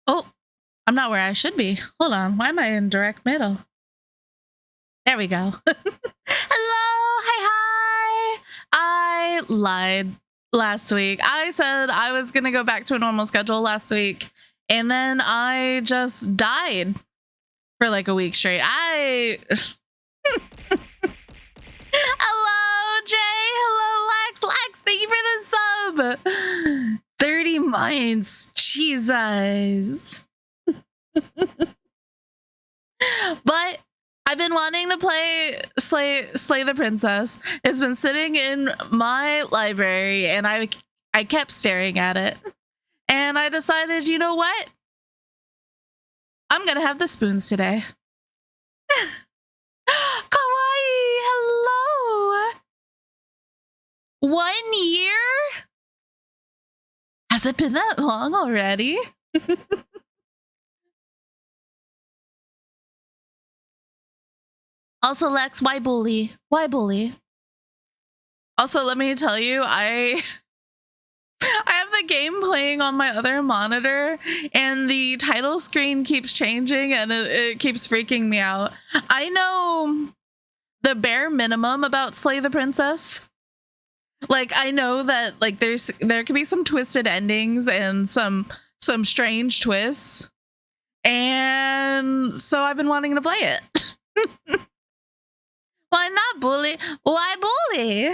Oh, I'm not where I should be. Hold on. Why am I in direct middle? There we go. Hello. Hi. I lied last week. I said I was going to go back to a normal schedule last week, and then I just died for like a week straight. Hello, Jay. Hello, Lex. Lex, thank you for the sub. 30 months. Jesus. But I've been wanting to play Slay the Princess. It's been sitting in my library, and I kept staring at it. And I decided, you know what? I'm going to have the spoons today. Kawaii, hello. 1 year? Has it been that long already? Also, Lex, why bully? Why bully? Also, let me tell you, I have the game playing on my other monitor, and the title screen keeps changing, and it keeps freaking me out. I know the bare minimum about Slay the Princess. Like, I know that like there could be some twisted endings and some strange twists, and so I've been wanting to play it. Why not bully? Why bully?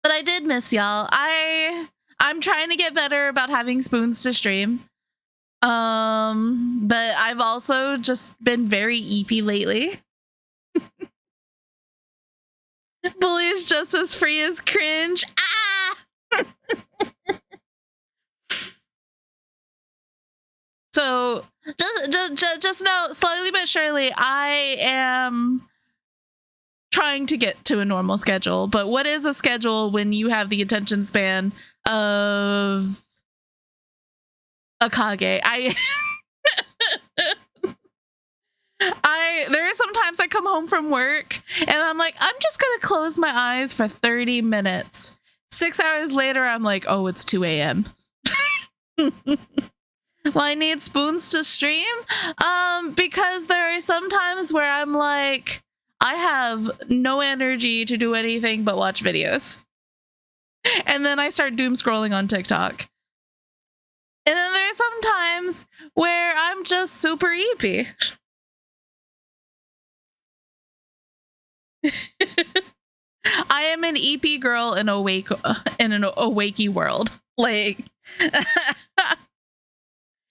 But I did miss y'all. I'm trying to get better about having spoons to stream. But I've also just been very eepy lately. Bully is just as free as cringe. Ah! So just know, slowly but surely, I am trying to get to a normal schedule. But what is a schedule when you have the attention span of a Kage? There are sometimes I come home from work and I'm like, I'm just gonna close my eyes for 30 minutes. 6 hours later, I'm like, oh, it's 2 a.m. Well, I need spoons to stream. Because there are some times where I'm like, I have no energy to do anything but watch videos. And then I start doom scrolling on TikTok. And then there are some times where I'm just super eepy. I am an EP girl in an awakey world. Like,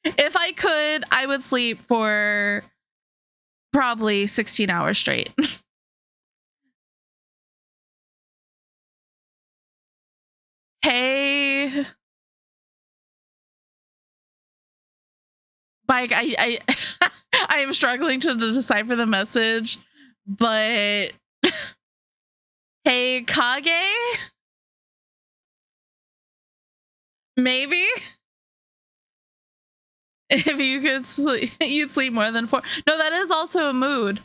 if I could, I would sleep for probably 16 hours straight. Hey, Mike, I am struggling to decipher the message, but hey, Kage? Maybe? If you could sleep, you'd sleep more than 4. No, that is also a mood.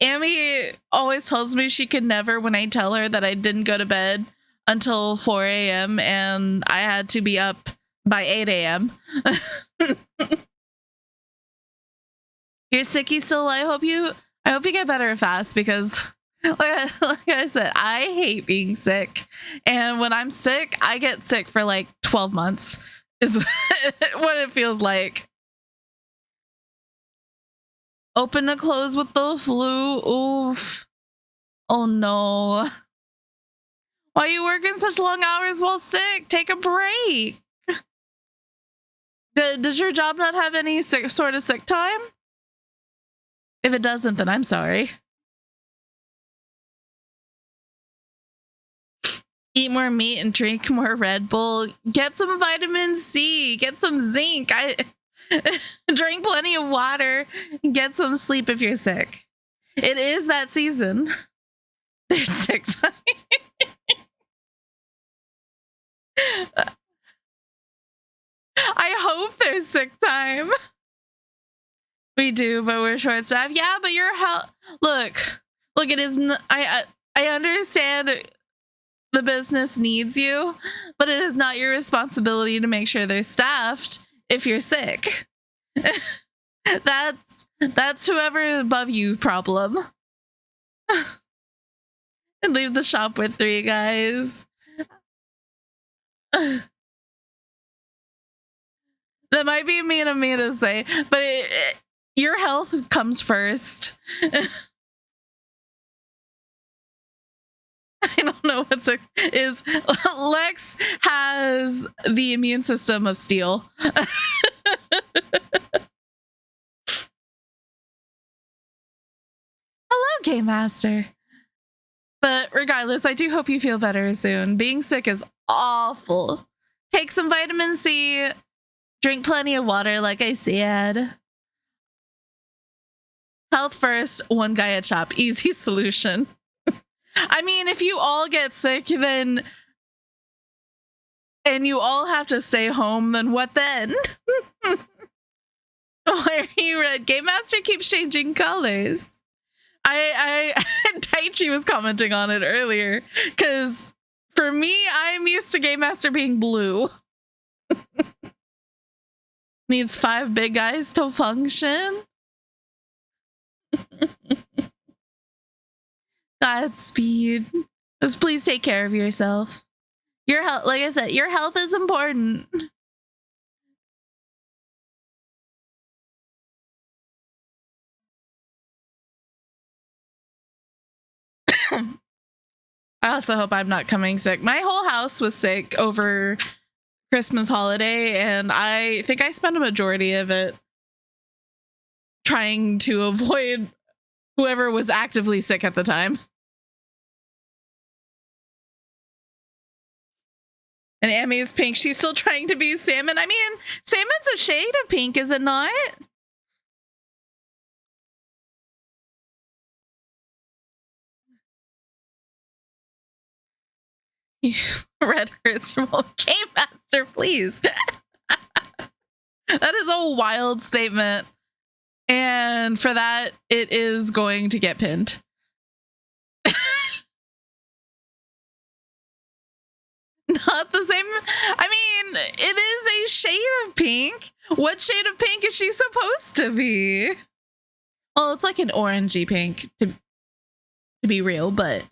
Amy always tells me she could never when I tell her that I didn't go to bed until 4 a.m. and I had to be up by 8 a.m. You're sicky still. I hope you get better fast, because like I said, I hate being sick. And when I'm sick, I get sick for like 12 months is what it feels like. Open to close with the flu. Oof. Oh no. Why are you working such long hours while sick? Take a break. Does your job not have any sort of sick time? If it doesn't, then I'm sorry. Eat more meat and drink more Red Bull. Get some vitamin C. Get some zinc. Drink plenty of water. Get some sleep if you're sick. It is that season. There's sick time. I hope there's sick time. We do, but we're short staffed. Yeah, but your health. Look. It is. I understand the business needs you, but it is not your responsibility to make sure they're staffed if you're sick. That's whoever above you problem. And leave the shop with 3 guys. That might be mean of me to say, but your health comes first. I don't know what's is Lex has the immune system of steel. Hello, Game Master. But regardless, I do hope you feel better soon. Being sick is awful. Take some vitamin C, drink plenty of water, like I said. Health first, one guy at shop. Easy solution. I mean, if you all get sick, then and you all have to stay home, then what then? Why are you red? Game Master keeps changing colors. Taichi was commenting on it earlier, because for me, I'm used to Game Master being blue. Needs 5 big guys to function. Godspeed. Just please take care of yourself. Your health, like I said, your health is important. I also hope I'm not coming sick. My whole house was sick over Christmas holiday, and I think I spent a majority of it trying to avoid whoever was actively sick at the time. And Amy is pink. She's still trying to be salmon. I mean, salmon's a shade of pink, is it not? Red hurts from Game Master, please. That is a wild statement. And for that, it is going to get pinned. Not the same. I mean, it is a shade of pink. What shade of pink is she supposed to be? Well, it's like an orangey pink to be real, but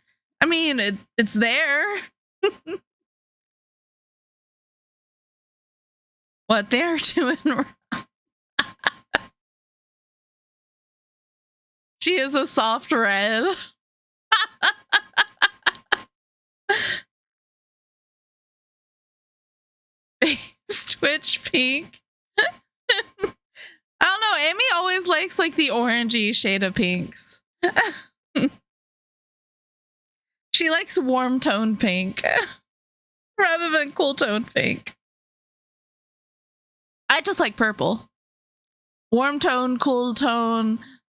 I mean, it's there. What they're doing. She is a soft red. Twitch pink. I don't know. Amy always likes like the orangey shade of pinks. She likes warm toned pink rather than cool toned pink. I just like purple. Warm tone, cool tone,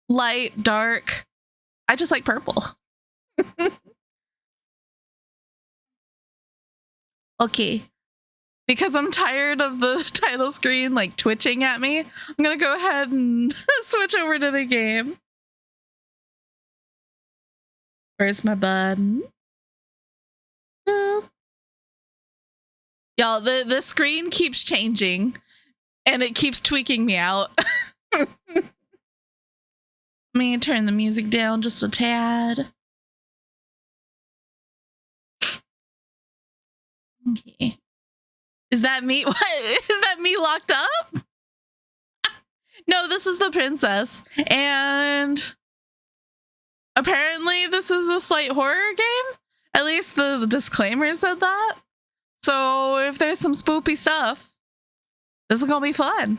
light, dark. I just like purple. Okay. Because I'm tired of the title screen like twitching at me, I'm gonna go ahead and switch over to the game. Where's my button? Y'all, the screen keeps changing and it keeps tweaking me out. Let me turn the music down just a tad. Okay. Is that me? What? Is that me locked up? No, this is the princess. And apparently this is a slight horror game. At least the disclaimer said that. So if there's some spoopy stuff, this is gonna be fun.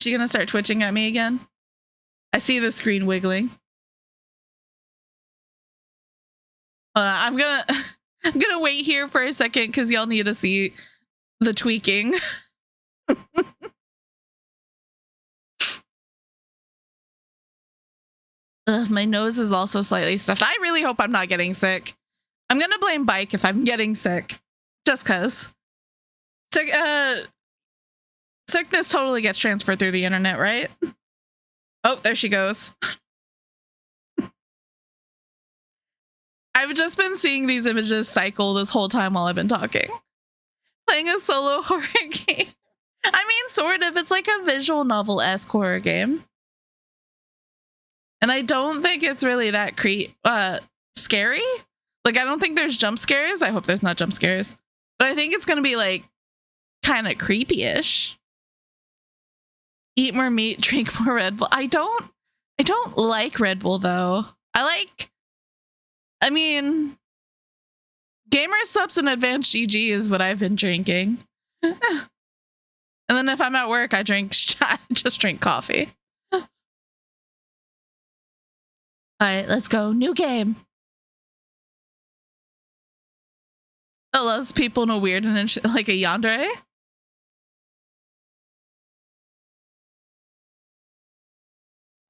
She gonna start twitching at me again? I see the screen wiggling. I'm gonna wait here for a second because y'all need to see the tweaking. My nose is also slightly stuffed. I really hope I'm not getting sick. I'm gonna blame Bike if I'm getting sick, just cause. Sickness totally gets transferred through the internet, right? Oh, there she goes. I've just been seeing these images cycle this whole time while I've been talking. Playing a solo horror game. I mean, sort of. It's like a visual novel-esque horror game. And I don't think it's really that scary. Like, I don't think there's jump scares. I hope there's not jump scares. But I think it's going to be, like, kind of creepy-ish. Eat more meat, drink more Red Bull. I don't like Red Bull, though. I mean, Gamer Subs and Advanced GG is what I've been drinking. And then if I'm at work, I just drink coffee. All right, let's go. New game. It loves people in a weird and like a yandere.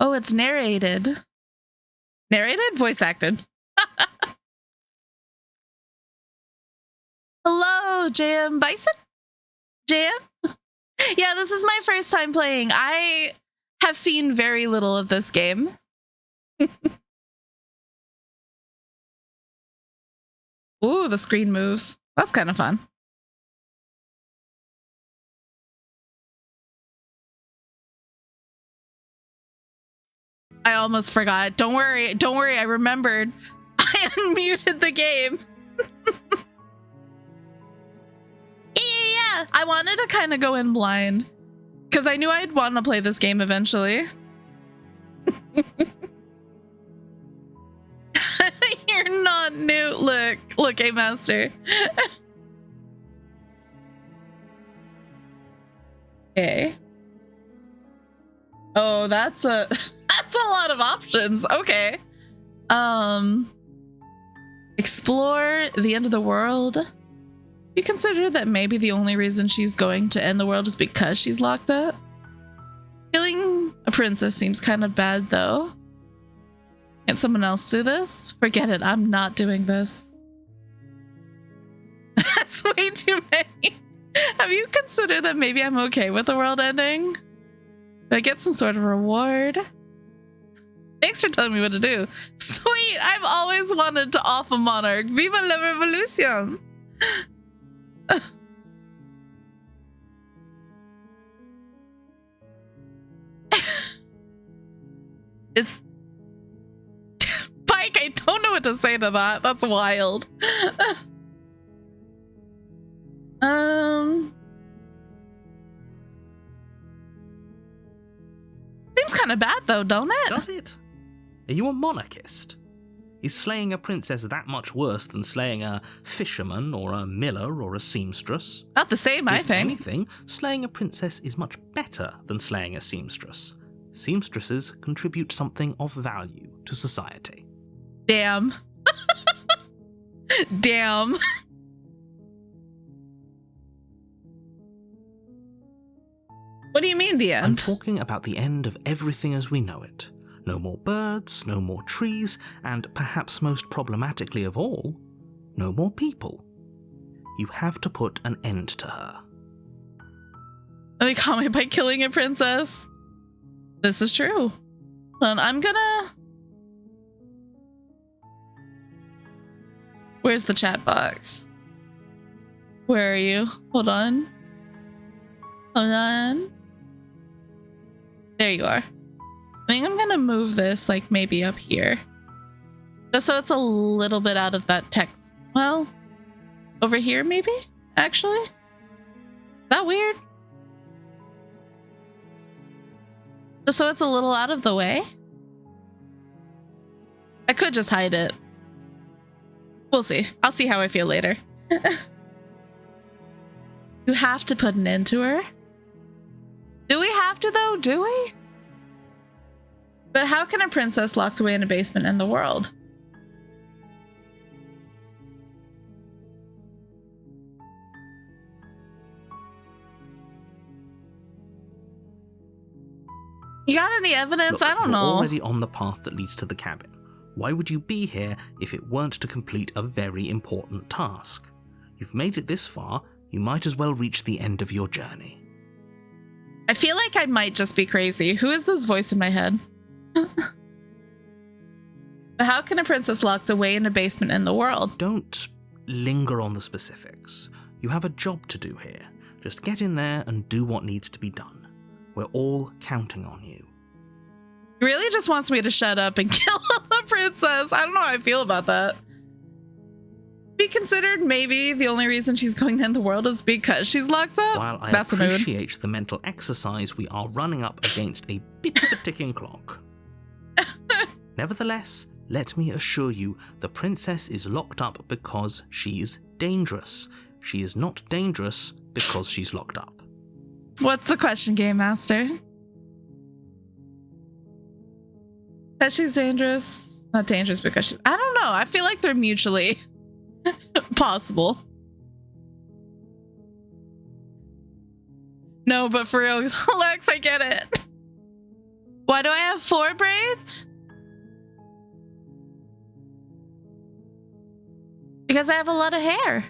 Oh, it's narrated. Narrated? Voice acted. Hello, JM Bison? JM? Yeah, this is my first time playing. I have seen very little of this game. Ooh, the screen moves. That's kind of fun. I almost forgot. Don't worry. I remembered. I unmuted the game. Yeah. I wanted to kind of go in blind because I knew I'd want to play this game eventually. You're not new. Look, Game Master. Okay. Oh, that's a lot of options. Okay. Explore the end of the world. You consider that maybe the only reason she's going to end the world is because she's locked up? Killing a princess seems kind of bad, though. Can't someone else do this? Forget it. I'm not doing this. That's way too many. Have you considered that maybe I'm okay with the world ending? Do I get some sort of reward? Thanks for telling me what to do. Sweet! I've always wanted to off a monarch. Viva la revolution! It's... Pike, I don't know what to say to that. That's wild. Seems kind of bad though, don't it? Does it? Are you a monarchist? Is slaying a princess that much worse than slaying a fisherman or a miller or a seamstress? About the same, I think. If anything, slaying a princess is much better than slaying a seamstress. Seamstresses contribute something of value to society. Damn. Damn. What do you mean, the end? I'm talking about the end of everything as we know it. No more birds, no more trees, and perhaps most problematically of all, no more people. You have to put an end to her. They call me by killing a princess. This is true. And I'm gonna... Where's the chat box? Where are you? Hold on. Hold on. There you are. I think I'm gonna move this like maybe up here. Just so it's a little bit out of that text. Well, over here maybe, actually? Is that weird? Just so it's a little out of the way? I could just hide it. We'll see. I'll see how I feel later. You have to put an end to her? Do we have to though? Do we? But how can a princess locked away in a basement end the world? You got any evidence? Look, I don't you're know. Already on the path that leads to the cabin. Why would you be here if it weren't to complete a very important task? You've made it this far, you might as well reach the end of your journey. I feel like I might just be crazy. Who is this voice in my head? But But how can a princess locked away in a basement in the world? Don't linger on the specifics. You have a job to do here. Just get in there and do what needs to be done. We're all counting on you. He really just wants me to shut up and kill the princess. I don't know how I feel about that. Be considered maybe the only reason she's going to end the world is because she's locked up. While I That's appreciate the mental exercise, we are running up against a bit of a ticking clock. Nevertheless, let me assure you, the princess is locked up because she's dangerous. She is not dangerous because she's locked up. What's the question, Game Master? That she's dangerous? Not dangerous because she's... I don't know. I feel like they're mutually possible. No, but for real, Lex, I get it. Why do I have 4 braids? Because I have a lot of hair.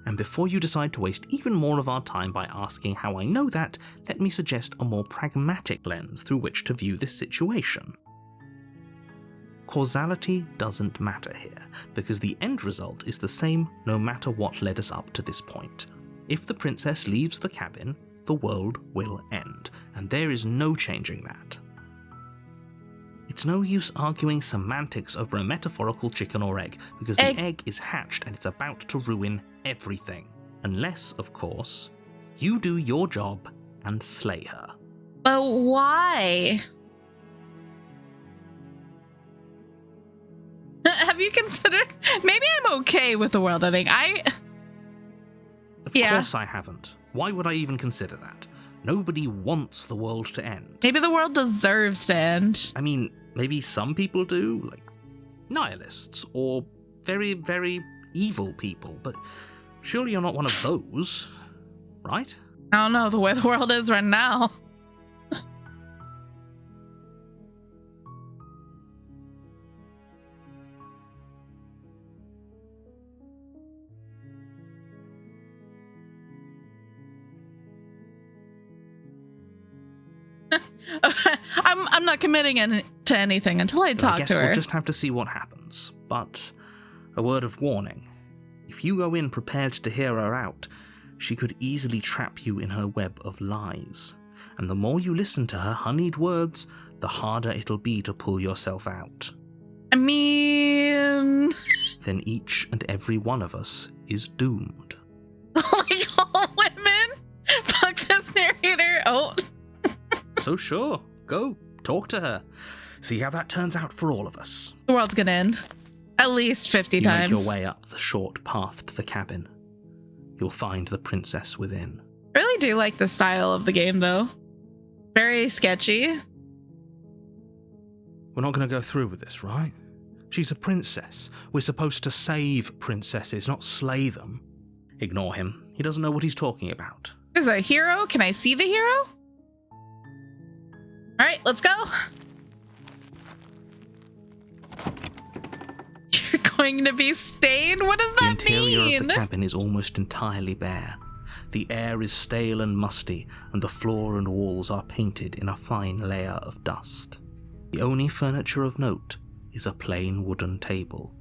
And before you decide to waste even more of our time by asking how I know that, let me suggest a more pragmatic lens through which to view this situation. Causality doesn't matter here, because the end result is the same no matter what led us up to this point. If the princess leaves the cabin, the world will end, and there is no changing that. It's no use arguing semantics over a metaphorical chicken or egg, because the egg is hatched and it's about to ruin everything. Unless, of course, you do your job and slay her. But why? Have you considered... Maybe I'm okay with the world ending. Of course I haven't. Why would I even consider that? Nobody wants the world to end. Maybe the world deserves to end. I mean, maybe some people do, like nihilists or very, very evil people, but surely you're not one of those, right? I don't know the way the world is right now. I'm not committing to anything until I talk to her. We'll just have to see what happens. But a word of warning. If you go in prepared to hear her out, she could easily trap you in her web of lies. And the more you listen to her honeyed words, the harder it'll be to pull yourself out. I mean... Then each and every one of us is doomed. Like all women? Fuck this narrator. Oh... So sure, go, talk to her. See how that turns out for all of us. The world's gonna end. At least 50 times. You make your way up the short path to the cabin. You'll find the princess within. I really do like the style of the game, though. Very sketchy. We're not going to go through with this, right? She's a princess. We're supposed to save princesses, not slay them. Ignore him. He doesn't know what he's talking about. Is a hero? Can I see the hero? All right, let's go. You're going to be stained? What does that mean? The interior of the cabin is almost entirely bare. The air is stale and musty, and the floor and walls are painted in a fine layer of dust. The only furniture of note is a plain wooden table.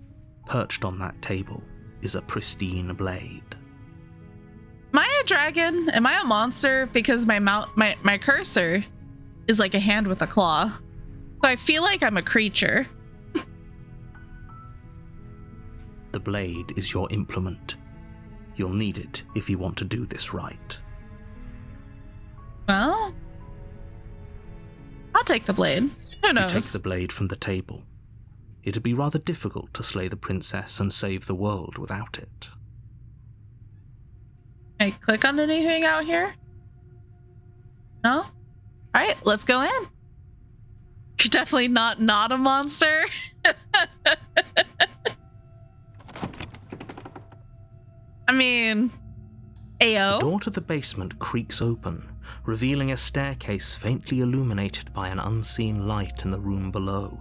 Perched on that table is a pristine blade. Am I a dragon? Am I a monster? Because my cursor is like a hand with a claw. So I feel like I'm a creature. The blade is your implement. You'll need it if you want to do this right. Well, I'll take the blade. Who knows? You take the blade from the table. It'd be rather difficult to slay the princess and save the world without it. Can I click on anything out here? No? All right, let's go in. You're definitely not a monster. I mean, ayo. The door to the basement creaks open, revealing a staircase faintly illuminated by an unseen light in the room below.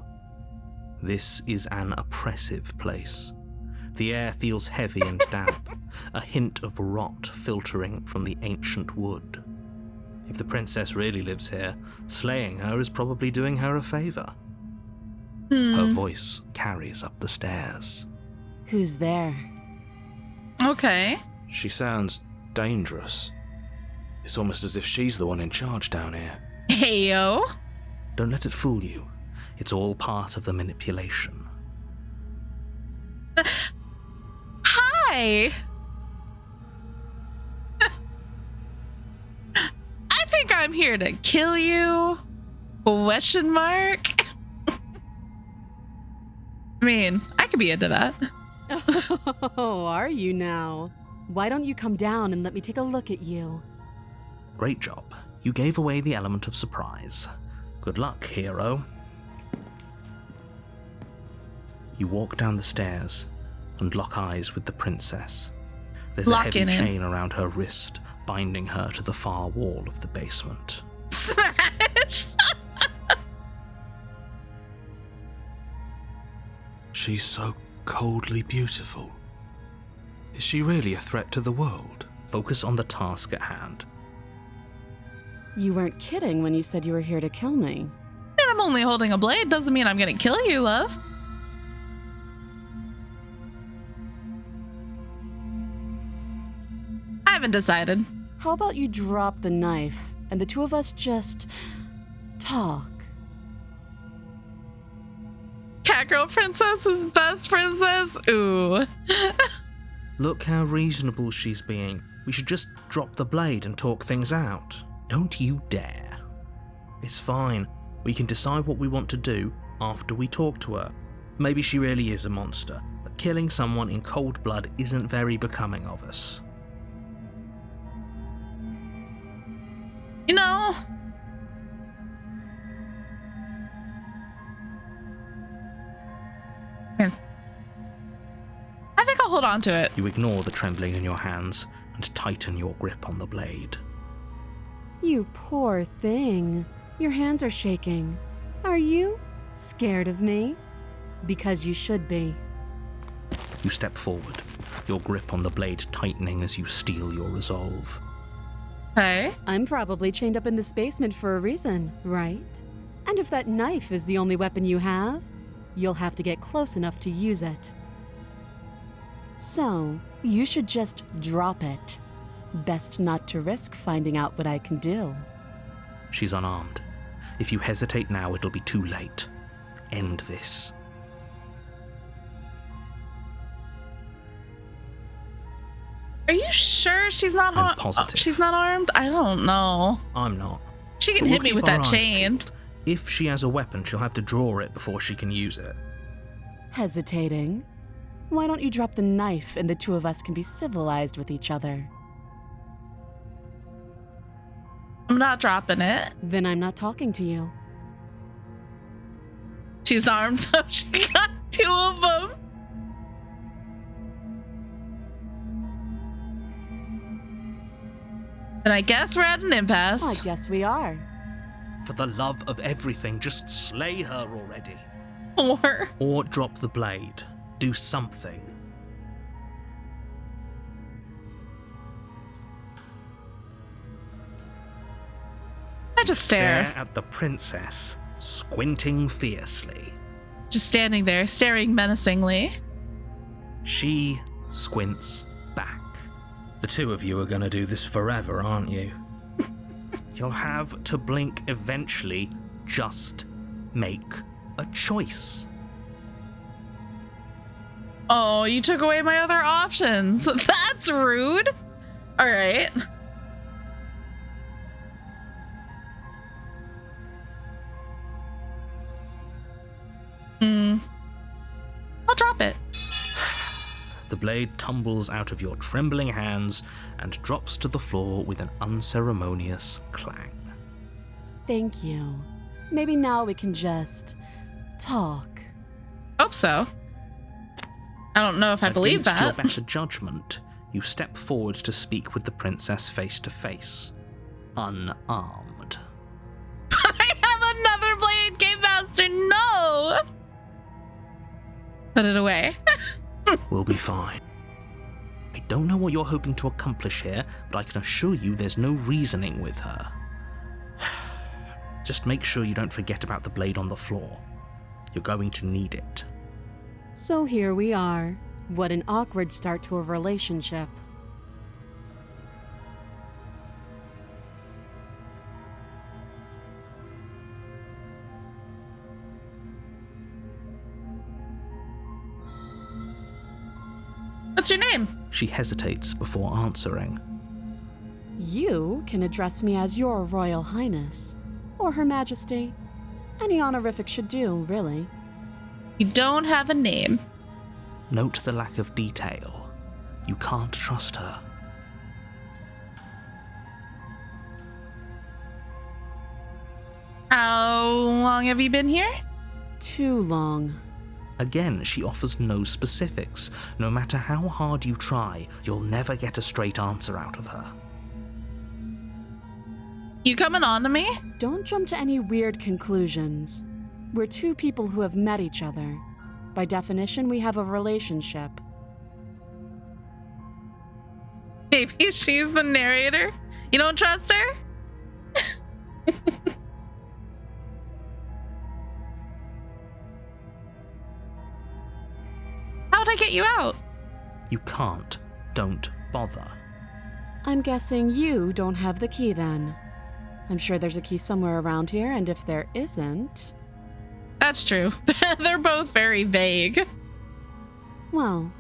This is an oppressive place. The air feels heavy and damp, a hint of rot filtering from the ancient wood. If the princess really lives here, slaying her is probably doing her a favor. Her voice carries up the stairs. Who's there? Okay. She sounds dangerous. It's almost as if she's the one in charge down here. Heyo. Don't let it fool you. It's all part of the manipulation. Hi. I think I'm here to kill you? Question mark. I mean, I could be into that. Oh, are you now? Why don't you come down and let me take a look at you? Great job. You gave away the element of surprise. Good luck, hero. You walk down the stairs and lock eyes with the princess. There's a heavy chain around her wrist, binding her to the far wall of the basement. Smash! She's so coldly beautiful. Is she really a threat to the world? Focus on the task at hand. You weren't kidding when you said you were here to kill me. And I'm only holding a blade doesn't mean I'm gonna kill you, love. I haven't decided. How about you drop the knife and the two of us just talk? Catgirl princess is best princess. Ooh. Look how reasonable she's being. We should just drop the blade and talk things out. Don't you dare. It's fine. We can decide what we want to do after we talk to her. Maybe she really is a monster, but killing someone in cold blood isn't very becoming of us. You know, I think I'll hold on to it. You ignore the trembling in your hands and tighten your grip on the blade. You poor thing. Your hands are shaking. Are you scared of me? Because you should be. You step forward, your grip on the blade tightening as you steel your resolve. Hey. I'm probably chained up in this basement for a reason, right? And if that knife is the only weapon you have, you'll have to get close enough to use it. So, you should just drop it. Best not to risk finding out what I can do. She's unarmed. If you hesitate now, it'll be too late. End this. Are you sure she's not I'm positive. she's not armed? I don't know. I'm not. She can But hit we'll me with keep our that eyes chain. peeled. If she has a weapon, she'll have to draw it before she can use it. Hesitating? Why don't you drop the knife and the two of us can be civilized with each other? I'm not dropping it. Then I'm not talking to you. She's armed though. She got two of them. And I guess we're at an impasse. I guess we are. For the love of everything, just slay her already. Or drop the blade. Do something. I just stare. Stare at the princess, squinting fiercely. Just standing there, staring menacingly. She squints back. The two of you are gonna do this forever, aren't you? You'll have to blink eventually. Just make a choice. Oh, you took away my other options. That's rude. All right. I'll drop it. The blade tumbles out of your trembling hands and drops to the floor with an unceremonious clang. Thank you. Maybe now we can just talk. Hope so. I don't know if I believe Against your that. better judgment, you step forward to speak with the princess face to face, unarmed. I have another blade, Game Master. No. Put it away. We'll be fine. I don't know what you're hoping to accomplish here, but I can assure you there's no reasoning with her. Just make sure you don't forget about the blade on the floor. You're going to need it. So here we are. What an awkward start to a relationship. What's your name? She hesitates before answering. You can address me as Your Royal Highness, or Her Majesty. Any honorific should do, really. You don't have a name. Note the lack of detail. You can't trust her. How long have you been here? Too long. Again, she offers no specifics. No matter how hard you try, you'll never get a straight answer out of her. You coming on to me? Don't jump to any weird conclusions. We're two people who have met each other. By definition, we have a relationship. Maybe she's the narrator? You don't trust her? How'd I get you out? You can't. Don't bother. I'm guessing you don't have the key then. I'm sure there's a key somewhere around here, and if there isn't... That's true. They're both very vague. Well,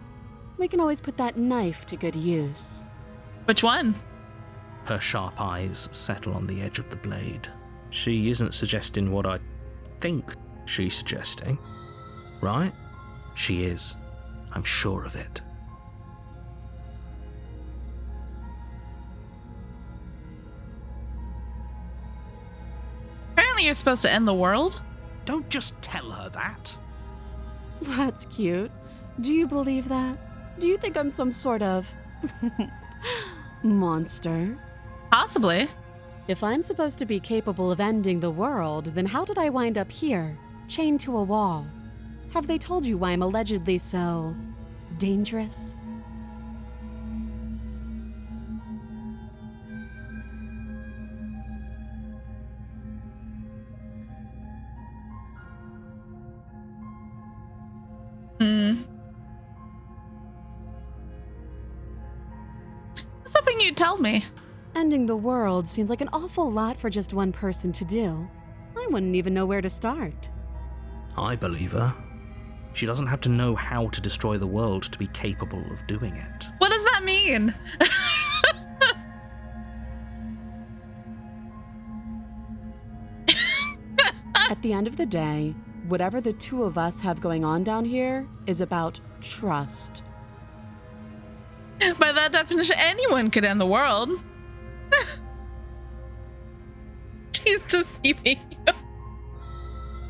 we can always put that knife to good use. Which one? Her sharp eyes settle on the edge of the blade. She isn't suggesting what I think she's suggesting, right? She is. I'm sure of it. Apparently you're supposed to end the world. Don't just tell her that. That's cute. Do you believe that? Do you think I'm some sort of... monster? Possibly. If I'm supposed to be capable of ending the world, then how did I wind up here, chained to a wall? Have they told you why I'm allegedly so... dangerous? I was hoping you'd tell me. Ending the world seems like an awful lot for just one person to do. I wouldn't even know where to start. I believe her. She doesn't have to know how to destroy the world to be capable of doing it. What does that mean? At the end of the day, whatever the two of us have going on down here is about trust. By that definition, anyone could end the world. She's deceiving you.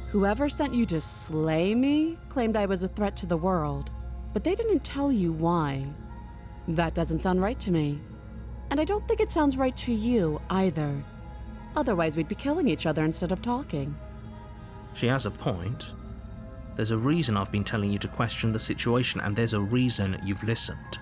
Whoever sent you to slay me claimed I was a threat to the world, but they didn't tell you why. That doesn't sound right to me. And I don't think it sounds right to you either. Otherwise, we'd be killing each other instead of talking. She has a point. There's a reason I've been telling you to question the situation, and there's a reason you've listened.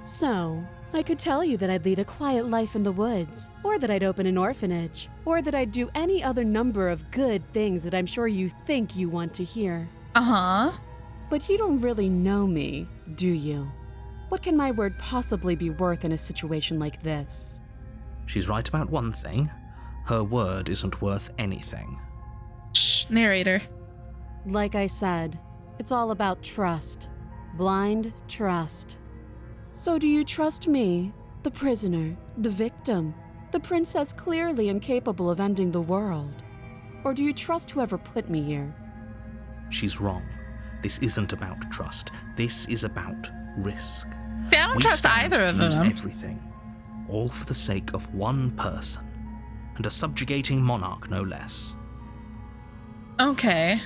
So, I could tell you that I'd lead a quiet life in the woods, or that I'd open an orphanage, or that I'd do any other number of good things that I'm sure you think you want to hear. Uh-huh. But you don't really know me, do you? What can my word possibly be worth in a situation like this? She's right about one thing. Her word isn't worth anything. Shh, narrator. Like I said, it's all about trust. Blind trust. So do you trust me, the prisoner, the victim, the princess clearly incapable of ending the world? Or do you trust whoever put me here? She's wrong. This isn't about trust. This is about risk. See, I don't We trust stand either to of lose them. everything, all for the sake of one person, and a subjugating monarch no less. Okay.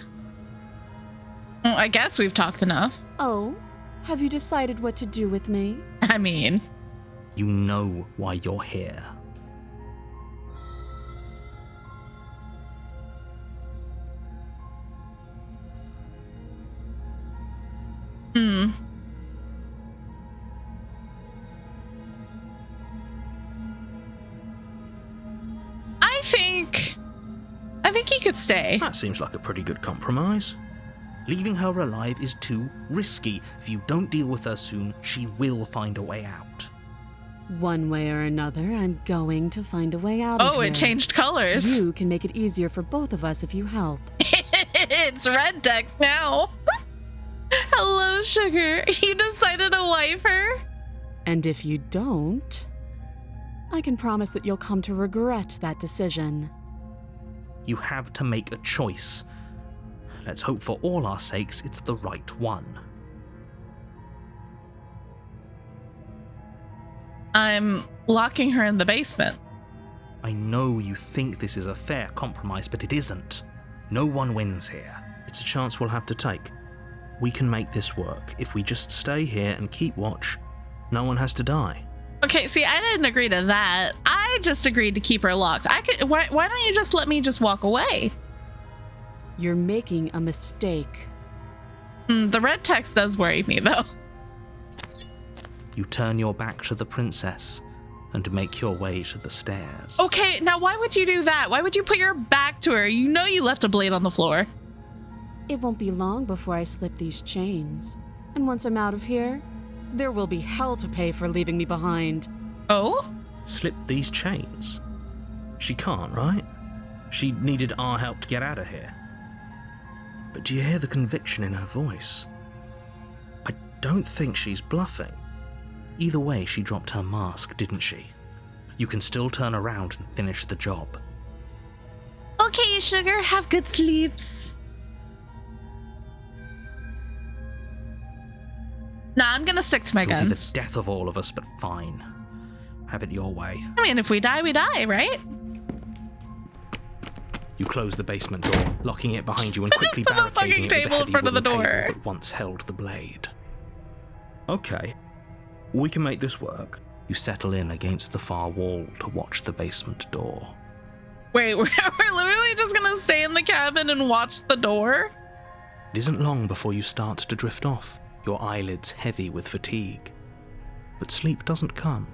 Well, I guess we've talked enough. Oh, have you decided what to do with me? I mean, You know why you're here. I think he could stay. That seems like a pretty good compromise. Leaving her alive is too risky. If you don't deal with her soon, she will find a way out. One way or another, I'm going to find a way out of here. Oh, it changed colors. You can make it easier for both of us if you help. It's red text now. Hello, sugar. You decided to wife her? And if you don't, I can promise that you'll come to regret that decision. You have to make a choice. Let's hope for all our sakes it's the right one. I'm locking her in the basement. I know you think this is a fair compromise, but it isn't. No one wins here. It's a chance we'll have to take. We can make this work. If we just stay here and keep watch, no one has to die. Okay, see, I didn't agree to that. I just agreed to keep her locked. Why don't you just let me just walk away? You're making a mistake. The red text does worry me, though. You turn your back to the princess and make your way to the stairs. Okay, now why would you do that? Why would you put your back to her? You know you left a blade on the floor. It won't be long before I slip these chains. And once I'm out of here, there will be hell to pay for leaving me behind. Oh? Slip these chains? She can't, right? She needed our help to get out of here. But do you hear the conviction in her voice? I don't think she's bluffing. Either way, she dropped her mask, didn't she? You can still turn around and finish the job. Okay, sugar, have good sleeps. Nah, I'm gonna stick to my It'll be guns. the death of all of us, but fine. Have it your way. I mean, if we die, we die, right? You close the basement door, locking it behind you and quickly put the barricading fucking it with the table in heavy front of the wooden door. table that once held the blade. Okay, we can make this work. You settle in against the far wall to watch the basement door. Wait, we're literally just gonna stay in the cabin and watch the door? It isn't long before you start to drift off, your eyelids heavy with fatigue. But sleep doesn't come.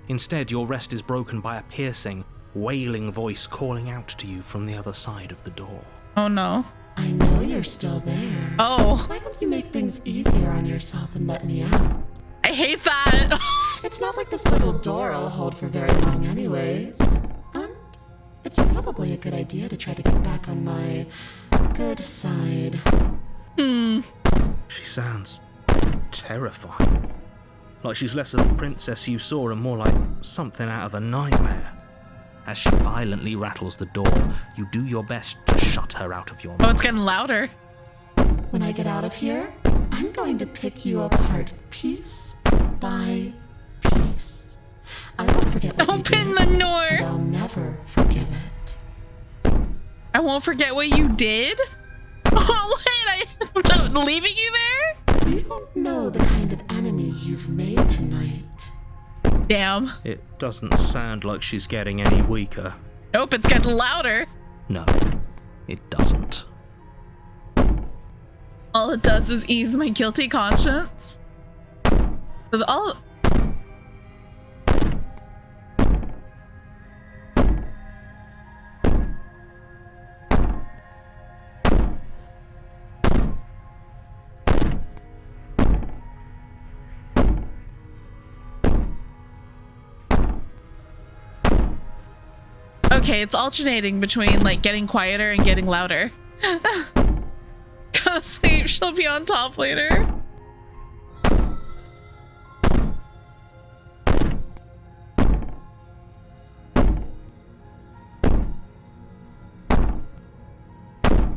Instead, your rest is broken by a piercing, wailing voice calling out to you from the other side of the door. Oh no. I know you're still there. Oh, Why don't you make things easier on yourself and let me out? I hate that. It's not like this little door will hold for very long anyways. And it's probably a good idea to try to get back on my good side. She sounds terrifying. Like she's less of the princess you saw and more like something out of a nightmare. As she violently rattles the door, you do your best to shut her out of your Oh, mind. it's getting louder. When I get out of here, I'm going to pick you apart piece by piece. I won't forget what you Open did, the and door. I'll never forgive it. I won't forget what you did. Oh, wait, I'm leaving you there? You don't know the kind of enemy you've made tonight. Damn. It doesn't sound like she's getting any weaker. Nope, it's getting louder. No, it doesn't. All it does is ease my guilty conscience. All... Okay, it's alternating between like getting quieter and getting louder. Go to sleep, she'll be on top later.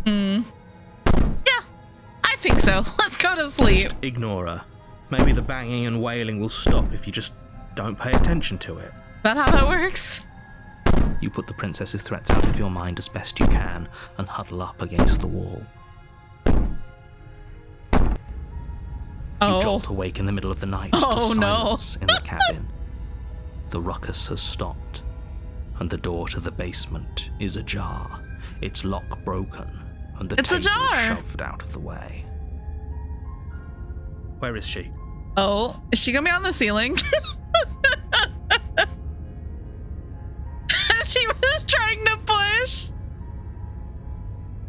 Yeah, I think so. Let's go to sleep. Just ignore her. Maybe the banging and wailing will stop if you just don't pay attention to it. Is that how that works? You put the princess's threats out of your mind as best you can and huddle up against the wall. You jolt awake in the middle of the night to silence in the cabin. The ruckus has stopped, and the door to the basement is ajar, its lock broken, and the table shoved out of the way. Where is she? Oh, is she gonna be on the ceiling? just trying to push.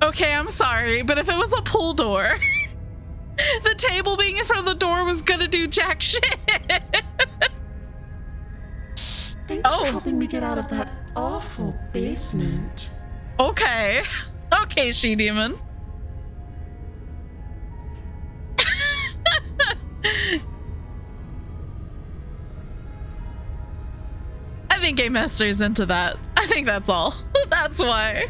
Okay, I'm sorry, but if it was a pull door, the table being in front of the door was gonna do jack shit. Thanks for helping me get out of that awful basement. Okay. Okay, she-demon. I think Game Master's into that. I think that's all. That's why.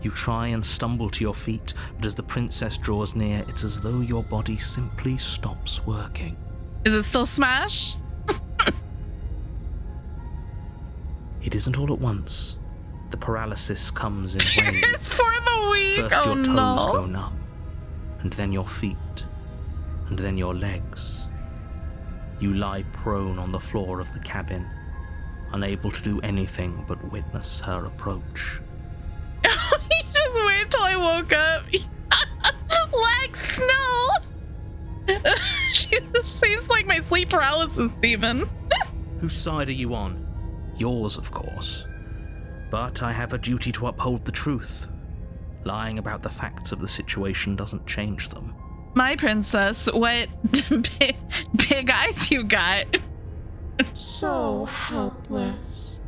You try and stumble to your feet, but as the princess draws near, it's as though your body simply stops working. Is it still smash? It isn't all at once. The paralysis comes in waves. It's for the weak. First Oh your toes go no. numb, and then your feet, and then your legs. You lie prone on the floor of the cabin, unable to do anything but witness her approach. You just wait till I woke up. Lex, no. She seems like my sleep paralysis demon. Whose side are you on? Yours, of course. But I have a duty to uphold the truth. Lying about the facts of the situation doesn't change them. My princess, what big eyes you got. So helpless.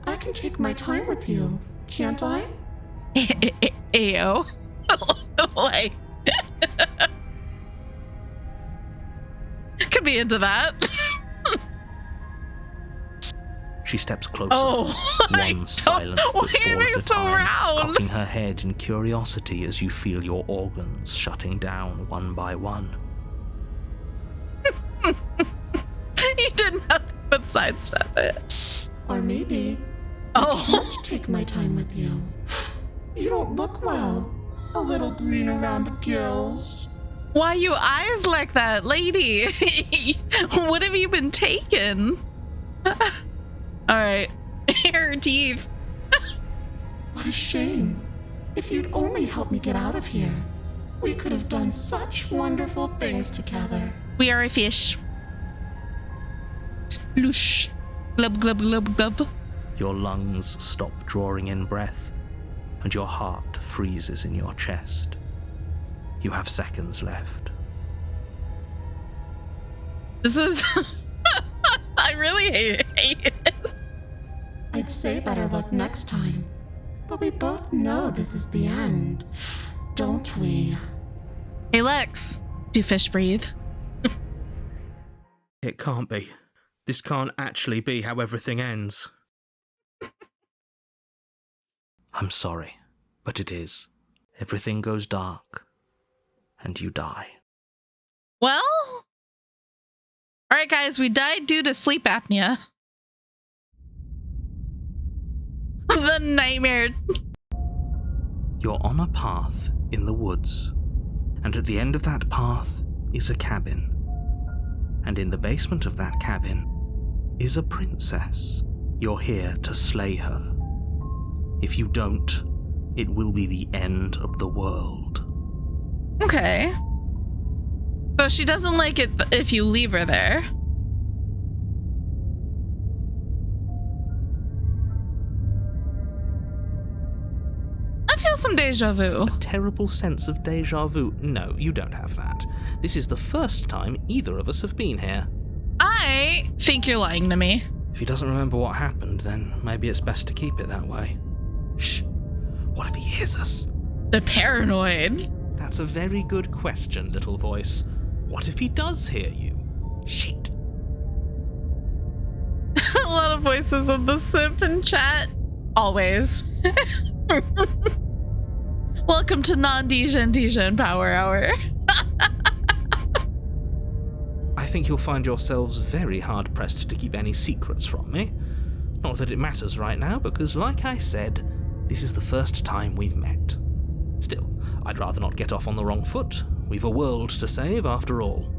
I can take my time with you, can't I? Ayo. Like, could be into that. She steps closer, Oh, one silent why are you footfall being at a so time, round? cocking her head in curiosity as you feel your organs shutting down one by one. You didn't have to sidestep it. Or maybe Oh, can't take my time with you. You don't look well. A little green around the gills. why you eyes like that, lady? What have you been taking? All right, her teeth. What a shame. If you'd only helped me get out of here, we could have done such wonderful things together. We are a fish. Sploosh. Glub, glub, glub, glub. Your lungs stop drawing in breath, and your heart freezes in your chest. You have seconds left. This is... I really hate this. I'd say better luck next time, but we both know this is the end, don't we? Hey, Lex. Do fish breathe? It can't be. This can't actually be how everything ends. I'm sorry, but it is. Everything goes dark, and you die. Well... All right, guys, we died due to sleep apnea. The nightmare. You're on a path in the woods, and at the end of that path is a cabin. And in the basement of that cabin is a princess. You're here to slay her. If you don't, it will be the end of the world. Okay. So she doesn't like it if you leave her there. I feel some deja vu. A terrible sense of deja vu. No, you don't have that. This is the first time either of us have been here. I think you're lying to me. If he doesn't remember what happened, then maybe it's best to keep it that way. Shh. What if he hears us? The paranoid. That's a very good question, little voice. What if he does hear you? Shit. A lot of voices of the simp in chat. Always. Welcome to non-Dijon Power Hour. I think you'll find yourselves very hard-pressed to keep any secrets from me. Not that it matters right now, because like I said, this is the first time we've met. Still, I'd rather not get off on the wrong foot. We've a world to save, after all.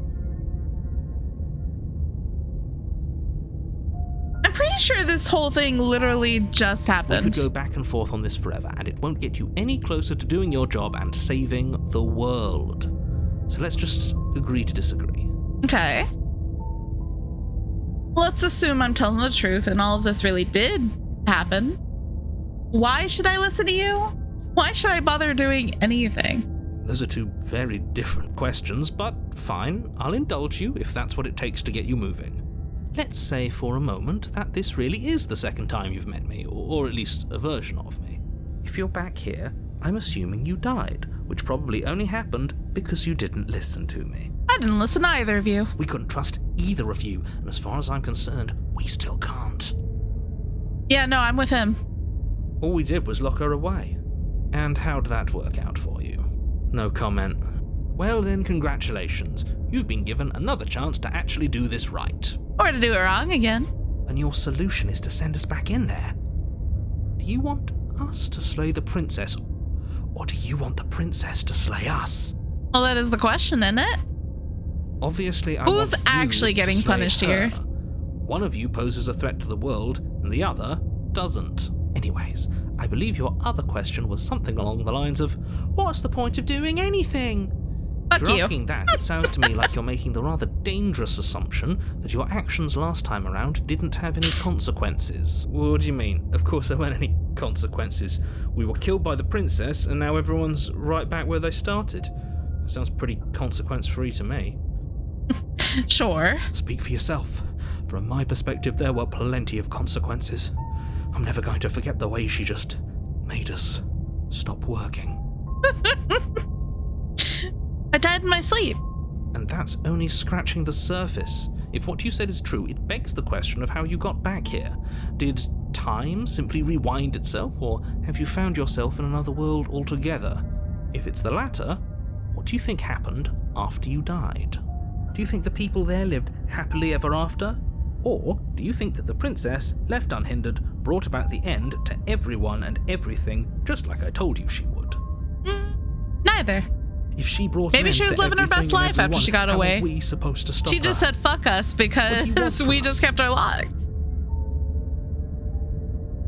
I'm pretty sure this whole thing literally just We happened. could go back and forth on this forever, and it won't get you any closer to doing your job and saving the world. So let's just agree to disagree. Okay. Let's assume I'm telling the truth and all of this really did happen. Why should I listen to you? Why should I bother doing anything? Those are two very different questions, but fine, I'll indulge you if that's what it takes to get you moving. Let's say for a moment that this really is the second time you've met me, or at least a version of me. If you're back here, I'm assuming you died, which probably only happened because you didn't listen to me. I didn't listen to either of you. We couldn't trust either of you, and as far as I'm concerned, we still can't. Yeah, no, I'm with him. All we did was lock her away. And how'd that work out for you? No comment. Well then, congratulations. You've been given another chance to actually do this right. Or to do it wrong again. And your solution is to send us back in there. Do you want us to slay the princess, or do you want the princess to slay us? Well, that is the question, isn't it? Obviously, I Who's want you actually to getting slay punished her. here? One of you poses a threat to the world, and the other doesn't. Anyways, I believe your other question was something along the lines of, what's the point of doing anything? Fuck If you're you. asking that, it sounds to me like you're making the rather dangerous assumption that your actions last time around didn't have any consequences. What do you mean? Of course there weren't any consequences. We were killed by the princess, and now everyone's right back where they started. Sounds pretty consequence-free to me. Sure. Speak for yourself. From my perspective, there were plenty of consequences. I'm never going to forget the way she just made us stop working. I died in my sleep. And that's only scratching the surface. If what you said is true, it begs the question of how you got back here. Did time simply rewind itself, or have you found yourself in another world altogether? If it's the latter, what do you think happened after you died? Do you think the people there lived happily ever after? Or do you think that the princess, left unhindered, brought about the end to everyone and everything, just like I told you she would? Neither. If she brought Maybe an she end was to living her best everything and life after everyone, she got how away. are we supposed to stop She just her? said fuck us What do you want because from we us? just kept our locks.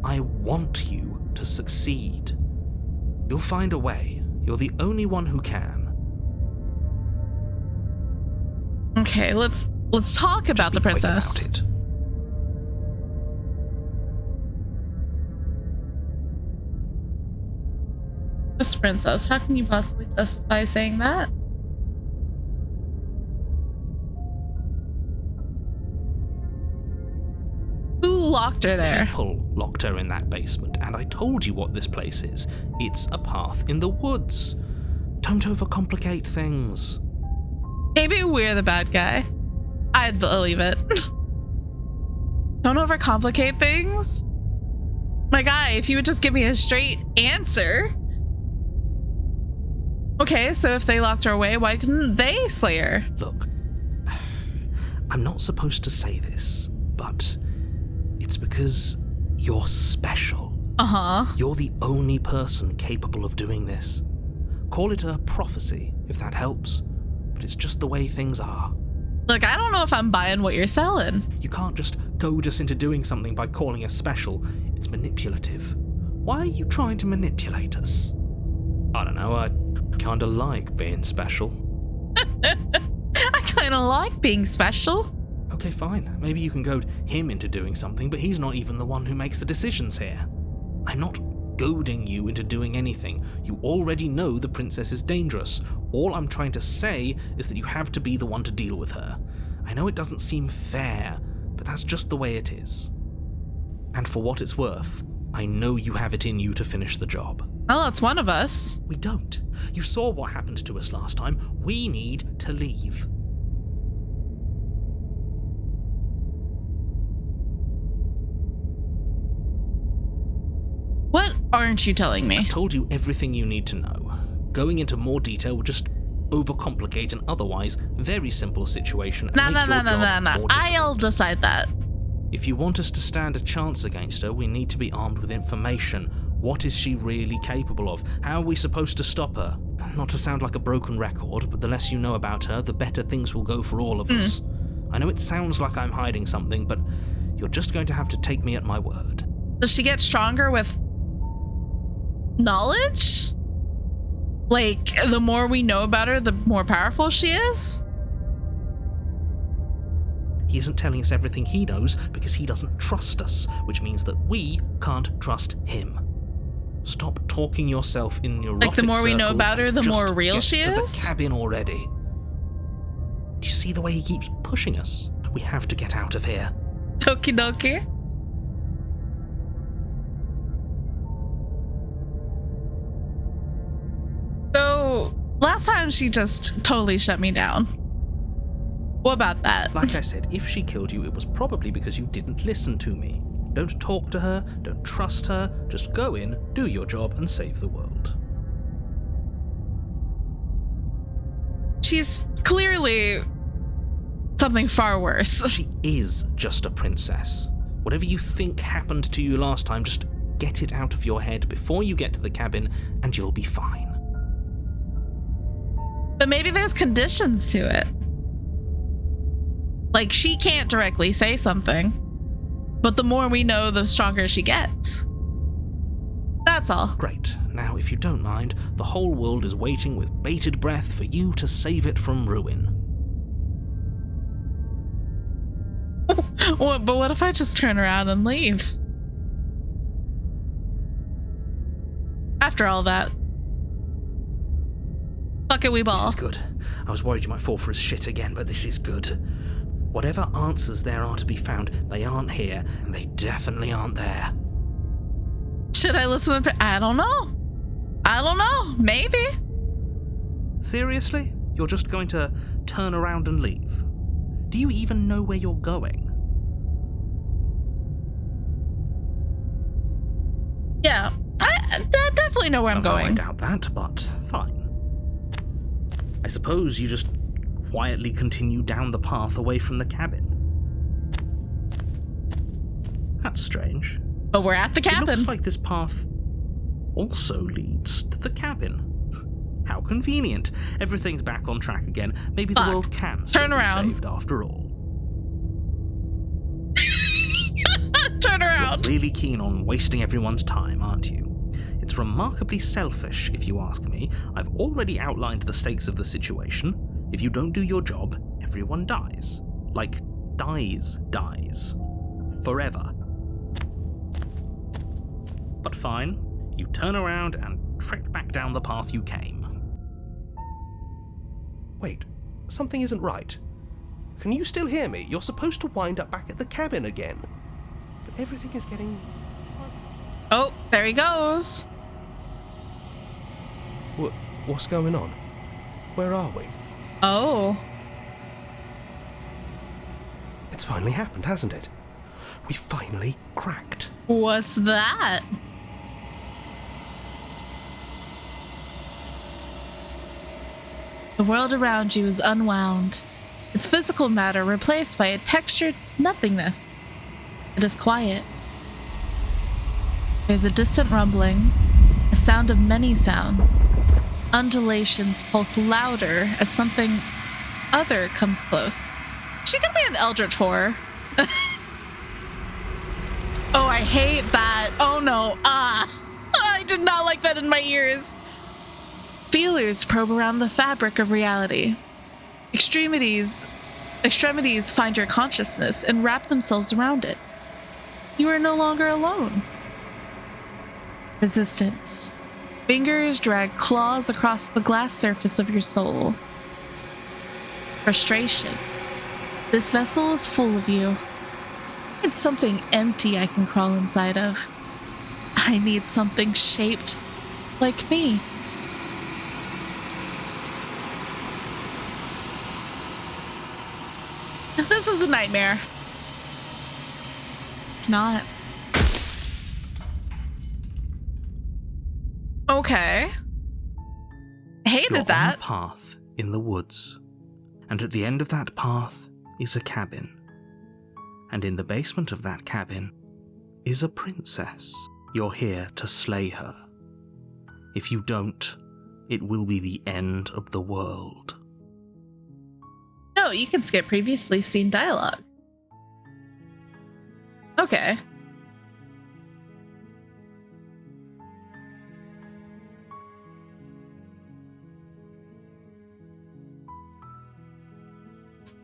I want you to succeed. You'll find a way. You're the only one who can. Okay, let's talk about Just the be quick princess. about it. This princess, how can you possibly justify saying that? Who locked her there? People locked her in that basement, and I told you what this place is. It's a path in the woods. Don't overcomplicate things. Maybe we're the bad guy. I'd believe it. Don't overcomplicate things. My guy, if you would just give me a straight answer. Okay, so if they locked her away, why couldn't they slay her? Look, I'm not supposed to say this, but it's because you're special. Uh-huh. You're the only person capable of doing this. Call it a prophecy, if that helps, but it's just the way things are. Look, I don't know if I'm buying what you're selling. You can't just goad us into doing something by calling us special. It's manipulative. Why are you trying to manipulate us? I don't know, I kinda like being special. I kind of like being special. Okay, fine. Maybe you can goad him into doing something, but he's not even the one who makes the decisions here. I'm not goading you into doing anything. You already know the princess is dangerous. All I'm trying to say is that you have to be the one to deal with her. I know it doesn't seem fair, but that's just the way it is. And for what it's worth, I know you have it in you to finish the job. Well, it's one of us. We don't. You saw what happened to us last time. We need to leave. What aren't you telling me? I've told you everything you need to know. Going into more detail would just overcomplicate an otherwise very simple situation and No. make your job more difficult. I'll decide that. If you want us to stand a chance against her, we need to be armed with information. What is she really capable of? How are we supposed to stop her? Not to sound like a broken record, but the less you know about her, the better things will go for all of us. I know it sounds like I'm hiding something, but you're just going to have to take me at my word. Does she get stronger with knowledge? Like, the more we know about her, the more powerful she is? He isn't telling us everything he knows because he doesn't trust us, which means that we can't trust him. Stop talking yourself in neurotic Like, the more we know circles about her, and the just more real get she to is? the cabin already. Do you see the way he keeps pushing us? We have to get out of here. Toki doki. So, last time she just totally shut me down. What about that? Like I said, if she killed you, it was probably because you didn't listen to me. Don't talk to her, don't trust her, just go in, do your job, and save the world. She's clearly something far worse. She is just a princess. Whatever you think happened to you last time, just get it out of your head before you get to the cabin, and you'll be fine. But maybe there's conditions to it. Like, she can't directly say something, but the more we know, the stronger she gets. That's all. Great. Now, if you don't mind, the whole world is waiting with bated breath for you to save it from ruin. But what if I just turn around and leave? After all that. Fuck it, we ball. This is good. I was worried you might fall for his shit again, but this is good. Whatever answers there are to be found, they aren't here, and they definitely aren't there. Should I listen to I don't know. I don't know. Maybe. Seriously? You're just going to turn around and leave? Do you even know where you're going? Yeah. I definitely know where Somehow I'm going. I doubt that, but fine. I suppose you just quietly continue down the path away from the cabin. That's strange. But we're at the It cabin. looks like this path also leads to the cabin. How convenient. Everything's back on track again. Maybe Fuck. the world can still Turn be around. saved after all. Turn around. You're really keen on wasting everyone's time, aren't you? It's remarkably selfish, if you ask me. I've already outlined the stakes of the situation. If you don't do your job, everyone dies. Like, dies. Forever. But fine, you turn around and trek back down the path you came. Wait, something isn't right. Can you still hear me? You're supposed to wind up back at the cabin again. But everything is getting fuzzy. Oh, there he goes. What's going on? Where are we? Oh. It's finally happened, hasn't it? We finally cracked. What's that? The world around you is unwound, its physical matter replaced by a textured nothingness. It is quiet. There's a distant rumbling, a sound of many sounds. Undulations pulse louder as something other comes close. She could be an eldritch horror. Oh, I hate that. Oh no. I did not like that in my ears. Feelers probe around the fabric of reality. Extremities find your consciousness and wrap themselves around it. You are no longer alone. Resistance. Fingers drag claws across the glass surface of your soul. Frustration. This vessel is full of you. It's something empty I can crawl inside of. I need something shaped like me. This is a nightmare. It's not. Okay. Hated You're that. on a path in the woods, and at the end of that path is a cabin. And in the basement of that cabin is a princess. You're here to slay her. If you don't, it will be the end of the world. No, you can skip previously seen dialogue. Okay.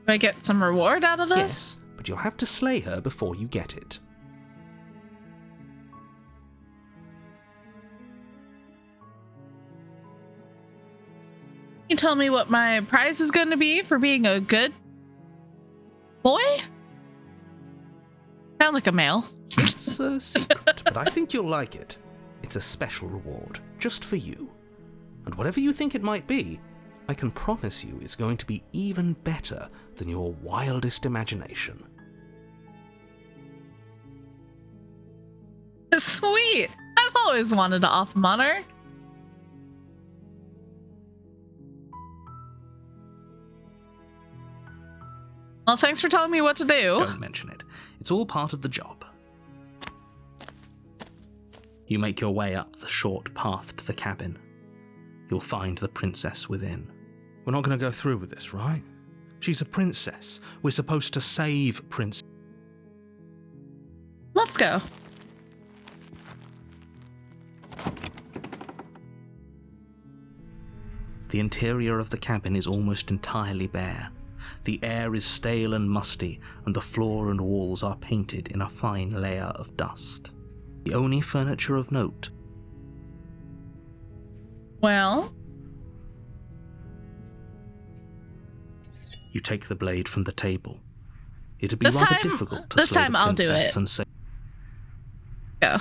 Do I get some reward out of this? Yes, but you'll have to slay her before you get it. You tell me what my prize is going to be for being a good boy? Sound like a male. It's a secret, but I think you'll like it. It's a special reward, just for you. And whatever you think it might be, I can promise you it's going to be even better than your wildest imagination. Sweet! I've always wanted to off monarch. Well, thanks for telling me what to do. Don't mention it. It's all part of the job. You make your way up the short path to the cabin. You'll find the princess within. We're not going to go through with this, right? She's a princess. We're supposed to save Princess. Let's go. The interior of the cabin is almost entirely bare. The air is stale and musty, and the floor and walls are painted in a fine layer of dust. The only furniture of note. Well, You take the blade from the table. It'd be This rather time- difficult to this slay time the I'll do princess it. and say, go.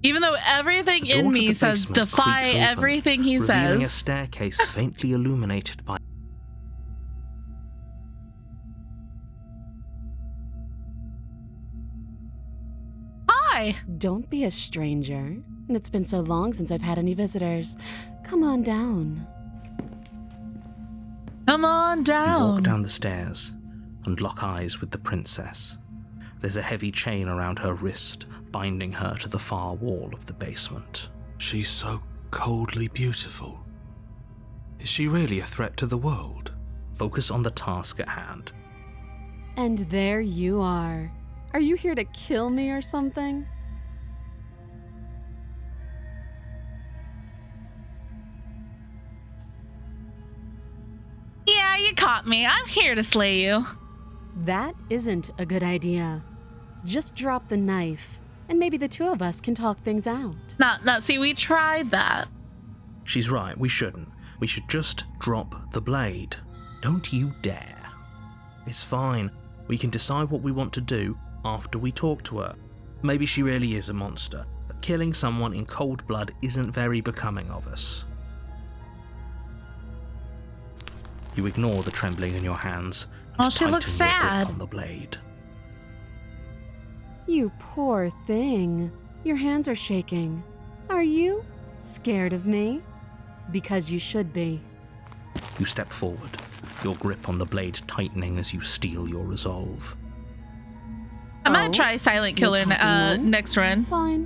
Even though everything The door in to me the says basement defy creaks open, everything he revealing a says. staircase faintly illuminated by Hi. Don't be a stranger. It's been so long since I've had any visitors. Come on down. Come on You down. walk down the stairs and lock eyes with the princess. There's a heavy chain around her wrist, binding her to the far wall of the basement. She's so coldly beautiful. Is she really a threat to the world? Focus on the task at hand. And there you are. Are you here to kill me or something? Yeah, you caught me. I'm here to slay you. That isn't a good idea. Just drop the knife, and maybe the two of us can talk things out. Not, see, we tried that. She's right, we shouldn't. We should just drop the blade. Don't you dare. It's fine. We can decide what we want to do after we talk to her. Maybe she really is a monster, but killing someone in cold blood isn't very becoming of us. You ignore the trembling in your hands and Oh, she looks tighten your sad. grip on the blade. You poor thing. Your hands are shaking. Are you scared of me? Because you should be. You step forward, your grip on the blade tightening as you steel your resolve. I might Oh, try Silent you're Killer talking now? next run. Fine.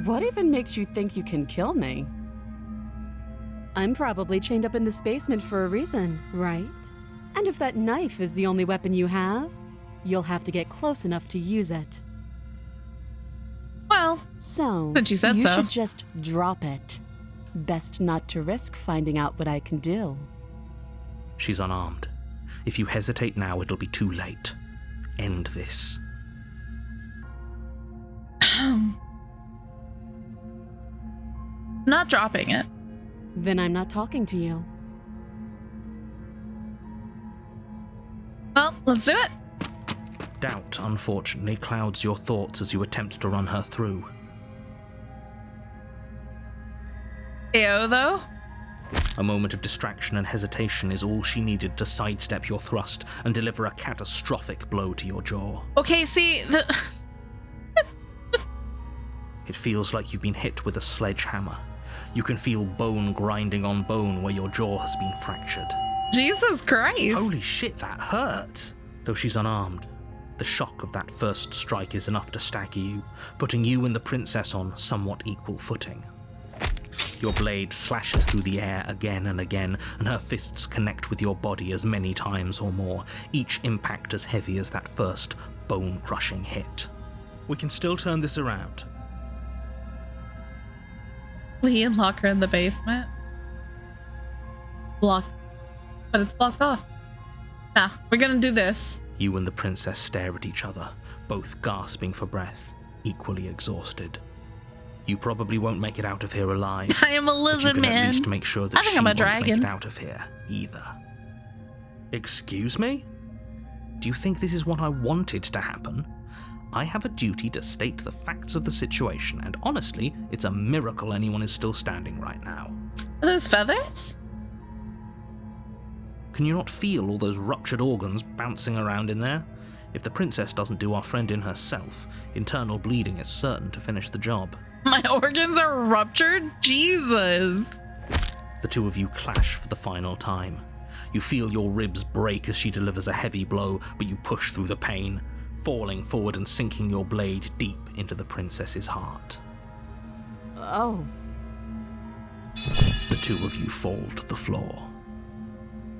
What even makes you think you can kill me? I'm probably chained up in this basement for a reason, right? And if that knife is the only weapon you have, you'll have to get close enough to use it. Well, So, Since you said you so. should just drop it. Best not to risk finding out what I can do. She's unarmed. If you hesitate now, it'll be too late. End this. not dropping it. Then I'm not talking to you. Well, let's do it. Doubt, unfortunately, clouds your thoughts as you attempt to run her through. AO though. A moment of distraction and hesitation is all she needed to sidestep your thrust and deliver a catastrophic blow to your jaw. Okay, see, It feels like you've been hit with a sledgehammer. You can feel bone grinding on bone where your jaw has been fractured. Jesus Christ. Holy shit, that hurt! Though she's unarmed, the shock of that first strike is enough to stagger you, putting you and the princess on somewhat equal footing. Your blade slashes through the air again and again, and her fists connect with your body as many times or more, each impact as heavy as that first bone-crushing hit. We can still turn this around. Lee and lock her in the basement. Block. But it's blocked off. Nah, we're gonna do this. You and the princess stare at each other, both gasping for breath, equally exhausted. You probably won't make it out of here alive. I am a but you lizard can at man. least make sure that I think she I'm a won't make dragon. it out of here either. Excuse me? Do you think this is what I wanted to happen? I have a duty to state the facts of the situation, and honestly, it's a miracle anyone is still standing right now. Are those feathers? Can you not feel all those ruptured organs bouncing around in there? If the princess doesn't do our friend in herself, internal bleeding is certain to finish the job. My organs are ruptured? Jesus. The two of you clash for the final time. You feel your ribs break as she delivers a heavy blow, but you push through the pain, falling forward and sinking your blade deep into the princess's heart. Oh, The two of you fall to the floor.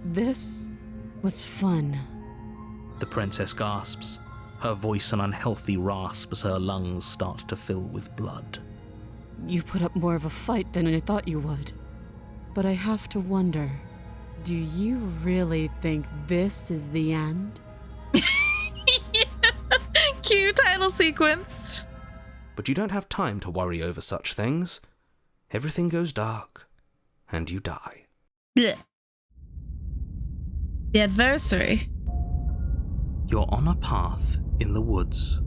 this was fun. The princess gasps, her voice an unhealthy rasp as her lungs start to fill with blood. You put up more of a fight than I thought you would. But I have to wonder, do you really think this is the end? Cue title sequence. But you don't have time to worry over such things. Everything goes dark, and you die. Blech. The adversary. You're on a path in the woods,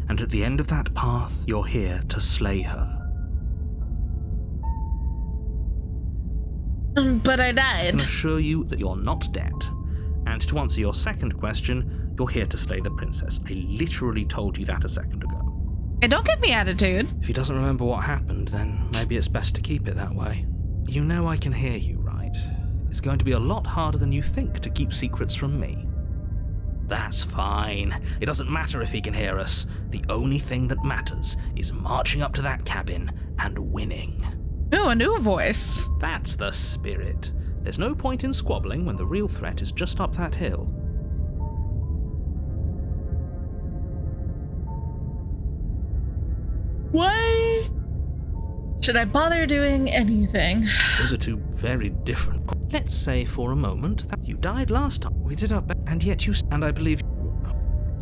and at the end of that path, you're here to slay her. But I I can died. assure you that you're not dead. And to answer your second question, you're here to slay the princess. I literally told you that a second ago. Hey, don't give me attitude. If he doesn't remember what happened, then maybe it's best to keep it that way. You know I can hear you, right? It's going to be a lot harder than you think to keep secrets from me. That's fine. It doesn't matter if he can hear us. The only thing that matters is marching up to that cabin and winning. Ooh, a new voice. That's the spirit. There's no point in squabbling when the real threat is just up that hill. Why should I bother doing anything? Those are two very different. Let's say for a moment that you died last time. We did our best, and yet you. And I believe.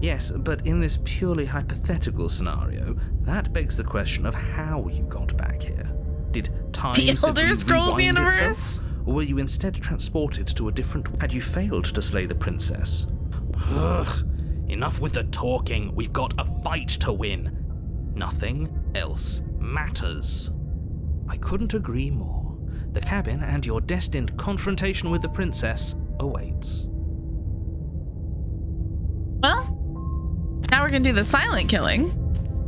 Yes, but in this purely hypothetical scenario, that begs the question of how you got back here. Did time The simply Elder Scrolls rewind universe? itself, or were you instead transported to a different? Had you failed to slay the princess? Ugh! Enough with the talking. We've got a fight to win. Nothing else matters. I couldn't agree more. The cabin and your destined confrontation with the princess awaits. Well, now we're gonna do the silent killing.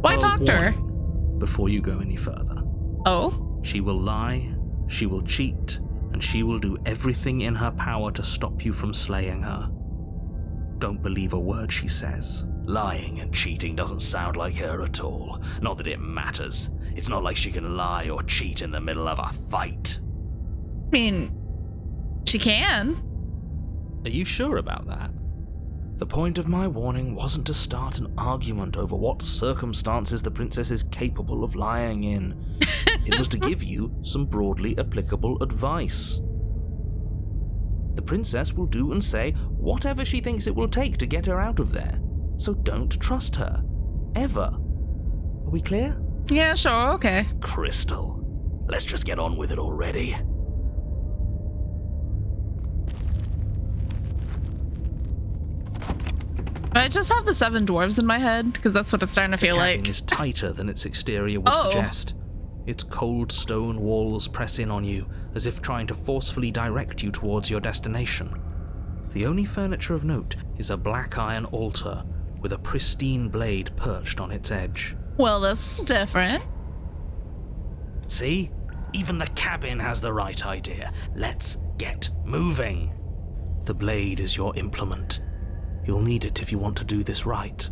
Why Oh, talk to her? warning. Before you go any further, Oh, she will lie, she will cheat, and she will do everything in her power to stop you from slaying her. Don't believe a word she says. Lying and cheating doesn't sound like her at all. Not that it matters. It's not like she can lie or cheat in the middle of a fight. I mean, she can. Are you sure about that? The point of my warning wasn't to start an argument over what circumstances the princess is capable of lying in. It was to give you some broadly applicable advice. The princess will do and say whatever she thinks it will take to get her out of there. So don't trust her. Ever. Are we clear? Yeah, sure, okay. Crystal, let's just get on with it already. I just have the 7 dwarves in my head because that's what it's starting to feel The cabin like. is tighter than its exterior would Oh. suggest. Its cold stone walls press in on you, as if trying to forcefully direct you towards your destination. The only furniture of note is a black iron altar with a pristine blade perched on its edge. Well, this is different. See? Even the cabin has the right idea. Let's get moving. The blade is your implement. You'll need it if you want to do this right.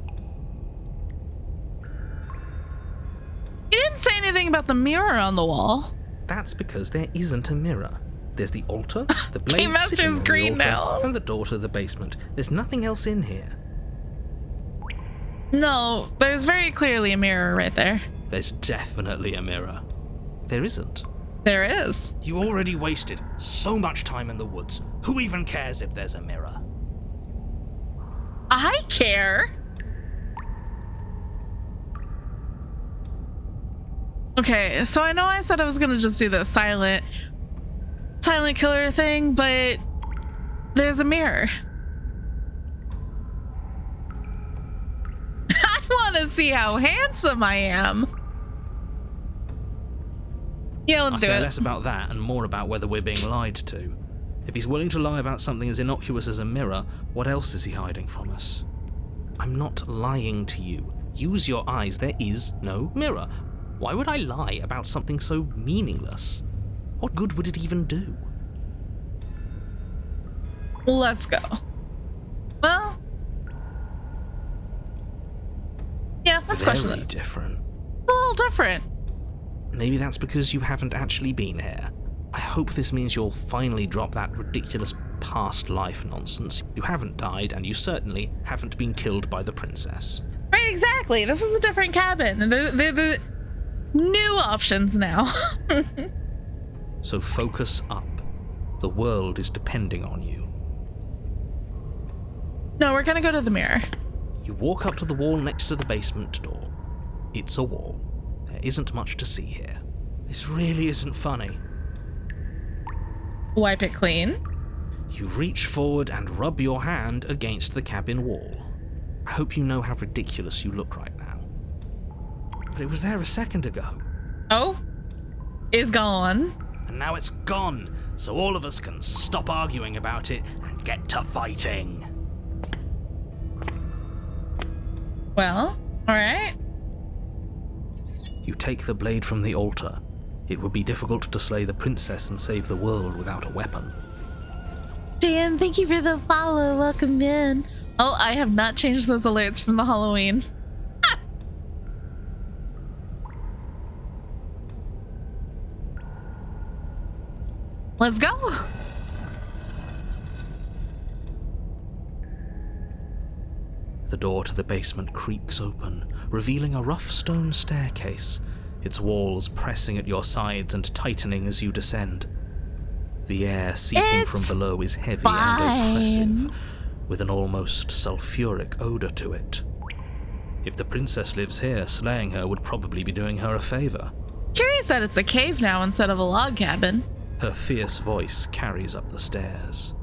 You didn't say anything about the mirror on the wall. That's because there isn't a mirror. There's the altar, the blade Game Master's sitting on the green altar, now. and the door to the basement. There's nothing else in here. No, there's very clearly a mirror right there. There's definitely a mirror. There isn't. There is. You already wasted so much time in the woods. Who even cares if there's a mirror? I care. Okay, so I know I said I was gonna just do the silent killer thing, but there's a mirror. I want to see how handsome I am. Yeah, let's do I care it. less about that and more about whether we're being lied to. If he's willing to lie about something as innocuous as a mirror, what else is he hiding from us? I'm not lying to you. Use your eyes. There is no mirror. Why would I lie about something so meaningless? What good would it even do? Let's go. Well, yeah, let's question Very this. different. A little different. Maybe that's because you haven't actually been here. I hope this means you'll finally drop that ridiculous past life nonsense. You haven't died, and you certainly haven't been killed by the princess. Right, exactly. This is a different cabin, and they're new options now. So focus up. The world is depending on you. No, we're gonna go to the mirror. You walk up to the wall next to the basement door. It's a wall. There isn't much to see here. This really isn't funny. Wipe it clean. You reach forward and rub your hand against the cabin wall. I hope you know how ridiculous you look right now. But it was there a second ago. Oh, is gone. And now it's gone, so all of us can stop arguing about it and get to fighting. Well, all right. You take the blade from the altar. It would be difficult to slay the princess and save the world without a weapon. Dan, thank you for the follow. Welcome in. Oh, I have not changed those alerts from the Halloween. Let's go. The door to the basement creaks open, revealing a rough stone staircase, its walls pressing at your sides and tightening as you descend. The air seeping from below is heavy and oppressive, with an almost sulfuric odor to it. If the princess lives here, slaying her would probably be doing her a favor. Curious that it's a cave now instead of a log cabin. Her fierce voice carries up the stairs.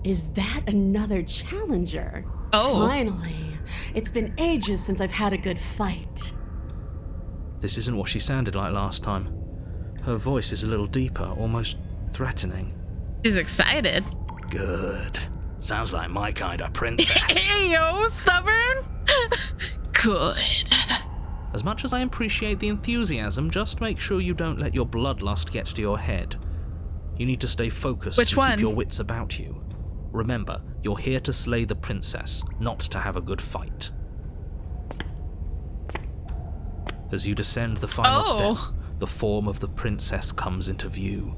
Is that another challenger? Oh. Finally. It's been ages since I've had a good fight. This isn't what she sounded like last time. Her voice is a little deeper, almost threatening. She's excited. Good. Sounds like my kind of princess. Hey, yo, stubborn. Good. As much as I appreciate the enthusiasm, just make sure you don't let your bloodlust get to your head. You need to stay focused Which and one? keep your wits about you. Remember, you're here to slay the princess, not to have a good fight. As you descend the final step, the form of the princess comes into view.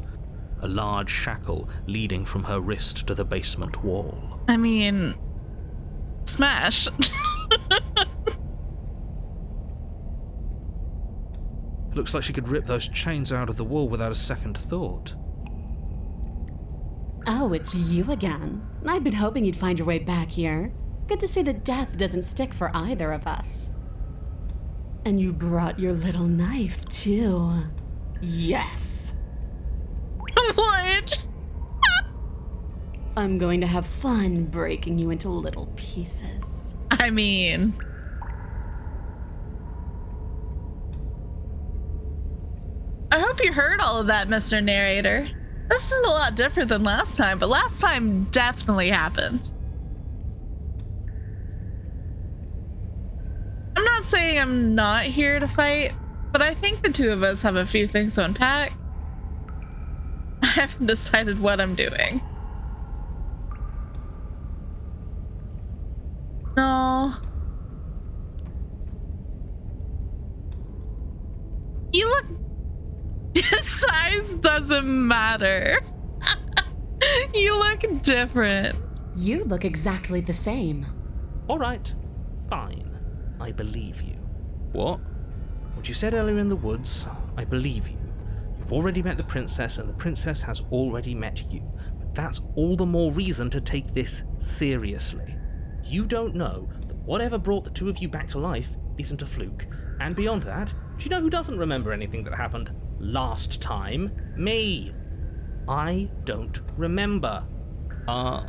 A large shackle leading from her wrist to the basement wall. I mean, smash. It looks like she could rip those chains out of the wall without a second thought. Oh, it's you again. I'd been hoping you'd find your way back here. Good to see that death doesn't stick for either of us. And you brought your little knife, too. Yes. What? I'm going to have fun breaking you into little pieces. I mean, I hope you heard all of that, Mr. Narrator. This is a lot different than last time, but last time definitely happened. I'm not saying I'm not here to fight, but I think the two of us have a few things to unpack. I haven't decided what I'm doing. No. You look... Size doesn't matter. You look different. You look exactly the same. All right, fine. I believe you. What? What you said earlier in the woods, I believe you. You've already met the princess, and the princess has already met you. But that's all the more reason to take this seriously. You don't know that whatever brought the two of you back to life isn't a fluke. And beyond that, do you know who doesn't remember anything that happened last time? Me. I don't remember. Are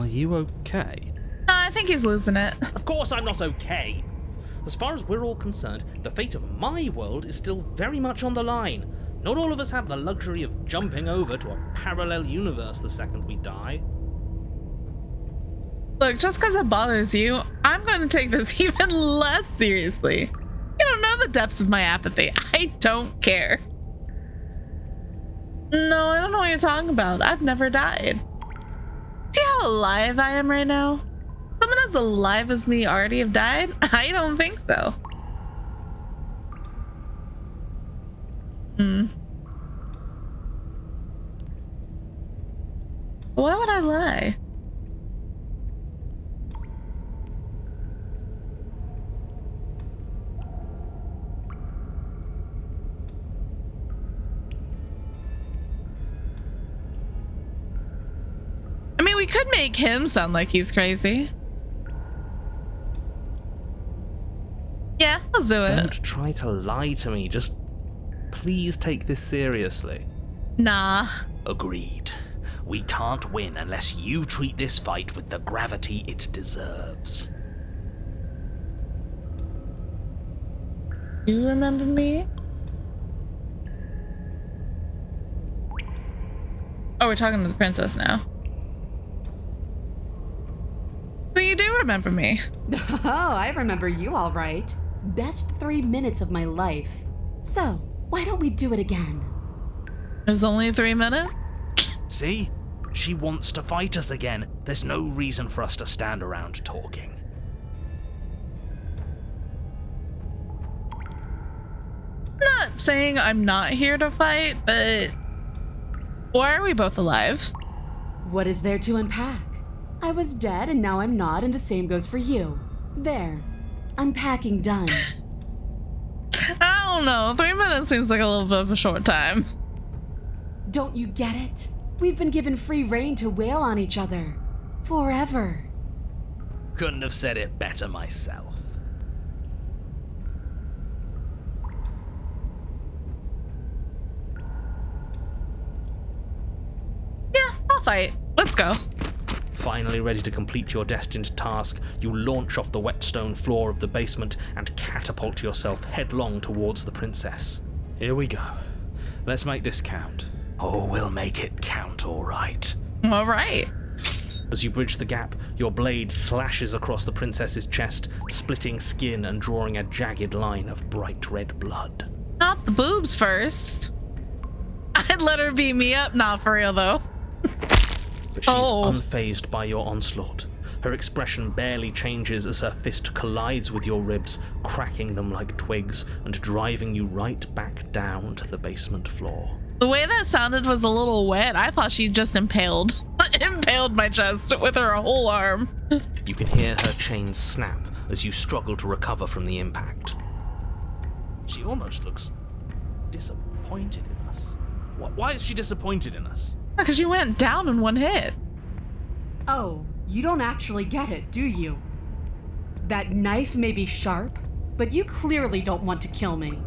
you okay? No, I think he's losing it. Of course I'm not okay. As far as we're all concerned, the fate of my world is still very much on the line. Not all of us have the luxury of jumping over to a parallel universe the second we die. Look, just because it bothers you, I'm going to take this even less seriously. You don't know the depths of my apathy. I don't care. No, I don't know what you're talking about. I've never died. See how alive I am right now? Someone as alive as me already have died? I don't think so. Why would I lie? I mean, we could make him sound like he's crazy. Yeah, let's do it. Don't try to lie to me. Just please take this seriously. Nah. Agreed. We can't win unless you treat this fight with the gravity it deserves. You remember me? Oh, we're talking to the princess now. So you do remember me? Oh, I remember you all right. Best 3 minutes of my life. So, why don't we do it again? It was only 3 minutes? See? She wants to fight us again. There's no reason for us to stand around talking. I'm not saying I'm not here to fight, but why are we both alive? What is there to unpack? I was dead and now I'm not, and the same goes for you. There. Unpacking done. I don't know. 3 minutes seems like a little bit of a short time. Don't you get it? We've been given free rein to wail on each other. Forever. Couldn't have said it better myself. Yeah, I'll fight. Let's go. Finally ready to complete your destined task, you launch off the wet stone floor of the basement and catapult yourself headlong towards the princess. Here we go. Let's make this count. Oh, we'll make it count, all right. All right. As you bridge the gap, your blade slashes across the princess's chest, splitting skin and drawing a jagged line of bright red blood. Not the boobs first. I'd let her beat me up. Not for real, though. But she's unfazed by your onslaught. Her expression barely changes as her fist collides with your ribs, cracking them like twigs and driving you right back down to the basement floor. The way that sounded was a little wet. I thought she just impaled my chest with her whole arm. You can hear her chains snap as you struggle to recover from the impact. She almost looks disappointed in us. Why is she disappointed in us? Because you went down in one hit. Oh, you don't actually get it, do you? That knife may be sharp, but you clearly don't want to kill me.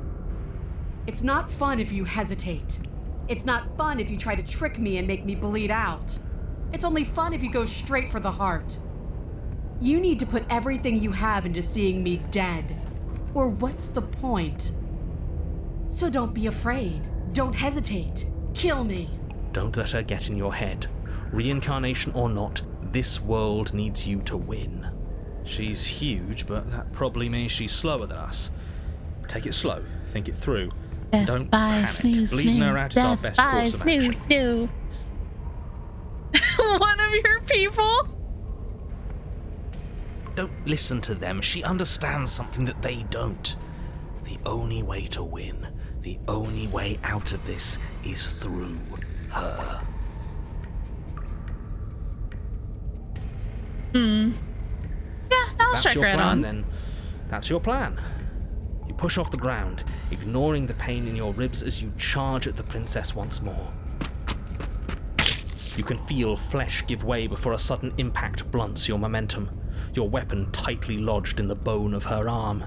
It's not fun if you hesitate. It's not fun if you try to trick me and make me bleed out. It's only fun if you go straight for the heart. You need to put everything you have into seeing me dead. Or what's the point? So don't be afraid. Don't hesitate. Kill me. Don't let her get in your head. Reincarnation or not, this world needs you to win. She's huge, but that probably means she's slower than us. Take it slow. Think it through. Don't panic. Bleeding her out is our best course of action. One of your people? Don't listen to them. She understands something that they don't. The only way to win, the only way out of this is through her. Yeah, I'll strike right on. Then that's your plan. You push off the ground, ignoring the pain in your ribs as you charge at the princess once more. You can feel flesh give way before a sudden impact blunts your momentum. your weapon tightly lodged in the bone of her arm.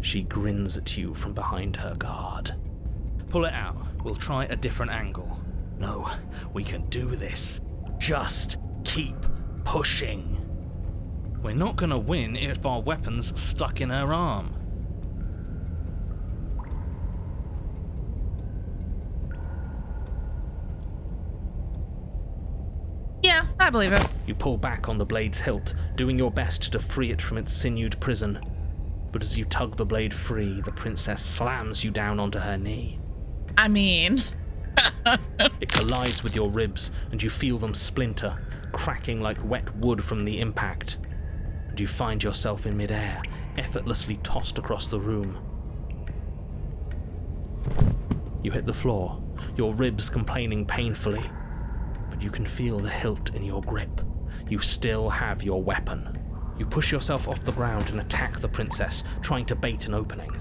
She grins at you from behind her guard. Pull it out. We'll try a different angle. No, we can do this. Just keep pushing. We're not gonna win if our weapon's stuck in her arm. Yeah, I believe it. You pull back on the blade's hilt, doing your best to free it from its sinewed prison. But as you tug the blade free, the princess slams you down onto her knee. I mean... It collides with your ribs, and you feel them splinter, cracking like wet wood from the impact. And you find yourself in midair, effortlessly tossed across the room. You hit the floor, your ribs complaining painfully, but you can feel the hilt in your grip. You still have your weapon. You push yourself off the ground and attack the princess, trying to bait an opening.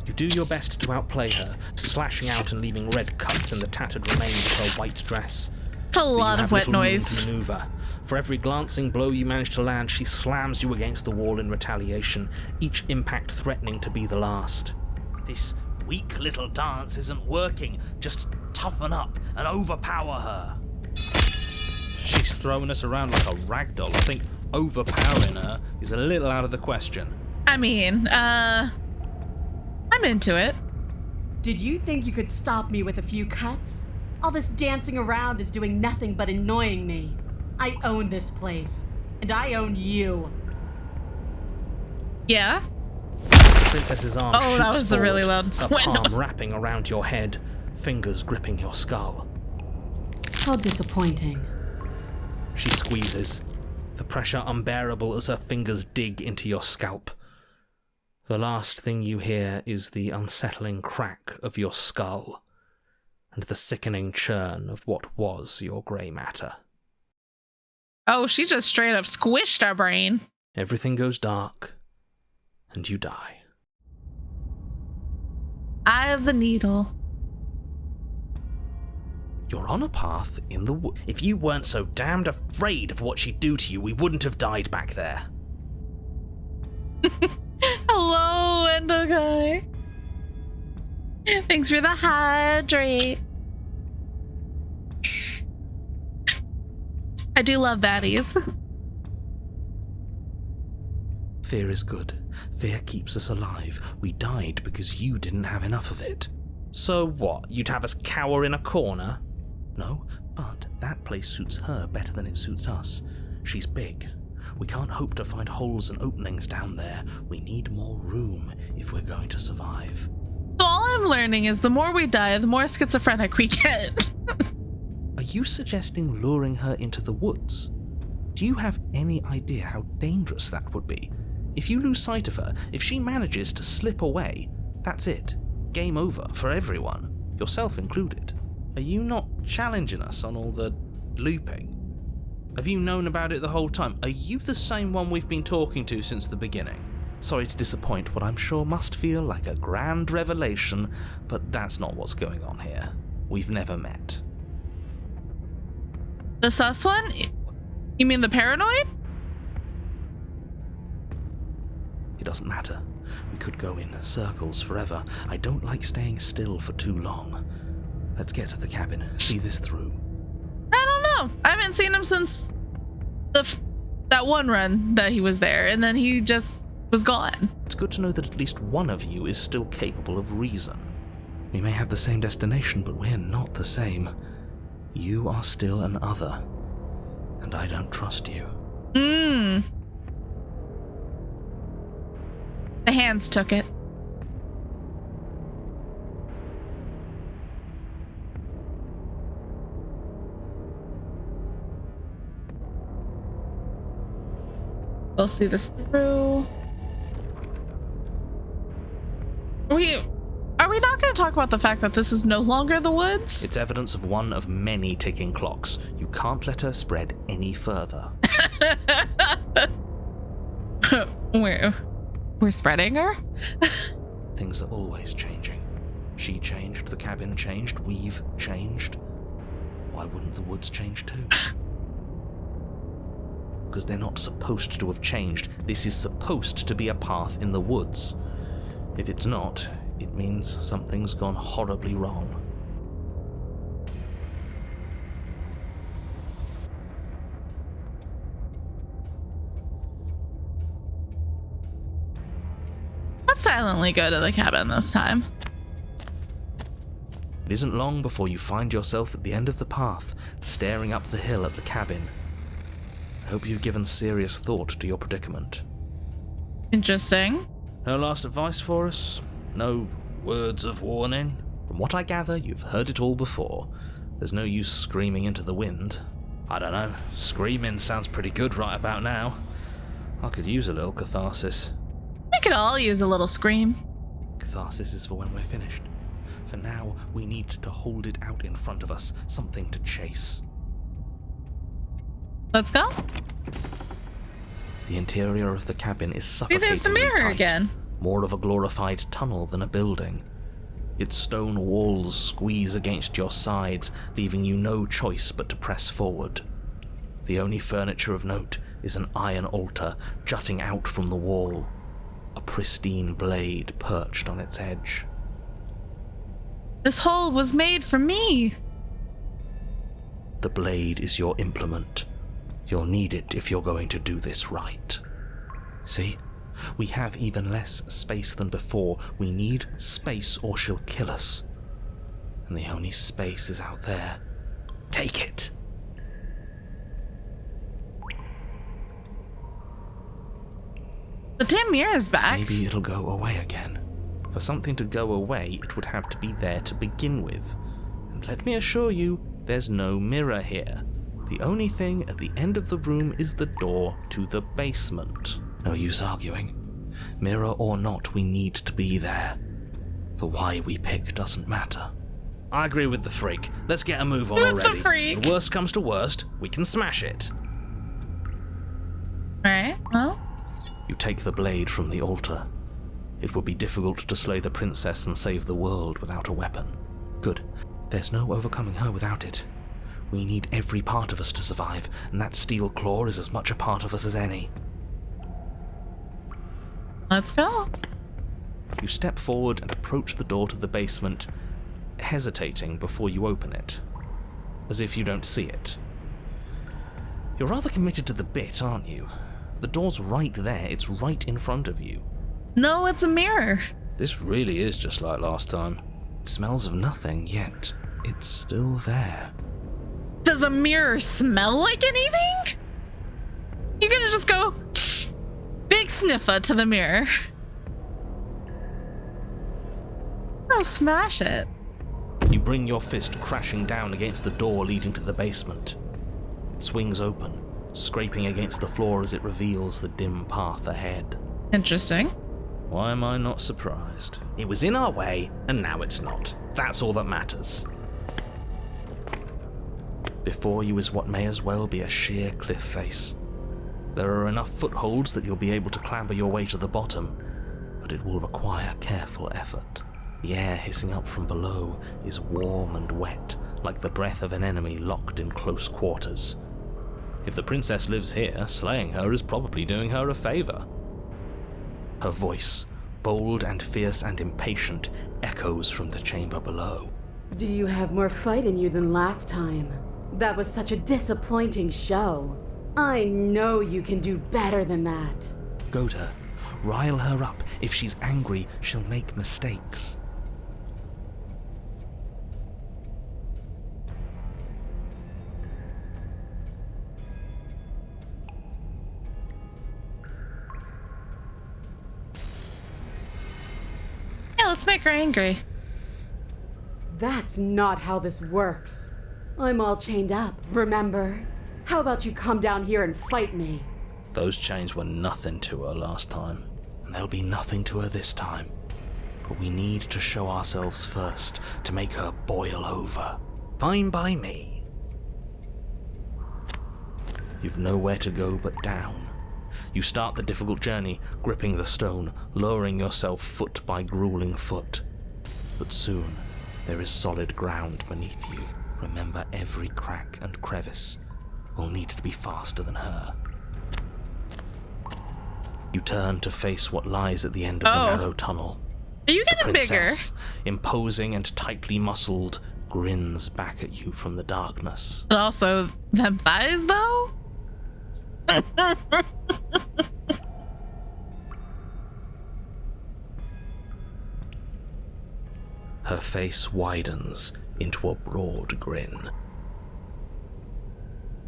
You do your best to outplay her, slashing out and leaving red cuts in the tattered remains of her white dress. It's a lot of wet noise. To maneuver. For every glancing blow you manage to land, she slams you against the wall in retaliation, each impact threatening to be the last. This weak little dance isn't working. Just toughen up and overpower her. She's throwing us around like a ragdoll. I think overpowering her is a little out of the question. I mean, I'm into it. Did you think you could stop me with a few cuts? All this dancing around is doing nothing but annoying me. I own this place, and I own you. Yeah? The princess's arm Oh, that was a really loud her sweat palm noise. wrapping around your head, fingers gripping your skull. How disappointing. She squeezes, the pressure unbearable as her fingers dig into your scalp. The last thing you hear is the unsettling crack of your skull, and the sickening churn of what was your grey matter. Oh, she just straight up squished our brain. Everything goes dark, and you die. Eye of the needle. You're on a path in the wood. If you weren't so damned afraid of what she'd do to you, we wouldn't have died back there. Hello, Endo guy. Thanks for the hydrate. I do love baddies. Fear is good. Fear keeps us alive. We died because you didn't have enough of it. So what? You'd have us cower in a corner? No, but that place suits her better than it suits us. She's big. We can't hope to find holes and openings down there. We need more room if we're going to survive. So all I'm learning is the more we die, the more schizophrenic we get. Are you suggesting luring her into the woods? Do you have any idea how dangerous that would be? If you lose sight of her, if she manages to slip away, that's it. Game over for everyone, yourself included. Are you not challenging us on all the looping? Have you known about it the whole time? Are you the same one we've been talking to since the beginning? Sorry to disappoint what I'm sure must feel like a grand revelation, but that's not what's going on here. We've never met. The sus one? You mean the paranoid? It doesn't matter. We could go in circles forever. I don't like staying still for too long. Let's get to the cabin, see this through. I don't know. I haven't seen him since that one run that he was there, and then he just was gone. It's good to know that at least one of you is still capable of reason. We may have the same destination, but we're not the same. You are still an other, and I don't trust you. The hands took it. We'll see this through. Are we not going to talk about the fact that this is no longer the woods? It's evidence of one of many ticking clocks. You can't let her spread any further. We're spreading her? Things are always changing. She changed, the cabin changed, we've changed. Why wouldn't the woods change too? because they're not supposed to have changed. This is supposed to be a path in the woods. If it's not, it means something's gone horribly wrong. Let's silently go to the cabin this time. It isn't long before you find yourself at the end of the path, staring up the hill at the cabin. I hope you've given serious thought to your predicament. Interesting. No last advice for us? No words of warning? From what I gather, you've heard it all before. There's no use screaming into the wind. I don't know, screaming sounds pretty good right about now. I could use a little catharsis. We could all use a little scream. Catharsis is for when we're finished. For now, we need to hold it out in front of us, something to chase. Let's go. The interior of the cabin is See, suffocatingly there's the mirror tight. again. More of a glorified tunnel than a building. Its stone walls squeeze against your sides, leaving you no choice but to press forward. The only furniture of note is an iron altar jutting out from the wall, a pristine blade perched on its edge. This hole was made for me. The blade is your implement. You'll need it if you're going to do this right. See? We have even less space than before. We need space or she'll kill us. And the only space is out there. Take it! The damn mirror's back. Maybe it'll go away again. For something to go away, it would have to be there to begin with. And let me assure you, there's no mirror here. The only thing at the end of the room is the door to the basement. No use arguing. Mirror or not, we need to be there. The why we pick doesn't matter. I agree with the freak. Let's get a move on With the freak. The worst comes to worst, we can smash it. Alright, well. You take the blade from the altar. It would be difficult to slay the princess and save the world without a weapon. Good. There's no overcoming her without it. We need every part of us to survive, and that steel claw is as much a part of us as any. Let's go. You step forward and approach the door to the basement, hesitating before you open it, as if you don't see it. You're rather committed to the bit, aren't you? The door's right there, it's right in front of you. No, it's a mirror. This really is just like last time. It smells of nothing, yet it's still there. Does a mirror smell like anything? You're gonna just go big sniffer to the mirror. I'll smash it. You bring your fist crashing down against the door leading to the basement. It swings open, scraping against the floor as it reveals the dim path ahead. Interesting. Why am I not surprised? It was in our way, and now it's not. That's all that matters. Before you is what may as well be a sheer cliff face. There are enough footholds that you'll be able to clamber your way to the bottom, but it will require careful effort. The air hissing up from below is warm and wet, like the breath of an enemy locked in close quarters. If the princess lives here, slaying her is probably doing her a favor. Her voice, bold and fierce and impatient, echoes from the chamber below. Do you have more fight in you than last time? That was such a disappointing show. I know you can do better than that. Goad her. Rile her up. If she's angry, she'll make mistakes. Yeah, let's make her angry. That's not how this works. I'm all chained up, remember? How about you come down here and fight me? Those chains were nothing to her last time, and they'll be nothing to her this time. But we need to show ourselves first to make her boil over. Fine by me. You've nowhere to go but down. You start the difficult journey, gripping the stone, lowering yourself foot by grueling foot. But soon, there is solid ground beneath you. Remember, every crack and crevice will need to be faster than her. You turn to face what lies at the end of the narrow tunnel. Are you The getting bigger? princess, imposing and tightly muscled, grins back at you from the darkness. But also, them thighs, though? Her face widens into a broad grin.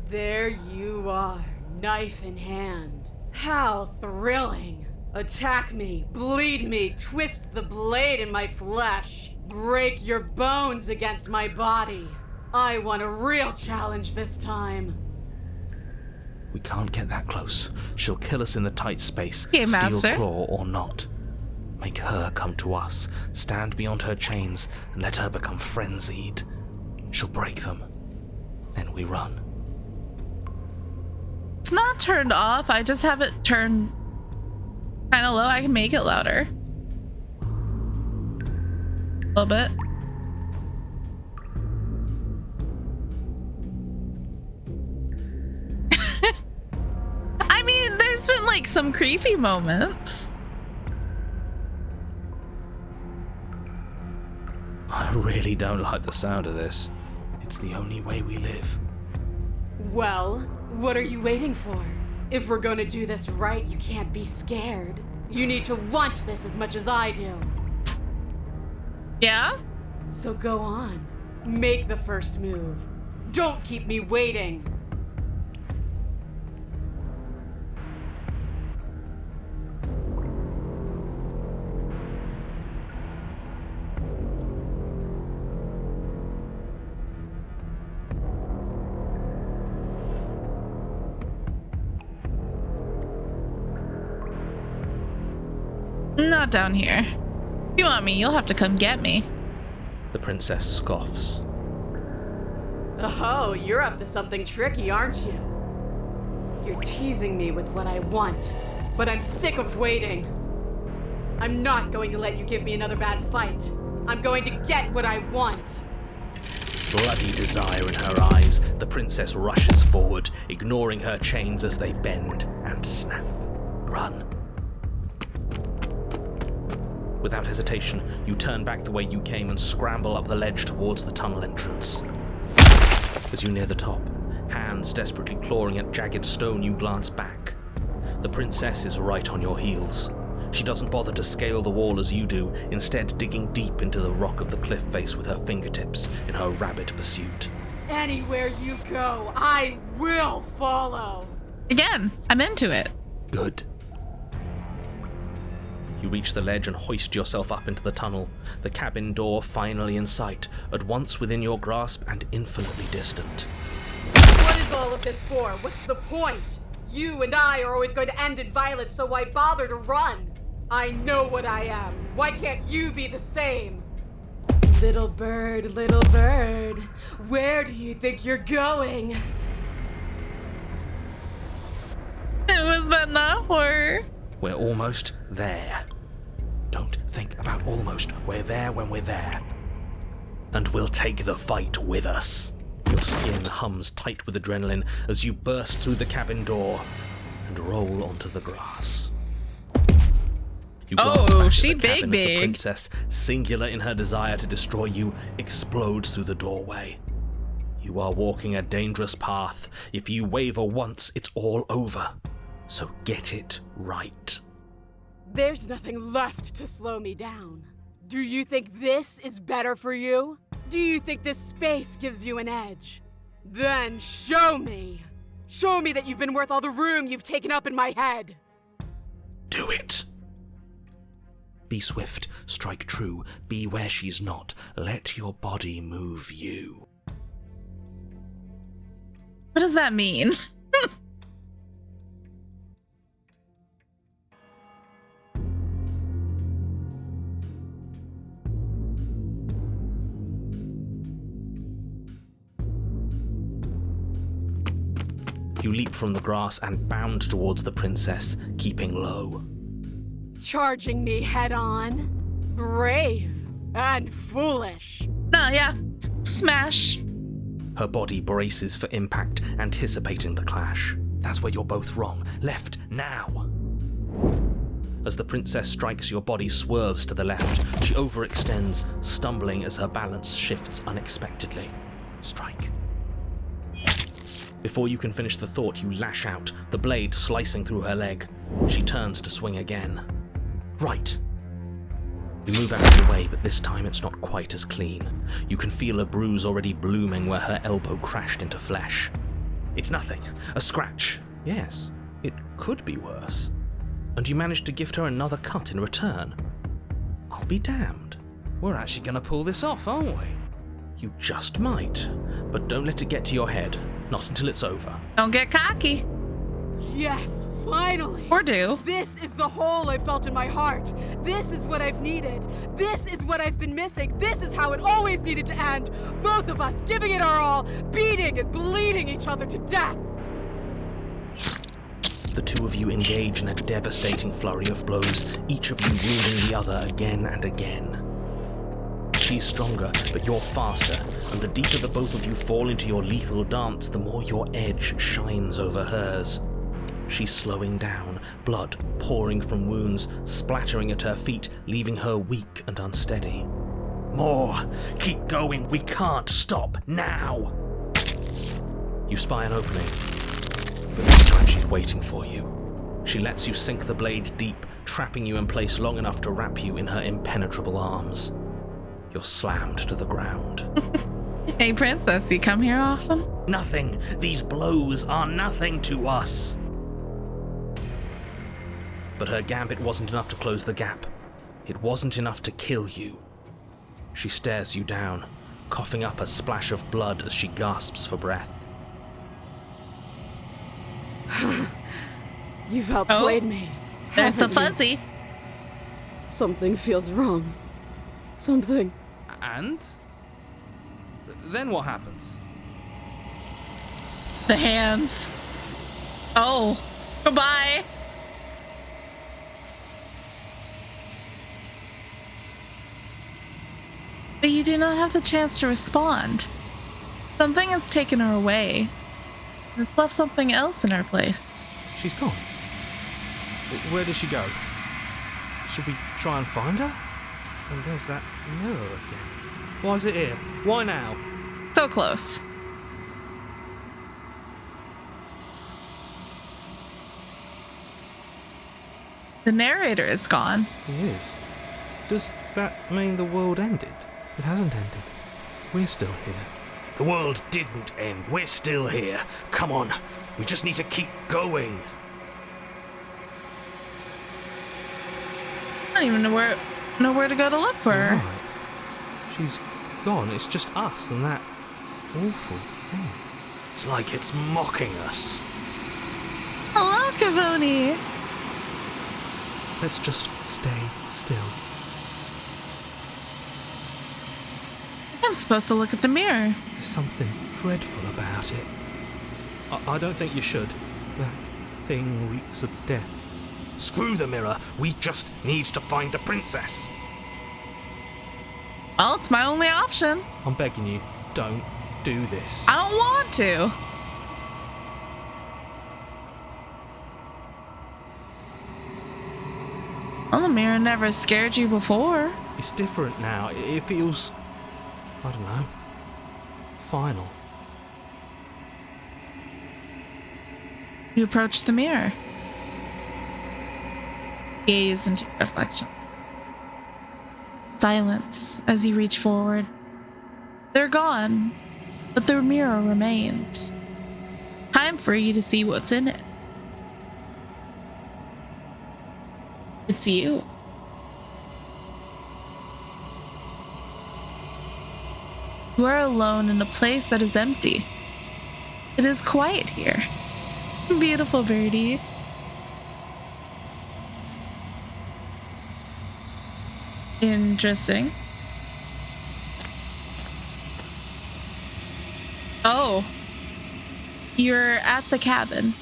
There you are, knife in hand. How thrilling! Attack me, bleed me, twist the blade in my flesh, break your bones against my body. I want a real challenge this time. We can't get that close. She'll kill us in the tight space, Game steel master. claw or not. Make her come to us, stand beyond her chains, and let her become frenzied. She'll break them. Then we run. It's not turned off. I just have it turned kind of low. I can make it louder. A little bit. I mean, there's been like some creepy moments. I really don't like the sound of this. It's the only way we live. Well, what are you waiting for? If we're gonna do this right, you can't be scared. You need to want this as much as I do. Yeah? So go on. Make the first move. Don't keep me waiting. Not down here. If you want me, you'll have to come get me. The princess scoffs. Oh, you're up to something tricky, aren't you? You're teasing me with what I want, but I'm sick of waiting. I'm not going to let you give me another bad fight. I'm going to get what I want. Bloody desire in her eyes, the princess rushes forward, ignoring her chains as they bend and snap. Run. Without hesitation, you turn back the way you came and scramble up the ledge towards the tunnel entrance. As you near the top, hands desperately clawing at jagged stone, you glance back. The princess is right on your heels. She doesn't bother to scale the wall as you do, instead digging deep into the rock of the cliff face with her fingertips in her rabid pursuit. Anywhere you go, I will follow. Again, I'm into it. Good. You reach the ledge and hoist yourself up into the tunnel, the cabin door finally in sight, at once within your grasp and infinitely distant. What is all of this for? What's the point? You and I are always going to end in violence, so why bother to run? I know what I am. Why can't you be the same? Little bird, where do you think you're going? Was that not horror? We're almost there. Don't think about almost. We're there when we're there. And we'll take the fight with us. Your skin hums tight with adrenaline as you burst through the cabin door and roll onto the grass. You glance back at she the cabin big. as the princess, singular in her desire to destroy you, explodes through the doorway. You are walking a dangerous path. If you waver once, it's all over. So get it right. There's nothing left to slow me down. Do you think this is better for you? Do you think this space gives you an edge? Then show me! Show me that you've been worth all the room you've taken up in my head! Do it! Be swift, strike true, be where she's not. Let your body move you. What does that mean? You leap from the grass and bound towards the princess, keeping low. Charging me head on? Brave and foolish. No, yeah. Smash. Her body braces for impact, anticipating the clash. That's where you're both wrong. Left, now. As the princess strikes, your body swerves to the left. She overextends, stumbling as her balance shifts unexpectedly. Strike. Before you can finish the thought, you lash out, the blade slicing through her leg. She turns to swing again. Right. You move out of the way, but this time it's not quite as clean. You can feel a bruise already blooming where her elbow crashed into flesh. It's nothing. A scratch. Yes, it could be worse. And you managed to gift her another cut in return. I'll be damned. We're actually going to pull this off, aren't we? You just might, but don't let it get to your head. Not until it's over. Don't get cocky. Yes, finally! Or do. This is the hole I felt in my heart. This is what I've needed. This is what I've been missing. This is how it always needed to end. Both of us giving it our all, beating and bleeding each other to death. The two of you engage in a devastating flurry of blows, each of you wounding the other again and again. She's stronger, but you're faster, and the deeper the both of you fall into your lethal dance, the more your edge shines over hers. She's slowing down, blood pouring from wounds, splattering at her feet, leaving her weak and unsteady. More! Keep going! We can't stop now! You spy an opening, but this time she's waiting for you. She lets you sink the blade deep, trapping you in place long enough to wrap you in her impenetrable arms. You're slammed to the ground. Hey, princess, you come here often? Nothing! These blows are nothing to us! But her gambit wasn't enough to close the gap. It wasn't enough to kill you. She stares you down, coughing up a splash of blood as she gasps for breath. You've outplayed me. There's the haven't you? fuzzy. Something feels wrong. Something. And? Then what happens? The hands. Oh, goodbye. But you do not have the chance to respond. Something has taken her away. It's left something else in her place. She's gone. Where did she go? Should we try and find her? And there's that mirror again. Why is it here? Why now? So close. The narrator is gone. He is. Does that mean the world ended? It hasn't ended. We're still here. The world didn't end. We're still here. Come on. We just need to keep going. I don't even know where to go to look for her. Right. She's gone. It's just us and that awful thing. It's like it's mocking us. Hello, Kavoni. Let's just stay still. I'm supposed to look at the mirror. There's something dreadful about it. I don't think you should. That thing reeks of death. Screw the mirror. We just need to find the princess. Well, it's my only option. I'm begging you, don't do this. I don't want to. Well, the mirror never scared you before. It's different now. It feels, I don't know, final. You approach the mirror. Gaze into your reflection. Silence as you reach forward. They're gone, but the mirror remains. Time for you to see what's in it. It's you. You are alone in a place that is empty. It is quiet here. Beautiful birdie. Interesting. Oh. You're at the cabin.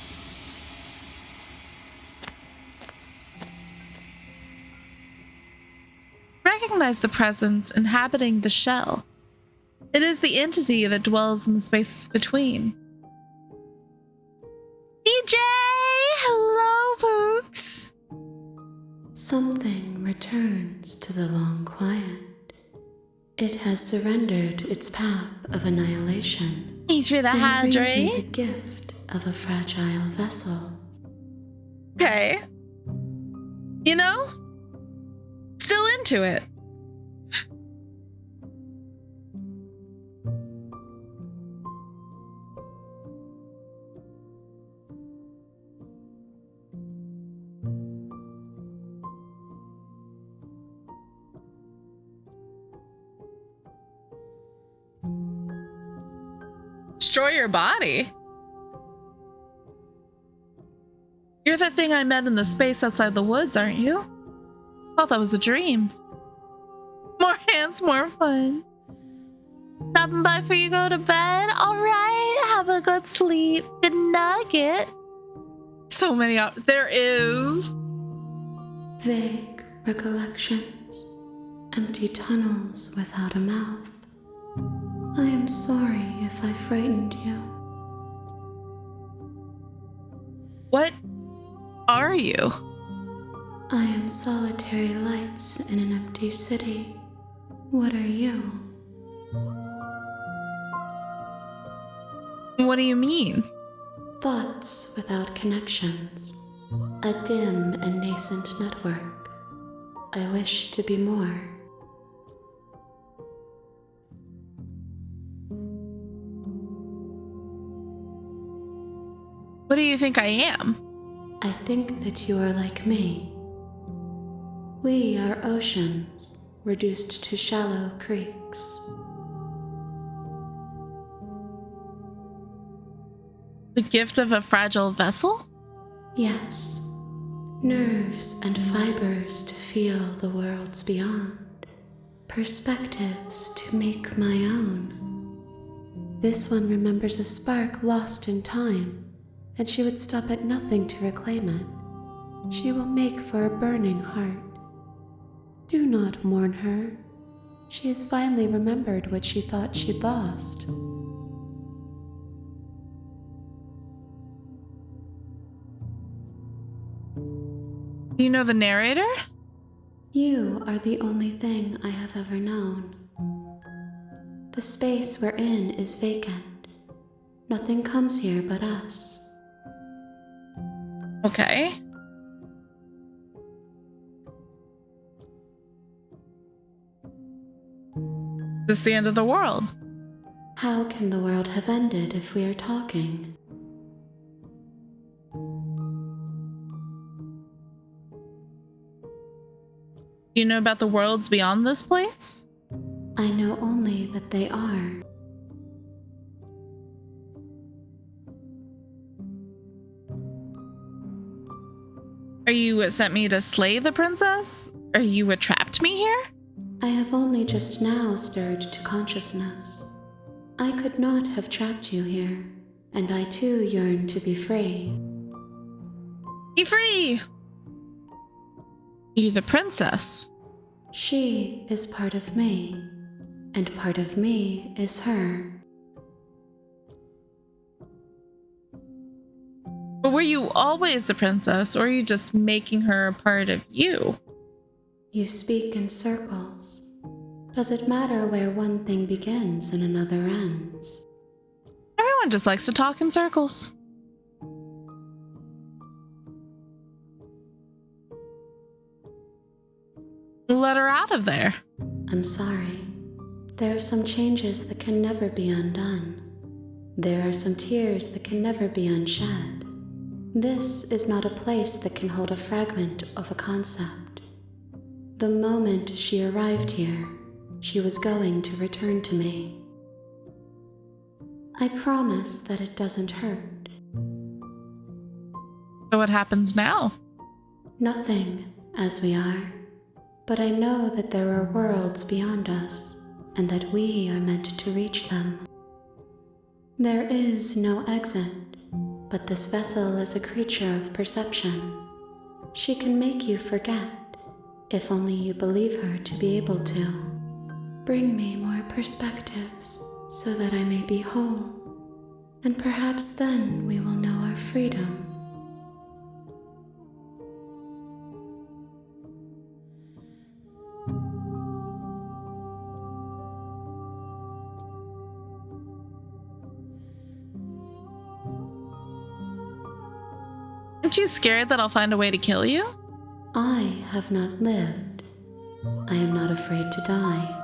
Recognize the presence inhabiting the shell. It is the entity that dwells in the spaces between. DJ! Hello, Pooks! Something returns to the long quiet. It has surrendered its path of annihilation. Thanks for the And brings me the hydrate. gift of a fragile vessel. Okay. You know, still into it. Destroy your body. You're the thing I met in the space outside the woods, aren't you? Thought that was a dream. More hands, more fun. Stopping by before you go to bed? Alright, have a good sleep. Good nugget. So many there is. Vague recollections. Empty tunnels without a mouth. I am sorry if I frightened you. What are you? I am solitary lights in an empty city. What are you? What do you mean? Thoughts without connections. A dim and nascent network. I wish to be more. What do you think I am? I think that you are like me. We are oceans, reduced to shallow creeks. The gift of a fragile vessel? Yes, nerves and fibers to feel the worlds beyond, perspectives to make my own. This one remembers a spark lost in time, and she would stop at nothing to reclaim it. She will make for a burning heart. Do not mourn her. She has finally remembered what she thought she'd lost. Do you know the narrator? You are the only thing I have ever known. The space we're in is vacant. Nothing comes here but us. Okay. Is this the end of the world? How can the world have ended if we are talking? Do you know about the worlds beyond this place? I know only that they are. Are you what sent me to slay the princess? Are you what trapped me here? I have only just now stirred to consciousness. I could not have trapped you here, and I too yearn to be free. Be free! You the princess. She is part of me, and part of me is her. But were you always the princess, or are you just making her a part of you? You speak in circles. Does it matter where one thing begins and another ends? Everyone just likes to talk in circles. Let her out of there. I'm sorry. There are some changes that can never be undone. There are some tears that can never be unshed. This is not a place that can hold a fragment of a concept. The moment she arrived here, she was going to return to me. I promise that it doesn't hurt. So what happens now? Nothing, as we are. But I know that there are worlds beyond us, and that we are meant to reach them. There is no exit, but this vessel is a creature of perception. She can make you forget, if only you believe her to be able to. Bring me more perspectives, so that I may be whole, and perhaps then we will know our freedom. Aren't you scared that I'll find a way to kill you? I have not lived. I am not afraid to die.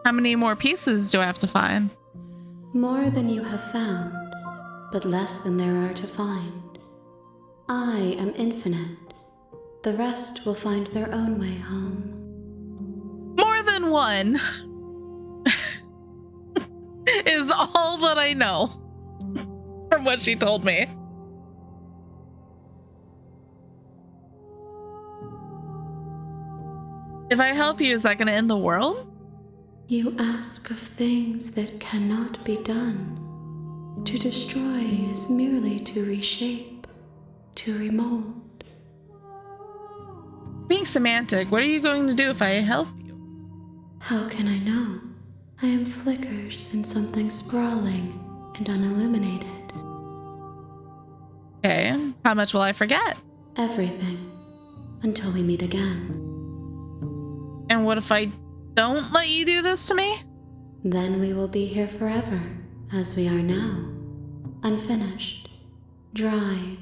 How many more pieces do I have to find? More than you have found, but less than there are to find. I am infinite. The rest will find their own way home. More than one is all that I know from what she told me. If I help you, is that going to end the world? You ask of things that cannot be done. To destroy is merely to reshape, to remold. Being semantic, what are you going to do if I help you? How can I know? I am flickers in something sprawling and unilluminated. Okay, how much will I forget? Everything, until we meet again. And what if I don't let you do this to me? Then we will be here forever, as we are now. Unfinished, dry,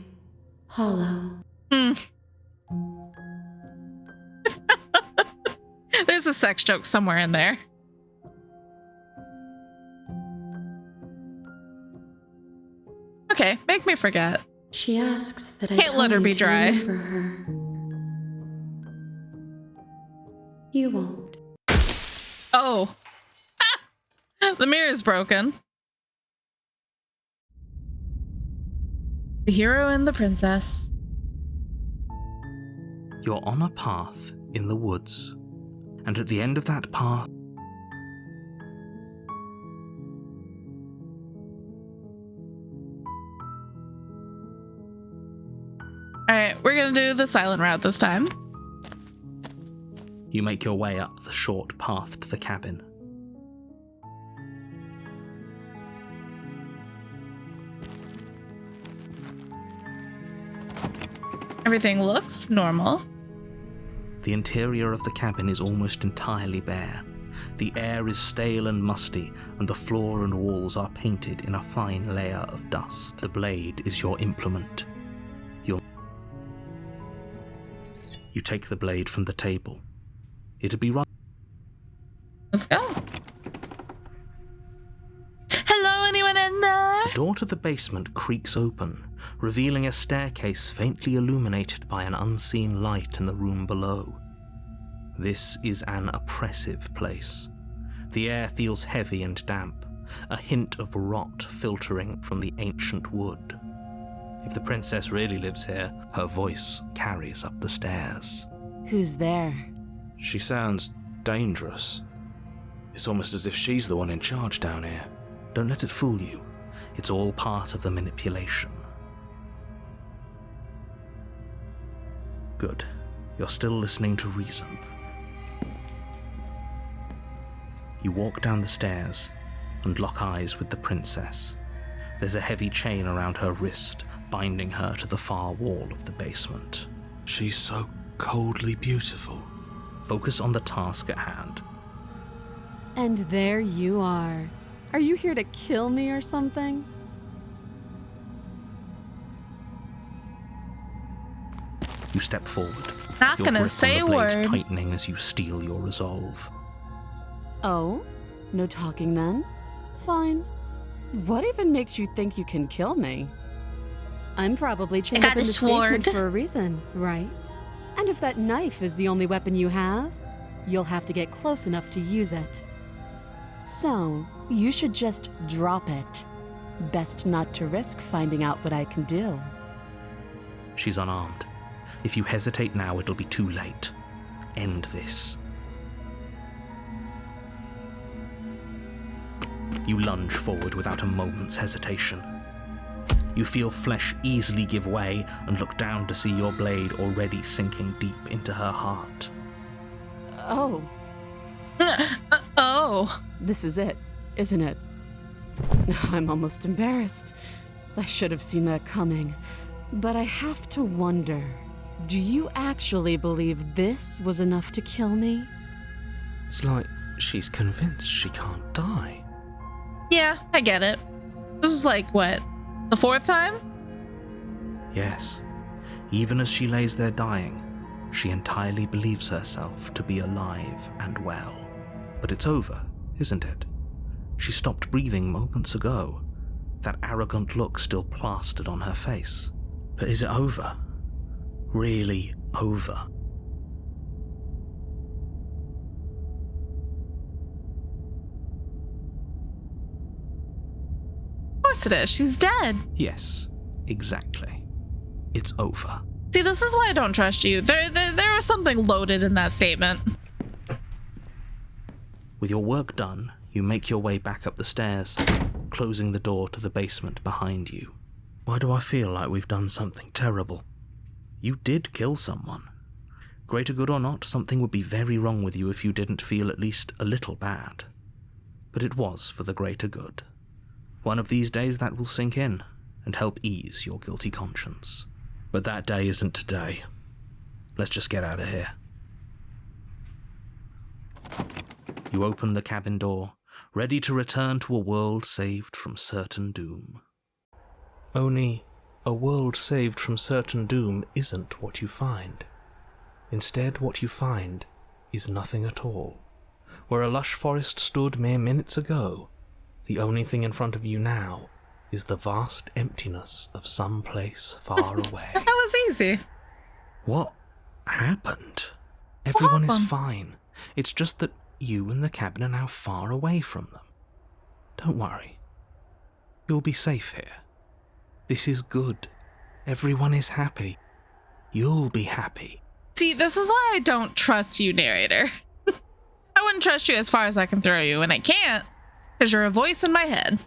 hollow. There's a sex joke somewhere in there. Okay, make me forget. She asks that I Can't let tell her you be to dry. remember her. You won't. Oh. The mirror's broken. The hero and the princess. You're on a path in the woods, and at the end of that path, Alright, we're gonna do the silent route this time. you make your way up the short path to the cabin. Everything looks normal. The interior of the cabin is almost entirely bare. The air is stale and musty, and the floor and walls are painted in a fine layer of dust. The blade is your implement. You take the blade from the table. It'd be right. Let's go. Hello, anyone in there? The door to the basement creaks open, revealing a staircase faintly illuminated by an unseen light in the room below. This is an oppressive place. The air feels heavy and damp, a hint of rot filtering from the ancient wood. If the princess really lives here, her voice carries up the stairs. Who's there? She sounds dangerous. It's almost as if she's the one in charge down here. Don't let it fool you. It's all part of the manipulation. Good. You're still listening to reason. You walk down the stairs and lock eyes with the princess. There's a heavy chain around her wrist, binding her to the far wall of the basement. She's so coldly beautiful. Focus on the task at hand. And there you are. Are you here to kill me or something? You step forward. Not your gonna grip say on a the blade word. tightening as you steel your resolve. Oh? No talking then? Fine. What even makes you think you can kill me? I'm probably chained got up in a this basement sword. for a reason, right? And if that knife is the only weapon you have, you'll have to get close enough to use it. So, you should just drop it. Best not to risk finding out what I can do. She's unarmed. If you hesitate now, it'll be too late. End this. You lunge forward without a moment's hesitation. You feel flesh easily give way and look down to see your blade already sinking deep into her heart. Oh, Oh. this is it, isn't it? I'm almost embarrassed. I should have seen that coming. But I have to wonder, do you actually believe this was enough to kill me? It's like she's convinced she can't die. Yeah, I get it. This is like, what, the fourth time? Yes, even as she lays there dying, she entirely believes herself to be alive and well. But it's over, isn't it? She stopped breathing moments ago, that arrogant look still plastered on her face. But is it over? Really over? Of course it is. She's dead. Yes, exactly. It's over. See, this is why I don't trust you. There was something loaded in that statement. With your work done, you make your way back up the stairs, closing the door to the basement behind you. Why do I feel like we've done something terrible? You did kill someone. Greater good or not, something would be very wrong with you if you didn't feel at least a little bad. But it was for the greater good. One of these days that will sink in and help ease your guilty conscience. But that day isn't today. Let's just get out of here. You open the cabin door, ready to return to a world saved from certain doom. Only, a world saved from certain doom isn't what you find. Instead, what you find is nothing at all. Where a lush forest stood mere minutes ago, the only thing in front of you now is the vast emptiness of some place far away. That was easy. What happened? Everyone is happened? fine. It's just that you and the cabin are now far away from them. Don't worry. You'll be safe here. This is good. Everyone is happy. You'll be happy. See, this is why I don't trust you, narrator. I wouldn't trust you as far as I can throw you, and I can't, because you're a voice in my head.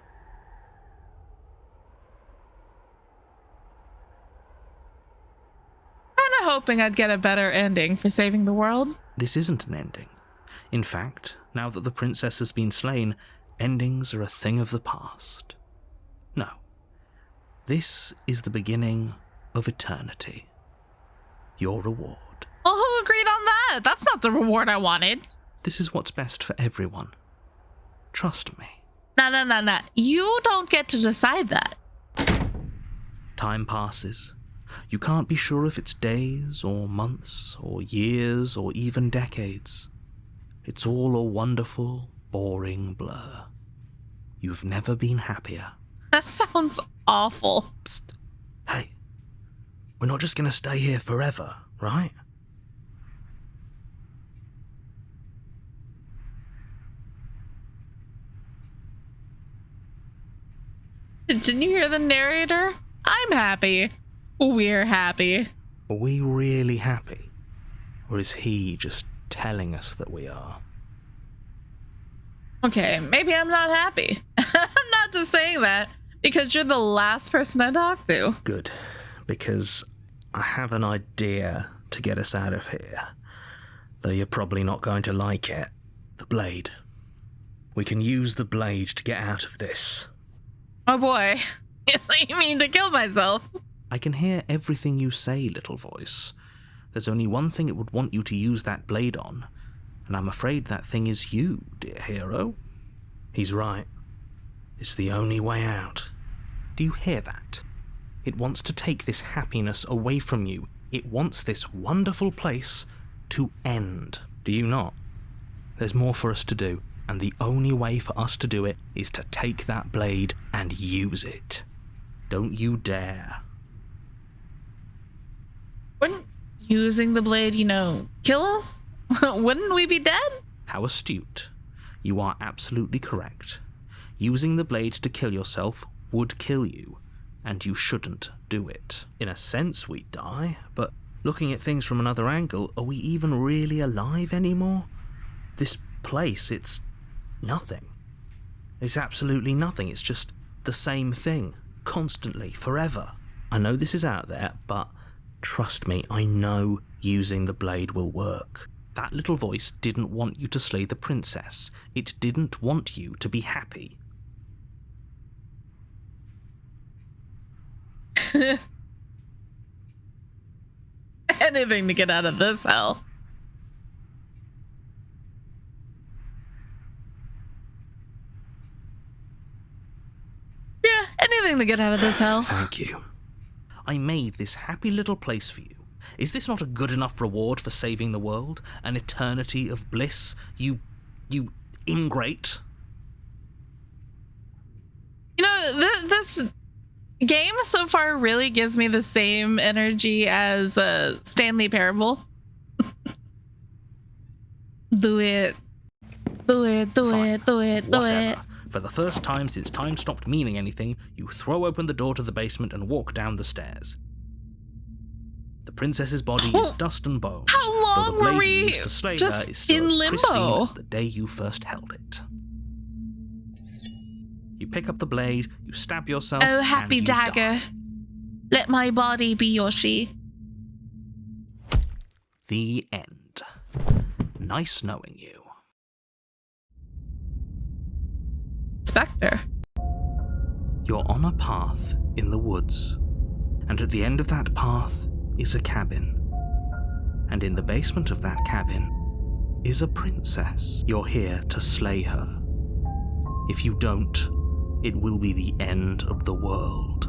Kinda hoping I'd get a better ending for saving the world. This isn't an ending. In fact, now that the princess has been slain, endings are a thing of the past. No. This is the beginning of eternity. Your reward. Well, who agreed on that? That's not the reward I wanted. This is what's best for everyone. Trust me. Nah. You don't get to decide that. Time passes. You can't be sure if it's days or months or years or even decades. It's all a wonderful, boring blur. You've never been happier. That sounds awful. Psst. Hey, we're not just going to stay here forever, right? Didn't you hear the narrator? I'm happy. We're happy. Are we really happy? Or is he just telling us that we are? Okay, maybe I'm not happy. I'm not just saying that because you're the last person I talk to. Good, because I have an idea to get us out of here. Though you're probably not going to like it. The blade. We can use the blade to get out of this. Oh boy. Yes, I mean to kill myself. I can hear everything you say, little voice. There's only one thing it would want you to use that blade on, and I'm afraid that thing is you, dear hero. He's right. It's the only way out. Do you hear that? It wants to take this happiness away from you. It wants this wonderful place to end. Do you not? There's more for us to do, and the only way for us to do it is to take that blade and use it. Don't you dare. Wouldn't using the blade, kill us? Wouldn't we be dead? How astute. You are absolutely correct. Using the blade to kill yourself would kill you, and you shouldn't do it. In a sense, we'd die, but looking at things from another angle, are we even really alive anymore? This place, it's nothing. It's absolutely nothing. It's just the same thing, constantly, forever. I know this is out there, but trust me, I know using the blade will work. That little voice didn't want you to slay the princess. It didn't want you to be happy. Anything to get out of this hell. Yeah, anything to get out of this hell. Thank you. I made this happy little place for you. Is this not a good enough reward for saving the world? An eternity of bliss? You ingrate? You know, this game so far really gives me the same energy as Stanley Parable. Do it. Do it, do Fine. it, do it, do Whatever. it. For the first time since time stopped meaning anything, you throw open the door to the basement and walk down the stairs. The princess's body is dust and bones. How though long the blade were you we used to slay just her is still in as limbo? pristine as the day you first held it. You pick up the blade, you stab yourself, Oh, and happy you dagger. die. Let my body be your she. The end. Nice knowing you. Spectre. You're on a path in the woods, and at the end of that path is a cabin. And in the basement of that cabin is a princess. You're here to slay her. If you don't, it will be the end of the world.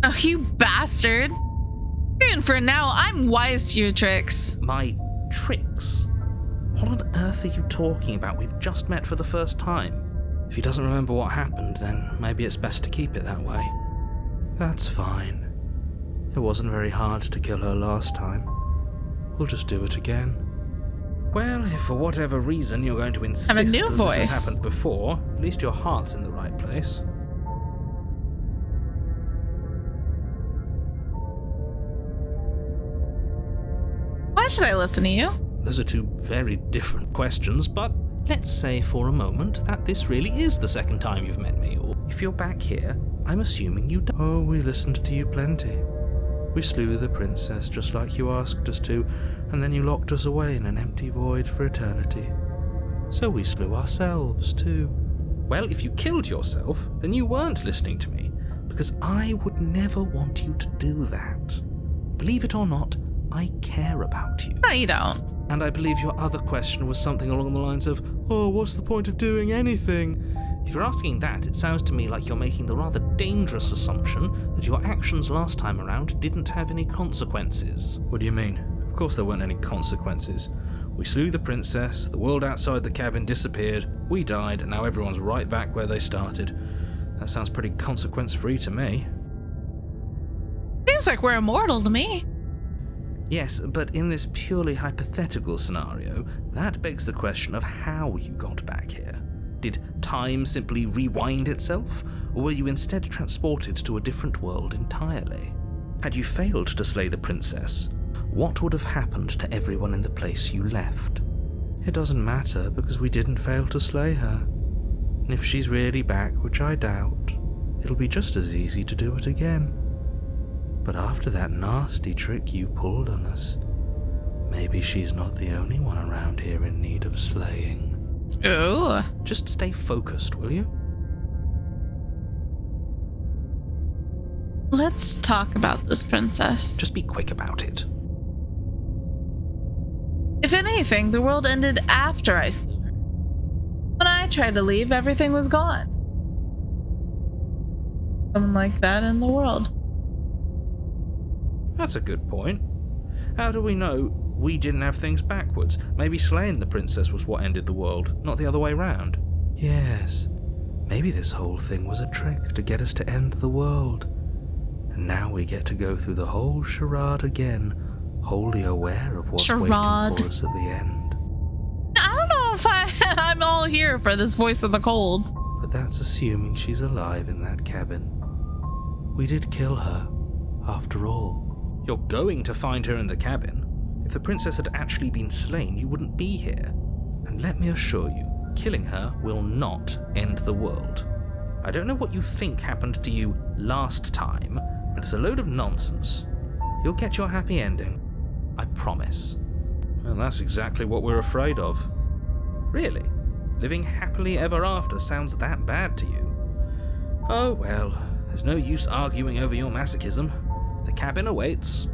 Oh, you bastard. And for now, I'm wise to your tricks. My tricks? What on earth are you talking about? We've just met for the first time. If he doesn't remember what happened, then maybe it's best to keep it that way. That's fine. It wasn't very hard to kill her last time. We'll just do it again. Well, if for whatever reason you're going to insist I have a new that voice. this has happened before, at least your heart's in the right place. Why should I listen to you? Those are two very different questions, but let's say for a moment that this really is the second time you've met me, or if you're back here, I'm assuming you don't. Oh, we listened to you plenty. We slew the princess just like you asked us to, and then you locked us away in an empty void for eternity. So we slew ourselves too. Well, if you killed yourself, then you weren't listening to me, because I would never want you to do that. Believe it or not, I care about you. No, you don't. And I believe your other question was something along the lines of, oh, what's the point of doing anything? If you're asking that, it sounds to me like you're making the rather dangerous assumption that your actions last time around didn't have any consequences. What do you mean? Of course there weren't any consequences. We slew the princess, the world outside the cabin disappeared, we died, and now everyone's right back where they started. That sounds pretty consequence-free to me. Seems like we're immortal to me. Yes, but in this purely hypothetical scenario, that begs the question of how you got back here. Did time simply rewind itself, or were you instead transported to a different world entirely? Had you failed to slay the princess, what would have happened to everyone in the place you left? It doesn't matter, because we didn't fail to slay her. And if she's really back, which I doubt, it'll be just as easy to do it again. But after that nasty trick you pulled on us, maybe she's not the only one around here in need of slaying. Ooh. Just stay focused, will you? Let's talk about this princess. Just be quick about it. If anything, the world ended after I slew her. When I tried to leave, everything was gone. Someone like that in the world. That's a good point. How do we know we didn't have things backwards? Maybe slaying the princess was what ended the world, not the other way round. Yes, maybe this whole thing was a trick to get us to end the world. And now we get to go through the whole charade again, wholly aware of what's waiting for us at the end. I don't know if I'm all here for this voice of the cold. But that's assuming she's alive in that cabin. We did kill her, after all. You're going to find her in the cabin. If the princess had actually been slain, you wouldn't be here. And let me assure you, killing her will not end the world. I don't know what you think happened to you last time, but it's a load of nonsense. You'll get your happy ending. I promise. Well, that's exactly what we're afraid of. Really? Living happily ever after sounds that bad to you? Oh well, there's no use arguing over your masochism. The cabin awaits.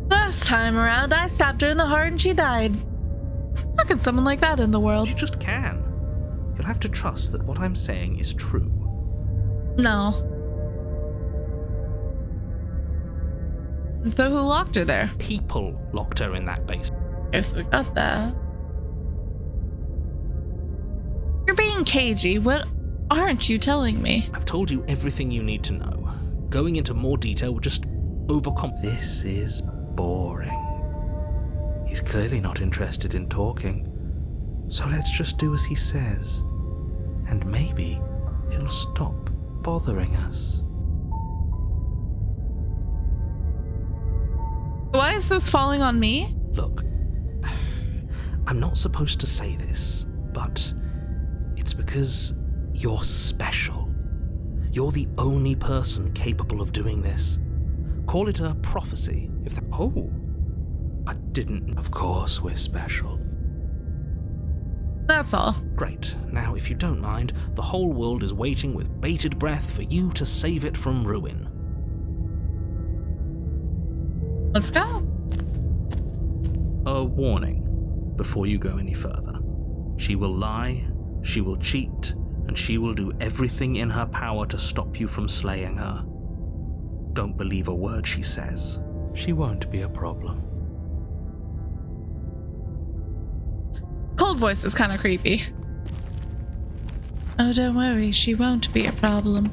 Last time around, I stabbed her in the heart and she died. How could someone like that in the world? You just can. You'll have to trust that what I'm saying is true. No. So who locked her there? People locked her in that base. Guess we got that. You're being cagey. What aren't you telling me? I've told you everything you need to know. Going into more detail would just This is boring. He's clearly not interested in talking. So let's just do as he says. And maybe he'll stop bothering us. Why is this falling on me? Look, I'm not supposed to say this, but it's because you're special. You're the only person capable of doing this. Call it a prophecy, if that... Oh, I didn't... Of course we're special. That's all. Great. Now, if you don't mind, the whole world is waiting with bated breath for you to save it from ruin. Let's go. A warning before you go any further. She will lie, she will cheat, and she will do everything in her power to stop you from slaying her. Don't believe a word she says. She won't be a problem. Cold voice is kind of creepy. Oh, don't worry, she won't be a problem.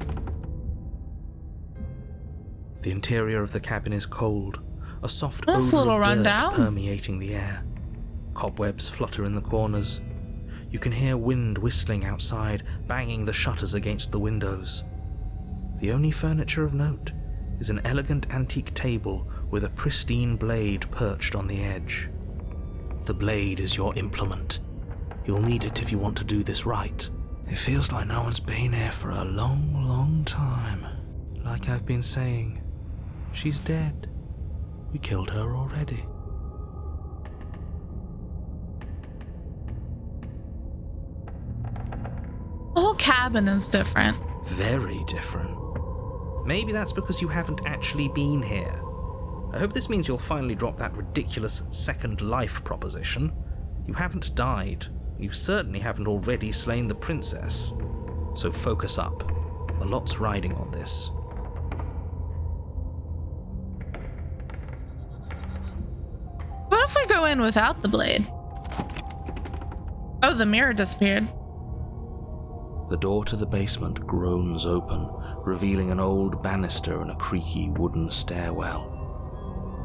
The interior of the cabin is cold, a soft That's a odor little of dirt rundown. permeating the air. Cobwebs flutter in the corners. You can hear wind whistling outside, banging the shutters against the windows. The only furniture of note is an elegant antique table with a pristine blade perched on the edge. The blade is your implement. You'll need it if you want to do this right. It feels like no one's been here for a long, long time. Like I've been saying, she's dead. We killed her already. The whole cabin is different. Very different. Maybe that's because you haven't actually been here. I hope this means you'll finally drop that ridiculous second life proposition. You haven't died. You certainly haven't already slain the princess. So focus up. A lot's riding on this. What if we go in without the blade? Oh, the mirror disappeared. The door to the basement groans open, revealing an old banister and a creaky wooden stairwell.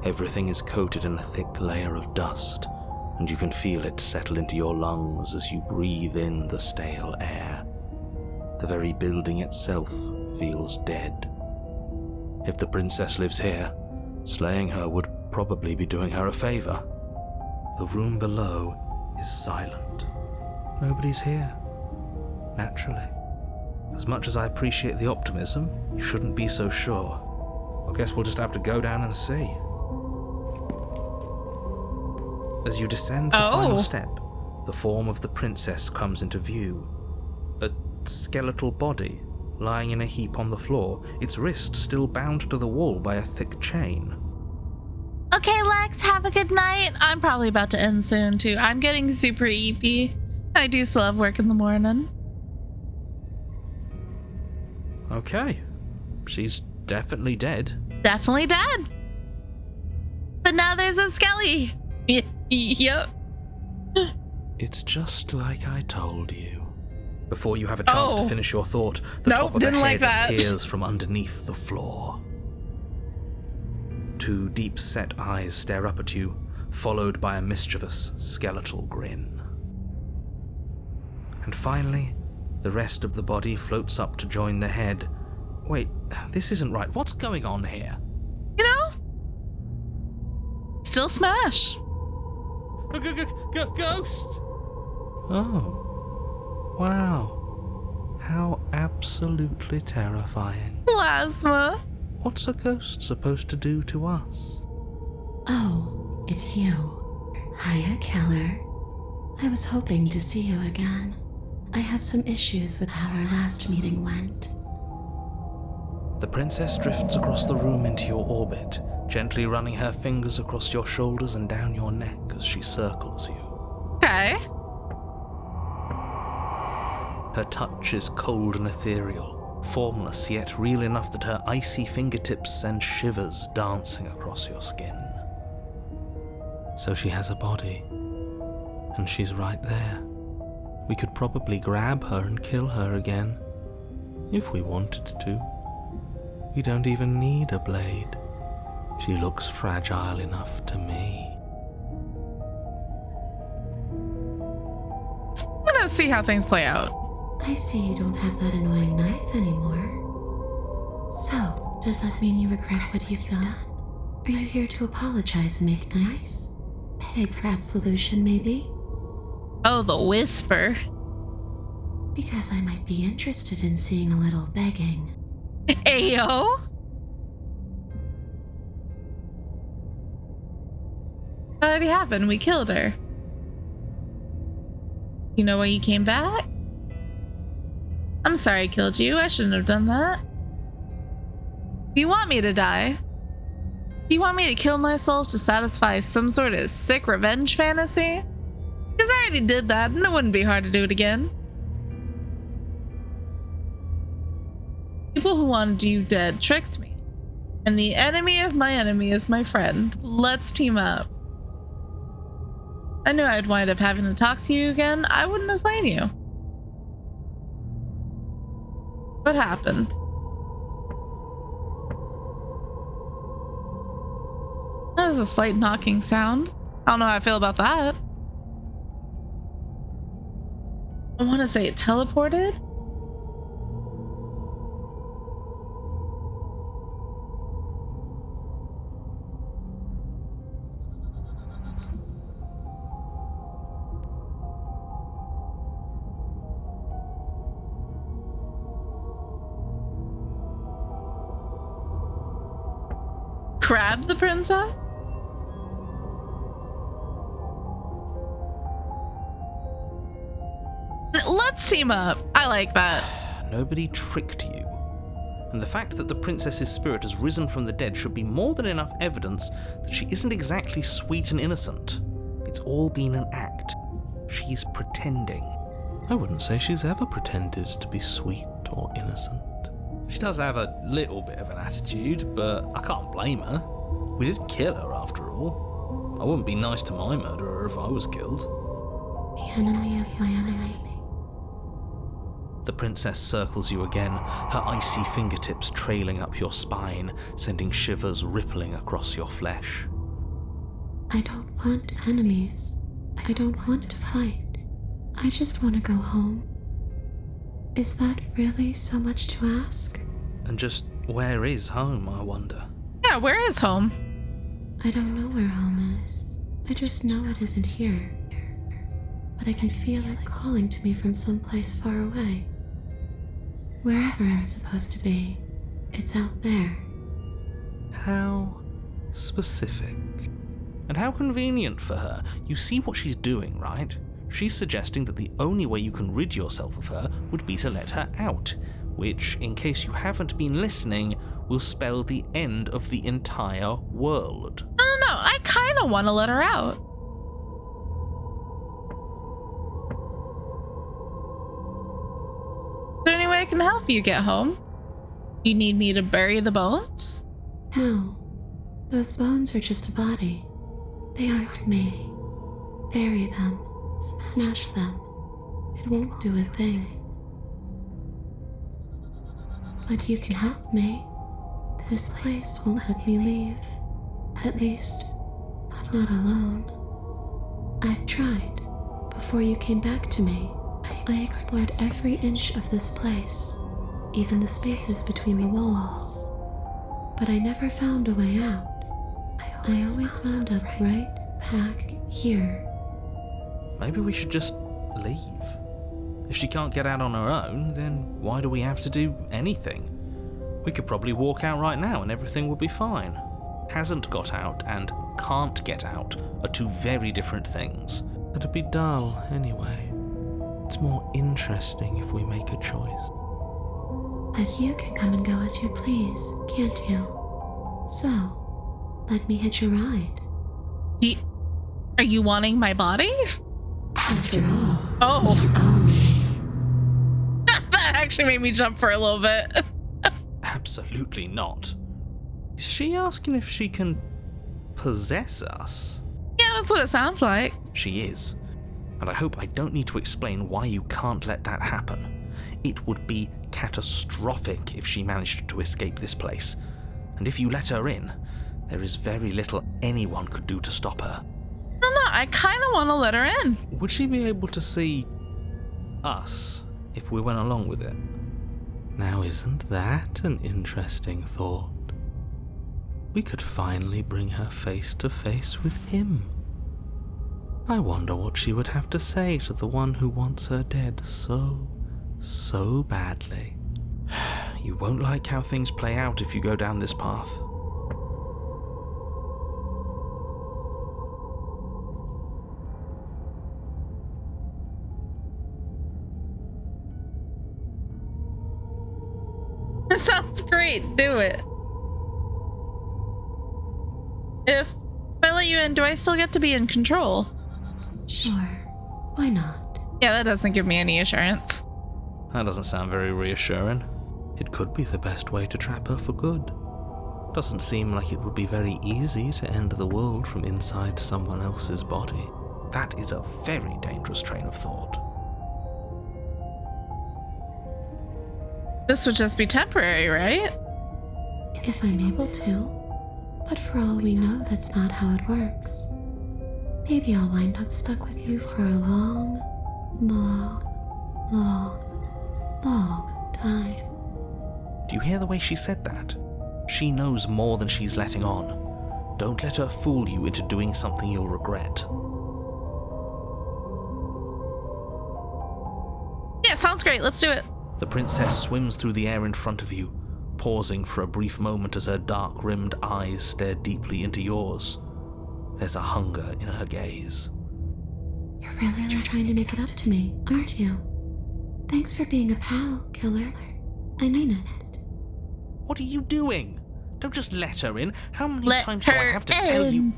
Everything is coated in a thick layer of dust, and you can feel it settle into your lungs as you breathe in the stale air. The very building itself feels dead. If the princess lives here, slaying her would probably be doing her a favor. The room below is silent. Nobody's here. Naturally. As much as I appreciate the optimism, you shouldn't be so sure. I guess we'll just have to go down and see. As you descend the final step, the form of the princess comes into view. A skeletal body, lying in a heap on the floor, its wrist still bound to the wall by a thick chain. Okay, Lex, have a good night. I'm probably about to end soon, too. I'm getting super eepy. I do still have work in the morning. Okay. She's definitely dead. Definitely dead. But now there's a skelly. Yep. It's just like I told you. Before you have a chance to finish your thought, the Nope, top of a didn't head like that. appears from underneath the floor. Two deep-set eyes stare up at you, followed by a mischievous, skeletal grin. And finally, the rest of the body floats up to join the head. Wait, this isn't right. What's going on here? You know? Still smash. Ghost! Oh. Wow. How absolutely terrifying. Plasma. What's a ghost supposed to do to us? Oh, it's you. Hiya, Keller. I was hoping to see you again. I have some issues with how our last meeting went. The princess drifts across the room into your orbit, gently running her fingers across your shoulders and down your neck as she circles you. Okay. Okay. Her touch is cold and ethereal, formless yet real enough that her icy fingertips send shivers dancing across your skin. So she has a body, and she's right there. We could probably grab her and kill her again, if we wanted to. We don't even need a blade. She looks fragile enough to me. I'm gonna see how things play out. I see you don't have that annoying knife anymore. So, does that mean you regret what you've done? Are you here to apologize and make nice? Beg for absolution, maybe? Oh, the whisper. Because I might be interested in seeing a little begging. Ayo. That already happened. We killed her. You know why you came back? I'm sorry I killed you. I shouldn't have done that. Do you want me to die? Do you want me to kill myself to satisfy some sort of sick revenge fantasy? Because I already did that, and it wouldn't be hard to do it again. People who wanted you dead tricked me. And the enemy of my enemy is my friend. Let's team up. I knew I'd wind up having to talk to you again. I wouldn't have slain you. What happened? That was a slight knocking sound. I don't know how I feel about that. I want to say it teleported. Grab the princess? Let's team up. I like that. Nobody tricked you. And the fact that the princess's spirit has risen from the dead should be more than enough evidence that she isn't exactly sweet and innocent. It's all been an act. She's pretending. I wouldn't say she's ever pretended to be sweet or innocent. She does have a little bit of an attitude, but I can't blame her. We did kill her after all. I wouldn't be nice to my murderer if I was killed. The enemy of my enemy. The princess circles you again, her icy fingertips trailing up your spine, sending shivers rippling across your flesh. I don't want enemies. I don't want to fight. I just want to go home. Is that really so much to ask? And just where is home, I wonder? Yeah, where is home? I don't know where home is. I just know it isn't here. But I can feel it calling to me from someplace far away. Wherever I'm supposed to be, it's out there. How specific. And how convenient for her. You see what she's doing, right? She's suggesting that the only way you can rid yourself of her would be to let her out, which, in case you haven't been listening, will spell the end of the entire world. I don't know. I kind of want to let her out. Is there any way I can help you get home? You need me to bury the bones? No, those bones are just a body. They aren't me. Bury them. Smash them. It won't do a thing. But you can help me. This place won't let me leave. At least, not alone. I've tried. Before you came back to me, I explored every inch of this place, even the spaces between the walls. But I never found a way out. I always wound up right back here. Maybe we should just leave. If she can't get out on her own, then why do we have to do anything? We could probably walk out right now and everything would be fine. Hasn't got out and can't get out are two very different things. It'd be dull anyway. It's more interesting if we make a choice. But you can come and go as you please, can't you? So, let me hitch a ride. Are you wanting my body? After all, Oh, you own me. that actually made me jump for a little bit. Absolutely not. Is she asking if she can possess us? Yeah, that's what it sounds like. She is. And I hope I don't need to explain why you can't let that happen. It would be catastrophic if she managed to escape this place. And if you let her in, there is very little anyone could do to stop her. No, I kind of want to let her in. Would she be able to see us if we went along with it? Now, isn't that an interesting thought? We could finally bring her face to face with him. I wonder what she would have to say to the one who wants her dead so badly. You won't like how things play out if you go down this path. It sounds great. Do it. If I let you in, do I still get to be in control? Sure, why not? Yeah, that doesn't give me any assurance. That doesn't sound very reassuring. It could be the best way to trap her for good. Doesn't seem like it would be very easy to end the world from inside someone else's body. That is a very dangerous train of thought. This would just be temporary, right? If I'm able to. But for all we know, that's not how it works. Maybe I'll wind up stuck with you for a long time. Do you hear the way she said that? She knows more than she's letting on. Don't let her fool you into doing something you'll regret. Yeah, sounds great. Let's do it. The princess swims through the air in front of you, pausing for a brief moment as her dark-rimmed eyes stare deeply into yours. There's a hunger in her gaze. You're really trying to make it up to me, aren't you? Thanks for being a pal, killer. I mean it. What are you doing? Don't just let her in. How many Let times do I her have to tell you? in.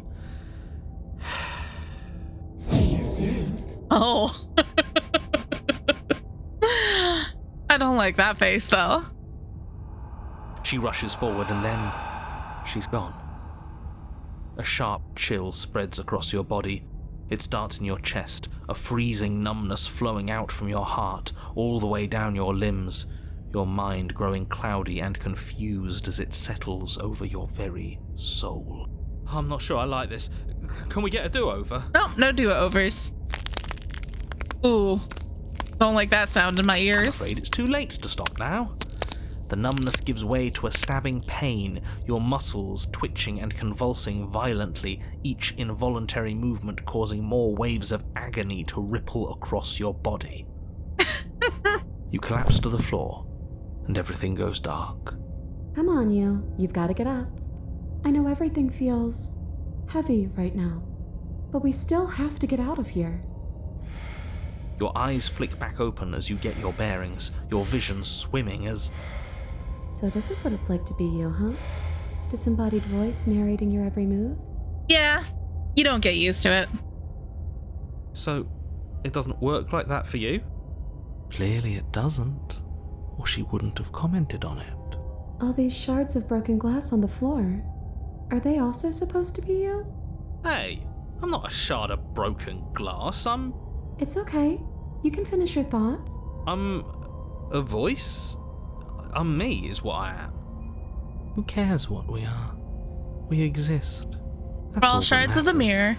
See you soon. Oh. I don't like that face, though. She rushes forward and then she's gone. A sharp chill spreads across your body. It starts in your chest, a freezing numbness flowing out from your heart, all the way down your limbs, your mind growing cloudy and confused as it settles over your very soul. I'm not sure I like this. Can we get a do-over? Nope, no do-overs. Ooh. Don't like that sound in my I'm ears. afraid it's too late to stop now. The numbness gives way to a stabbing pain, your muscles twitching and convulsing violently, each involuntary movement causing more waves of agony to ripple across your body. You collapse to the floor, and everything goes dark. Come on, you. You've got to get up. I know everything feels heavy right now, but we still have to get out of here. Your eyes flick back open as you get your bearings, your vision swimming as... So this is what it's like to be you, huh? Disembodied voice narrating your every move? Yeah, you don't get used to it. So, it doesn't work like that for you? Clearly it doesn't, or she wouldn't have commented on it. All these shards of broken glass on the floor. Are they also supposed to be you? Hey, I'm not a shard of broken glass, I'm It's okay. You can finish your thought. a voice? I'm me is what I am. Who cares what we are? We exist. That's We're all that shards of the matters. mirror.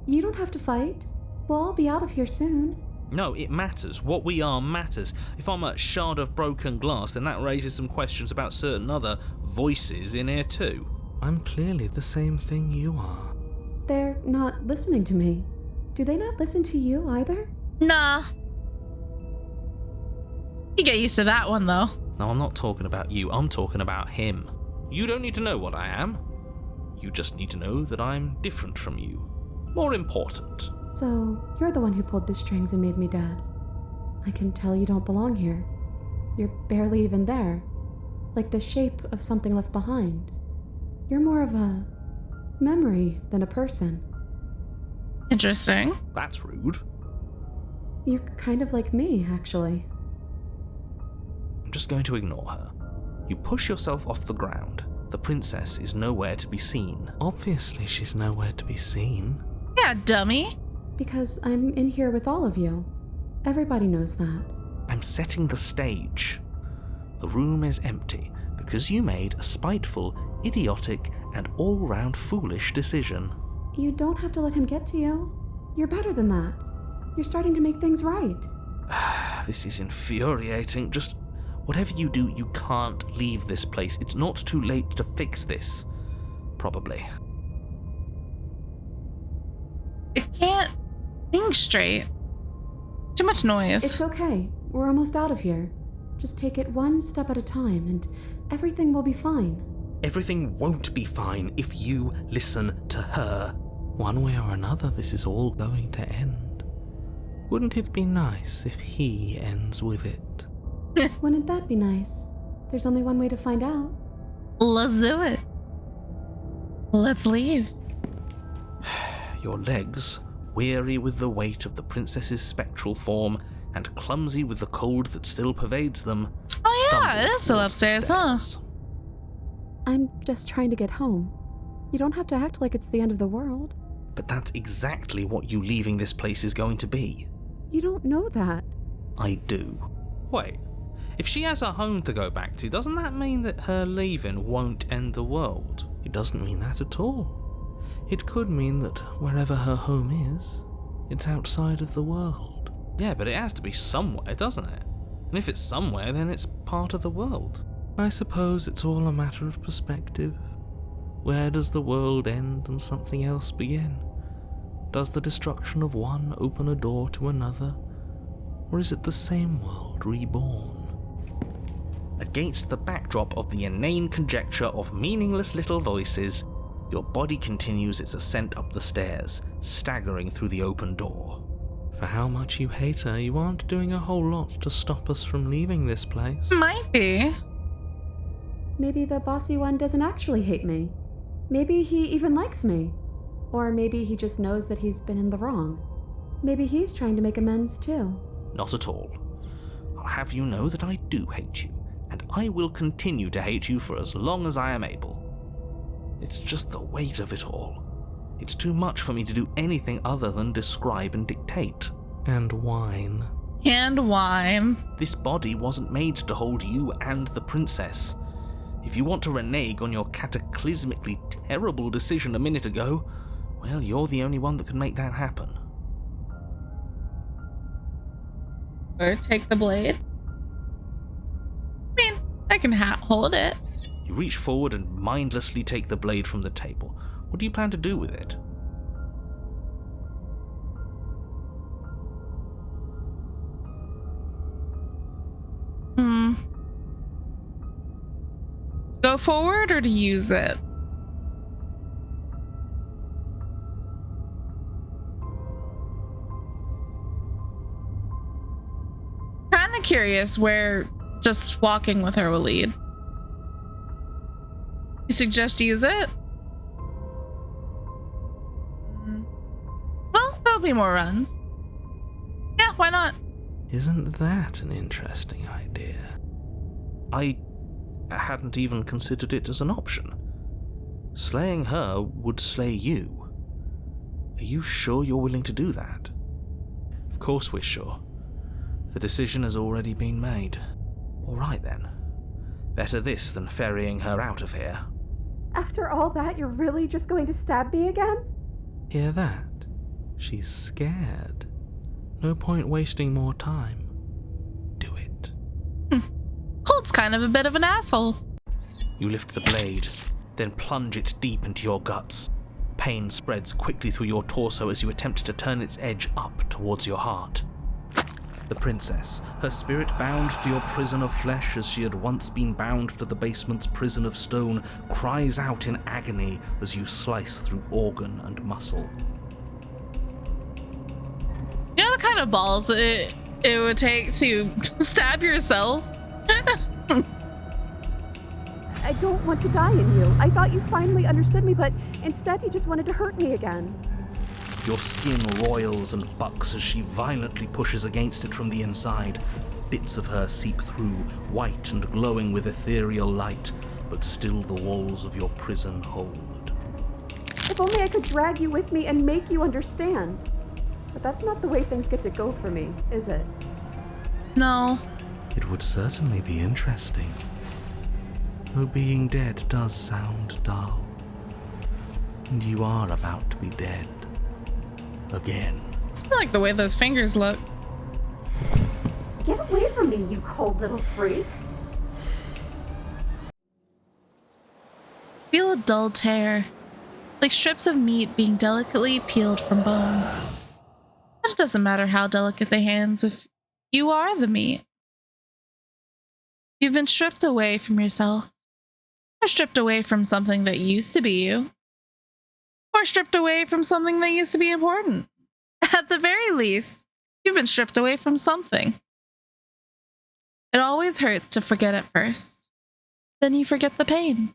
You don't have to fight. We'll all be out of here soon. No, it matters. What we are matters. If I'm a shard of broken glass, then that raises some questions about certain other voices in here too. I'm clearly the same thing you are. They're not listening to me. Do they not listen to you either? Nah. You get used to that one, though. No, I'm not talking about you. I'm talking about him. You don't need to know what I am. You just need to know that I'm different from you. More important. So, you're the one who pulled the strings and made me dead. I can tell you don't belong here. You're barely even there. Like the shape of something left behind. You're more of a memory than a person. Interesting. That's rude. You're kind of like me, actually. I'm just going to ignore her. You push yourself off the ground. The princess is nowhere to be seen. Obviously, she's nowhere to be seen. Yeah, dummy. Because I'm in here with all of you. Everybody knows that. I'm setting the stage. The room is empty because you made a spiteful, idiotic, and all-round foolish decision. You don't have to let him get to you. You're better than that. You're starting to make things right. This is infuriating. Just whatever you do, you can't leave this place. It's not too late to fix this. Probably. I can't think straight. Too much noise. It's okay. We're almost out of here. Just take it one step at a time and everything will be fine. Everything won't be fine if you listen to her. One way or another, this is all going to end. Wouldn't it be nice if he ends with it? Wouldn't that be nice? There's only one way to find out. Let's do it. Let's leave. Your legs, weary with the weight of the princess's spectral form and clumsy with the cold that still pervades them, Oh yeah, stumble it is still towards the upstairs, huh? stairs. I'm just trying to get home. You don't have to act like it's the end of the world. But that's exactly what you leaving this place is going to be. You don't know that. I do. Wait, if she has a home to go back to, doesn't that mean that her leaving won't end the world? It doesn't mean that at all. It could mean that wherever her home is, it's outside of the world. Yeah, but it has to be somewhere, doesn't it? And if it's somewhere, then it's part of the world. I suppose it's all a matter of perspective. Where does the world end and something else begin? Does the destruction of one open a door to another? Or is it the same world reborn? Against the backdrop of the inane conjecture of meaningless little voices, your body continues its ascent up the stairs, staggering through the open door. For how much you hate her, you aren't doing a whole lot to stop us from leaving this place. Might be. Maybe the bossy one doesn't actually hate me. Maybe he even likes me. Or maybe he just knows that he's been in the wrong. Maybe he's trying to make amends too. Not at all. I'll have you know that I do hate you, and I will continue to hate you for as long as I am able. It's just the weight of it all. It's too much for me to do anything other than describe and dictate. And whine. And wine. This body wasn't made to hold you and the princess. If you want to renege on your cataclysmically terrible decision a minute ago, well, you're the only one that can make that happen. Or take the blade. I mean, I can hold it. You reach forward and mindlessly take the blade from the table. What do you plan to do with it? Go forward or to use it? Kind of curious where just walking with her will lead. You suggest use it? Well, there'll be more runs. Yeah, why not? Isn't that an interesting idea? I hadn't even considered it as an option. Slaying her would slay you. Are you sure you're willing to do that? Of course we're sure. The decision has already been made. All right then. Better this than ferrying her out of here. After all that, you're really just going to stab me again? Hear that? She's scared. No point wasting more time. Do it. Holt's kind of a bit of an asshole. You lift the blade, then plunge it deep into your guts. Pain spreads quickly through your torso as you attempt to turn its edge up towards your heart. The princess, her spirit bound to your prison of flesh as she had once been bound to the basement's prison of stone, cries out in agony as you slice through organ and muscle. You know the kind of balls it would take to stab yourself? I don't want to die in you. I thought you finally understood me, but instead you just wanted to hurt me again. Your skin roils and bucks as she violently pushes against it from the inside. Bits of her seep through, white and glowing with ethereal light, but still the walls of your prison hold. If only I could drag you with me and make you understand. But that's not the way things get to go for me, is it? No. It would certainly be interesting. Though being dead does sound dull. And you are about to be dead. Again. I like the way those fingers look. Get away from me, you cold little freak. Feel a dull tear, like strips of meat being delicately peeled from bone. But it doesn't matter how delicate the hands if you are the meat. You've been stripped away from yourself, or stripped away from something that used to be you, or stripped away from something that used to be important. At the very least, you've been stripped away from something. It always hurts to forget at first. Then you forget the pain.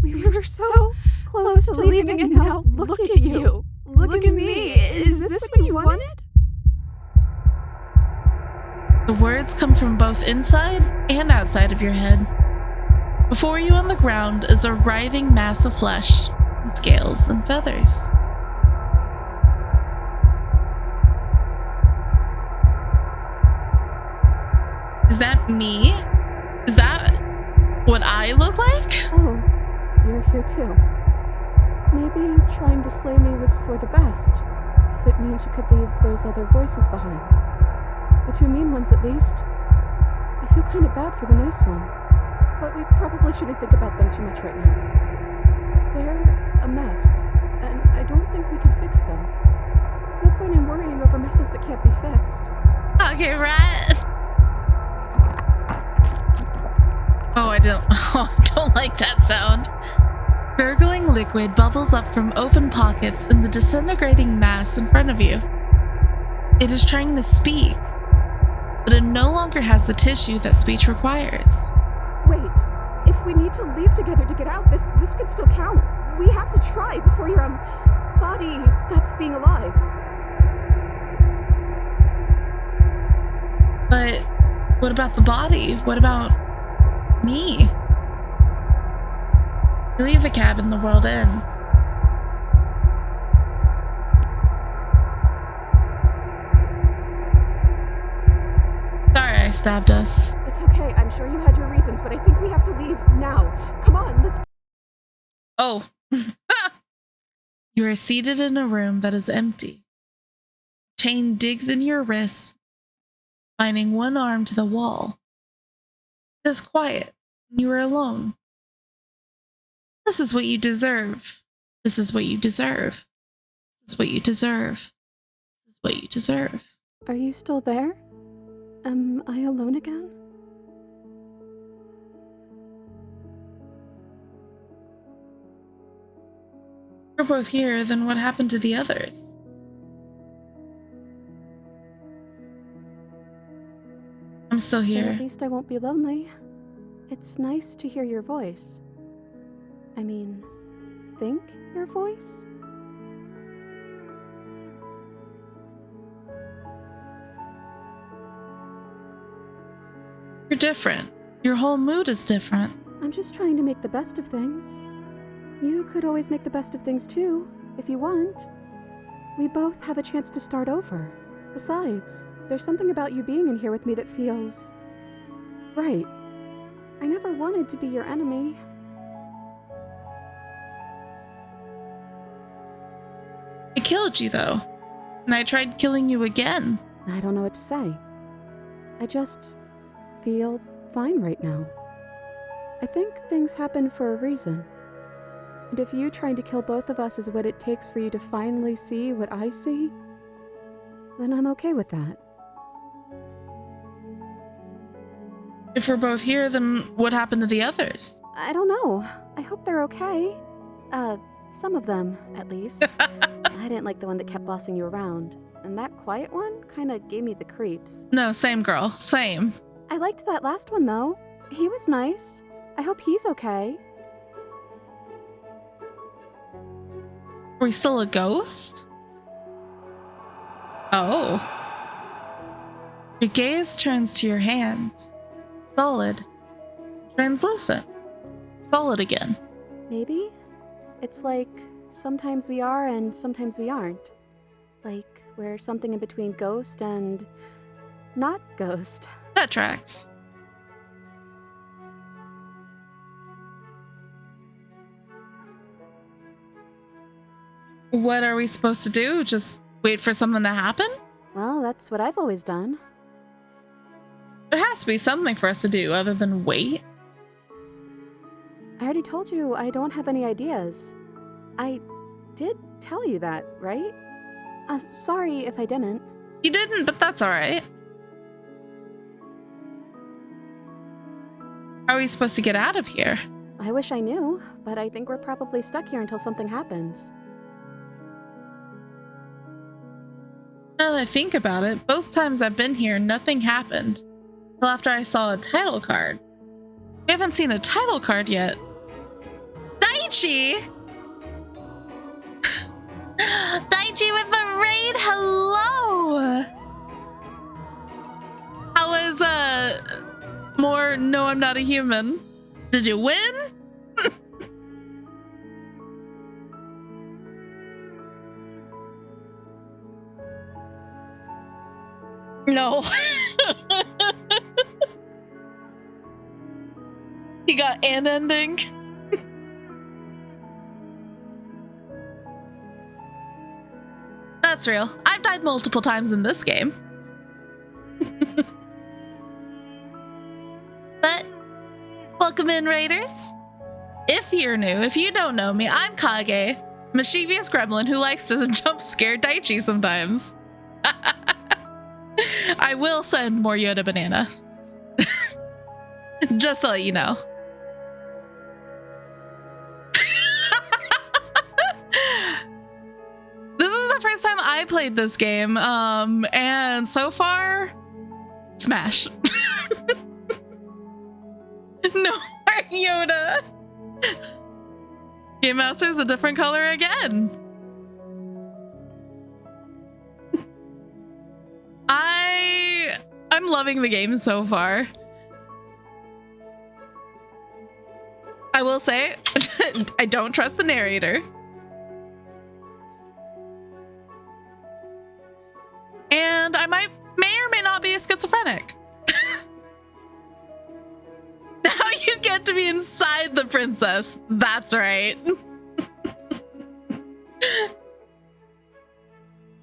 We were so close to leaving and now look at you. Look at me. Is this what you wanted? The words come from both inside and outside of your head. Before you on the ground is a writhing mass of flesh and scales and feathers. Is that me? Is that what I look like? Oh, you're here too. Maybe trying to slay me was for the best, if it means you could leave those other voices behind. The two mean ones at least. I feel kind of bad for the nice one, but we probably shouldn't think about them too much right now. They're a mess, and I don't think we can fix them. No point in worrying over messes that can't be fixed. Okay, right. Oh, I don't like that sound. Gurgling liquid bubbles up from open pockets in the disintegrating mass in front of you. It is trying to speak, but it no longer has the tissue that speech requires. Wait, if we need to leave together to get out, this could still count. We have to try before your body stops being alive. But what about the body? What about me? You leave the cabin, the world ends. Sorry I stabbed us. It's okay, I'm sure you had your reasons, but I think we have to leave now. Come on, let's... Oh. You are seated in a room that is empty. Chain digs in your wrist, binding one arm to the wall. It is quiet, and you are alone. This is what you deserve. This is what you deserve. This is what you deserve. This is what you deserve. Are you still there? Am I alone again? We're both here, then what happened to the others? I'm still Then here. at least I won't be lonely. It's nice to hear your voice. I mean, think your voice? You're different. Your whole mood is different. I'm just trying to make the best of things. You could always make the best of things too, if you want. We both have a chance to start over. Besides, there's something about you being in here with me that feels... right. I never wanted to be your enemy. I killed you, though. And I tried killing you again. I don't know what to say. I just feel fine right now. I think things happen for a reason. And if you trying to kill both of us is what it takes for you to finally see what I see, then I'm okay with that. If we're both here, then what happened to the others? I don't know. I hope they're okay. Some of them, at least. I didn't like the one that kept bossing you around. And that quiet one kinda gave me the creeps. No, same girl. Same. I liked that last one, though. He was nice. I hope he's okay. Are we still a ghost? Oh. Your gaze turns to your hands. Solid. Translucent. Solid again. Maybe? It's like sometimes we are and sometimes we aren't. Like we're something in between ghost and not ghost. That tracks. What are we supposed to do? Just wait for something to happen? Well, that's what I've always done. There has to be something for us to do other than wait. I already told you I don't have any ideas. I did tell you that, right? Sorry if I didn't. You didn't, but that's alright. How are we supposed to get out of here? I wish I knew, but I think we're probably stuck here until something happens. Now that I think about it, both times I've been here, nothing happened. Till after I saw a title card. We haven't seen a title card yet. Daichi! Daichi with the raid, hello! How was, more No I'm Not a Human? Did you win? No. He got an ending. That's real. I've died multiple times in this game. But welcome in, Raiders. If you're new, if you don't know me, I'm Kage, mischievous gremlin who likes to jump scare Daichi sometimes. I will send more Yoda banana. Just to let you know. This is the first time I played this game, and so far, smash. No more Yoda. Game Master's a different color again. I'm loving the game so far. I will say, I don't trust the narrator. And I may or may not be a schizophrenic. Now you get to be inside the princess. That's right.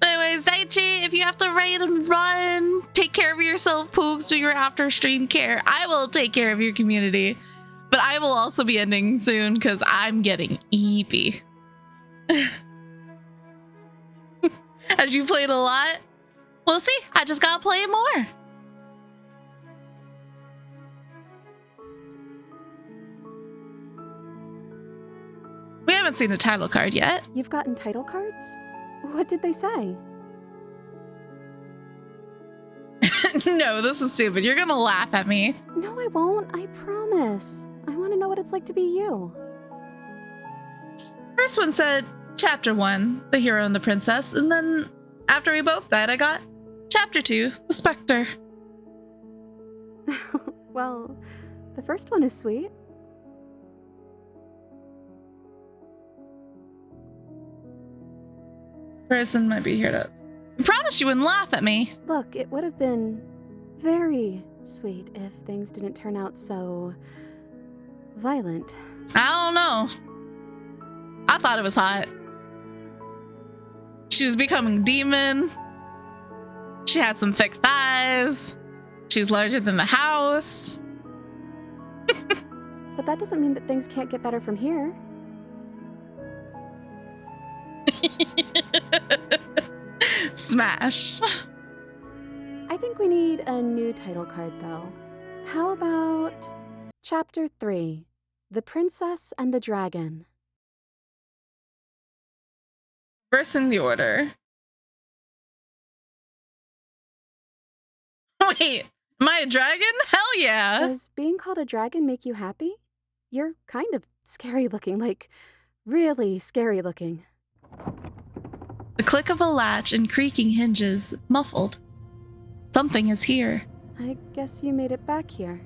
Anyways, Daichi, if you have to raid and run, take care of yourself, Poogs, do your after stream care. I will take care of your community. But I will also be ending soon because I'm getting eepy. As you played a lot, we'll see. I just gotta play more. We haven't seen a title card yet. You've gotten title cards? What did they say? No, this is stupid. You're gonna laugh at me. No, I won't. I promise. I want to know what it's like to be you. First one said Chapter 1, the hero and the princess, and then after we both died, I got Chapter 2, the specter. Well, the first one is sweet. Person might be here to... I promised you wouldn't laugh at me. Look, it would have been very sweet if things didn't turn out so violent. I don't know. I thought it was hot. She was becoming demon. She had some thick thighs. She was larger than the house. But that doesn't mean that things can't get better from here. Smash. I think we need a new title card, though. How about Chapter 3, The Princess and the Dragon? Reversing the order. Wait, am I a dragon? Hell yeah. Does being called a dragon make you happy? You're kind of scary looking, like really scary looking. The click of a latch and creaking hinges muffled. Something is here. I guess you made it back here.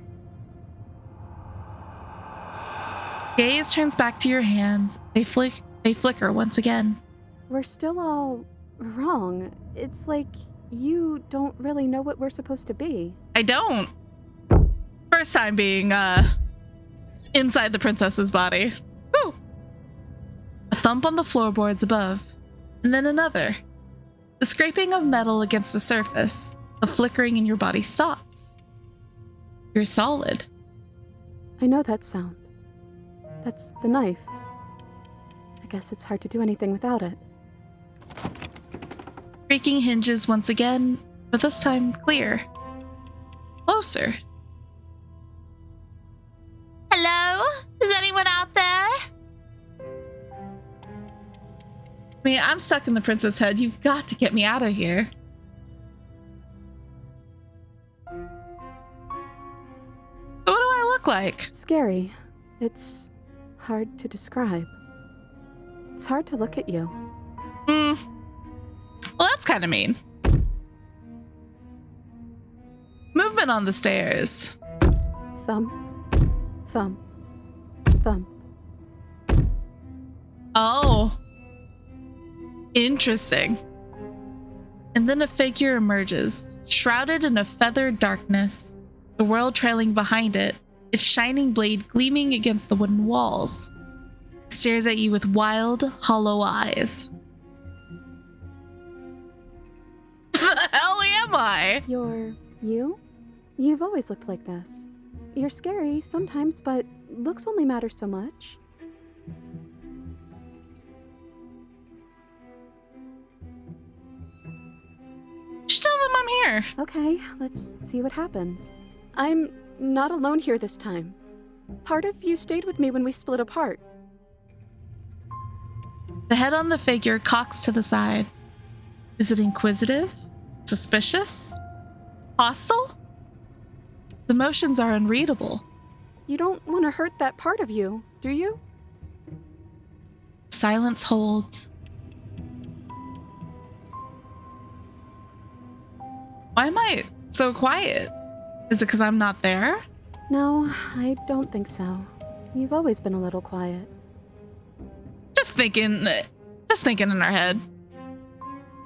Gaze turns back to your hands. They flicker once again. We're still all wrong. It's like you don't really know what we're supposed to be. I don't. First time being, inside the princess's body. Woo! A thump on the floorboards above, and then another. The scraping of metal against the surface, the flickering in your body stops. You're solid. I know that sound. That's the knife. I guess it's hard to do anything without it. Creaking hinges once again, but this time clear. Closer. Hello? Is anyone out there? I mean, I'm stuck in the princess head. You've got to get me out of here. So what do I look like? Scary. It's hard to describe. It's hard to look at you. Well, that's kind of mean. Movement on the stairs. Thump. Thump. Thump. Oh. Interesting. And then a figure emerges, shrouded in a feathered darkness, the world trailing behind it, its shining blade gleaming against the wooden walls. It stares at you with wild, hollow eyes. The hell am I? You're you? You've always looked like this. You're scary sometimes, but looks only matter so much. Just tell them I'm here. Okay, let's see what happens. I'm not alone here this time. Part of you stayed with me when we split apart. The head on the figure cocks to the side. Is it inquisitive? Suspicious? Hostile? The emotions are unreadable. You don't want to hurt that part of you, do you? Silence holds. Why am I so quiet? Is it because I'm not there? No, I don't think so. You've always been a little quiet. Just thinking in our head.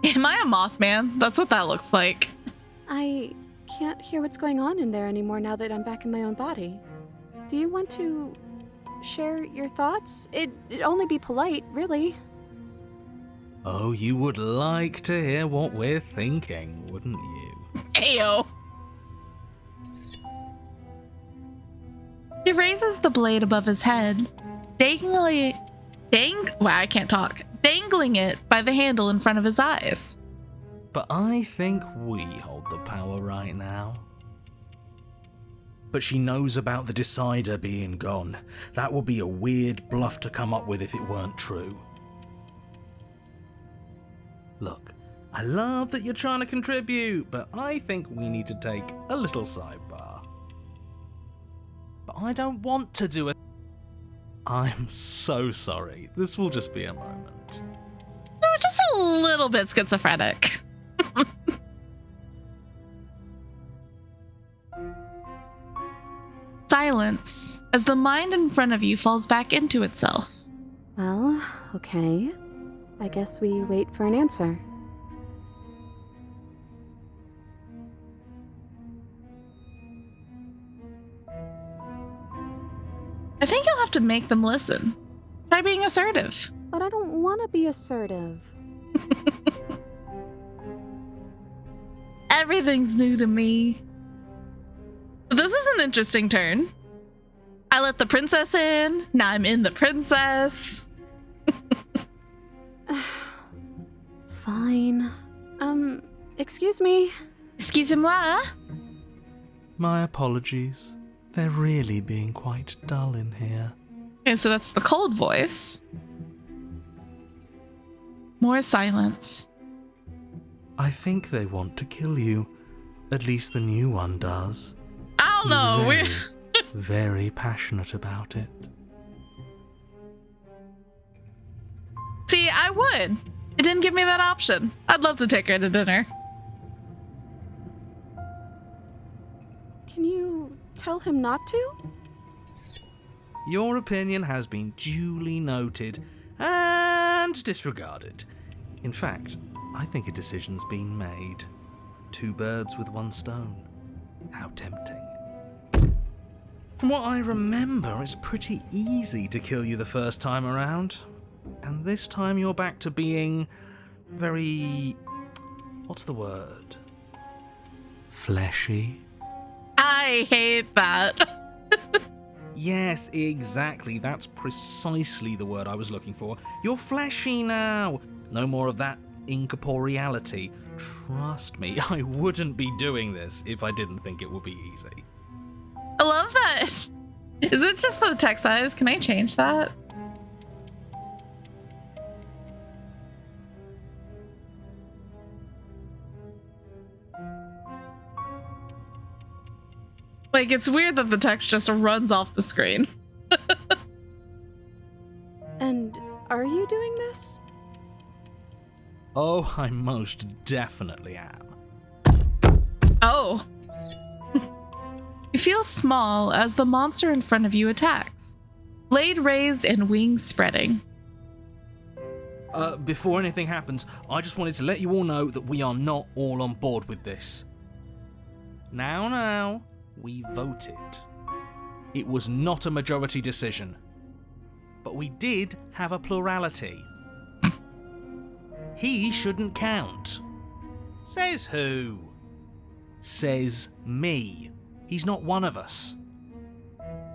Am I a Mothman? That's what that looks like. I can't hear what's going on in there anymore now that I'm back in my own body. Do you want to share your thoughts? It'd only be polite, really. Oh, you would like to hear what we're thinking, wouldn't you? Ayo. He raises the blade above his head, dangling it by the handle in front of his eyes. But I think we hold the power right now. But she knows about the Decider being gone. That would be a weird bluff to come up with if it weren't true. Look, I love that you're trying to contribute, but I think we need to take a little sidebar. But I don't want to do it. I'm so sorry. This will just be a moment. No, just a little bit schizophrenic. Silence as the mind in front of you falls back into itself. Well, okay. I guess we wait for an answer. I think you'll have to make them listen. Try being assertive. But I don't want to be assertive. Everything's new to me. This is an interesting turn. I let the princess in. Now I'm in the princess. Fine. Excuse me. Excusez-moi. My apologies. They're really being quite dull in here. Okay, so that's the cold voice. More silence. I think they want to kill you. At least the new one does. I don't know. He's very passionate about it. See, I would. It didn't give me that option. I'd love to take her to dinner. Can you tell him not to? Your opinion has been duly noted and disregarded. In fact, I think a decision's been made. 2 birds with 1 stone. How tempting. From what I remember, it's pretty easy to kill you the first time around. And this time you're back to being very... what's the word? Fleshy? I hate that. Yes, exactly. That's precisely the word I was looking for. You're fleshy now. No more of that incorporeality. Trust me, I wouldn't be doing this if I didn't think it would be easy. I love that. Is it just the text size? Can I change that? Like, it's weird that the text just runs off the screen. And are you doing this? Oh, I most definitely am. Oh. You feel small as the monster in front of you attacks. Blade raised and wings spreading. Before anything happens, I just wanted to let you all know that we are not all on board with this. Now, we voted. It was not a majority decision. But we did have a plurality. He shouldn't count. Says who? Says me. He's not one of us.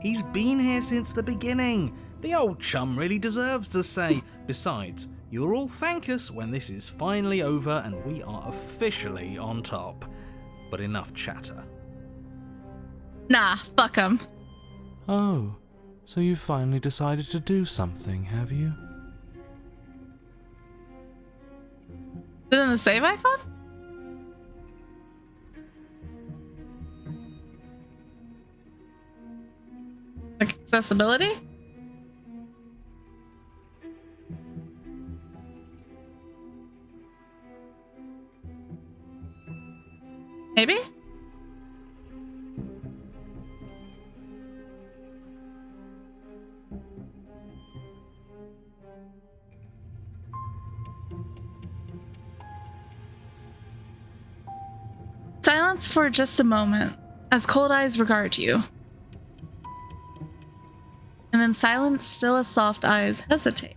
He's been here since the beginning. The old chum really deserves to say. Besides, you'll all thank us when this is finally over and we are officially on top. But enough chatter. Nah, fuck him. Oh, so you finally decided to do something, have you? Is it in the save icon? Like accessibility? Maybe? Silence for just a moment as cold eyes regard you. And then silence still as soft eyes hesitate.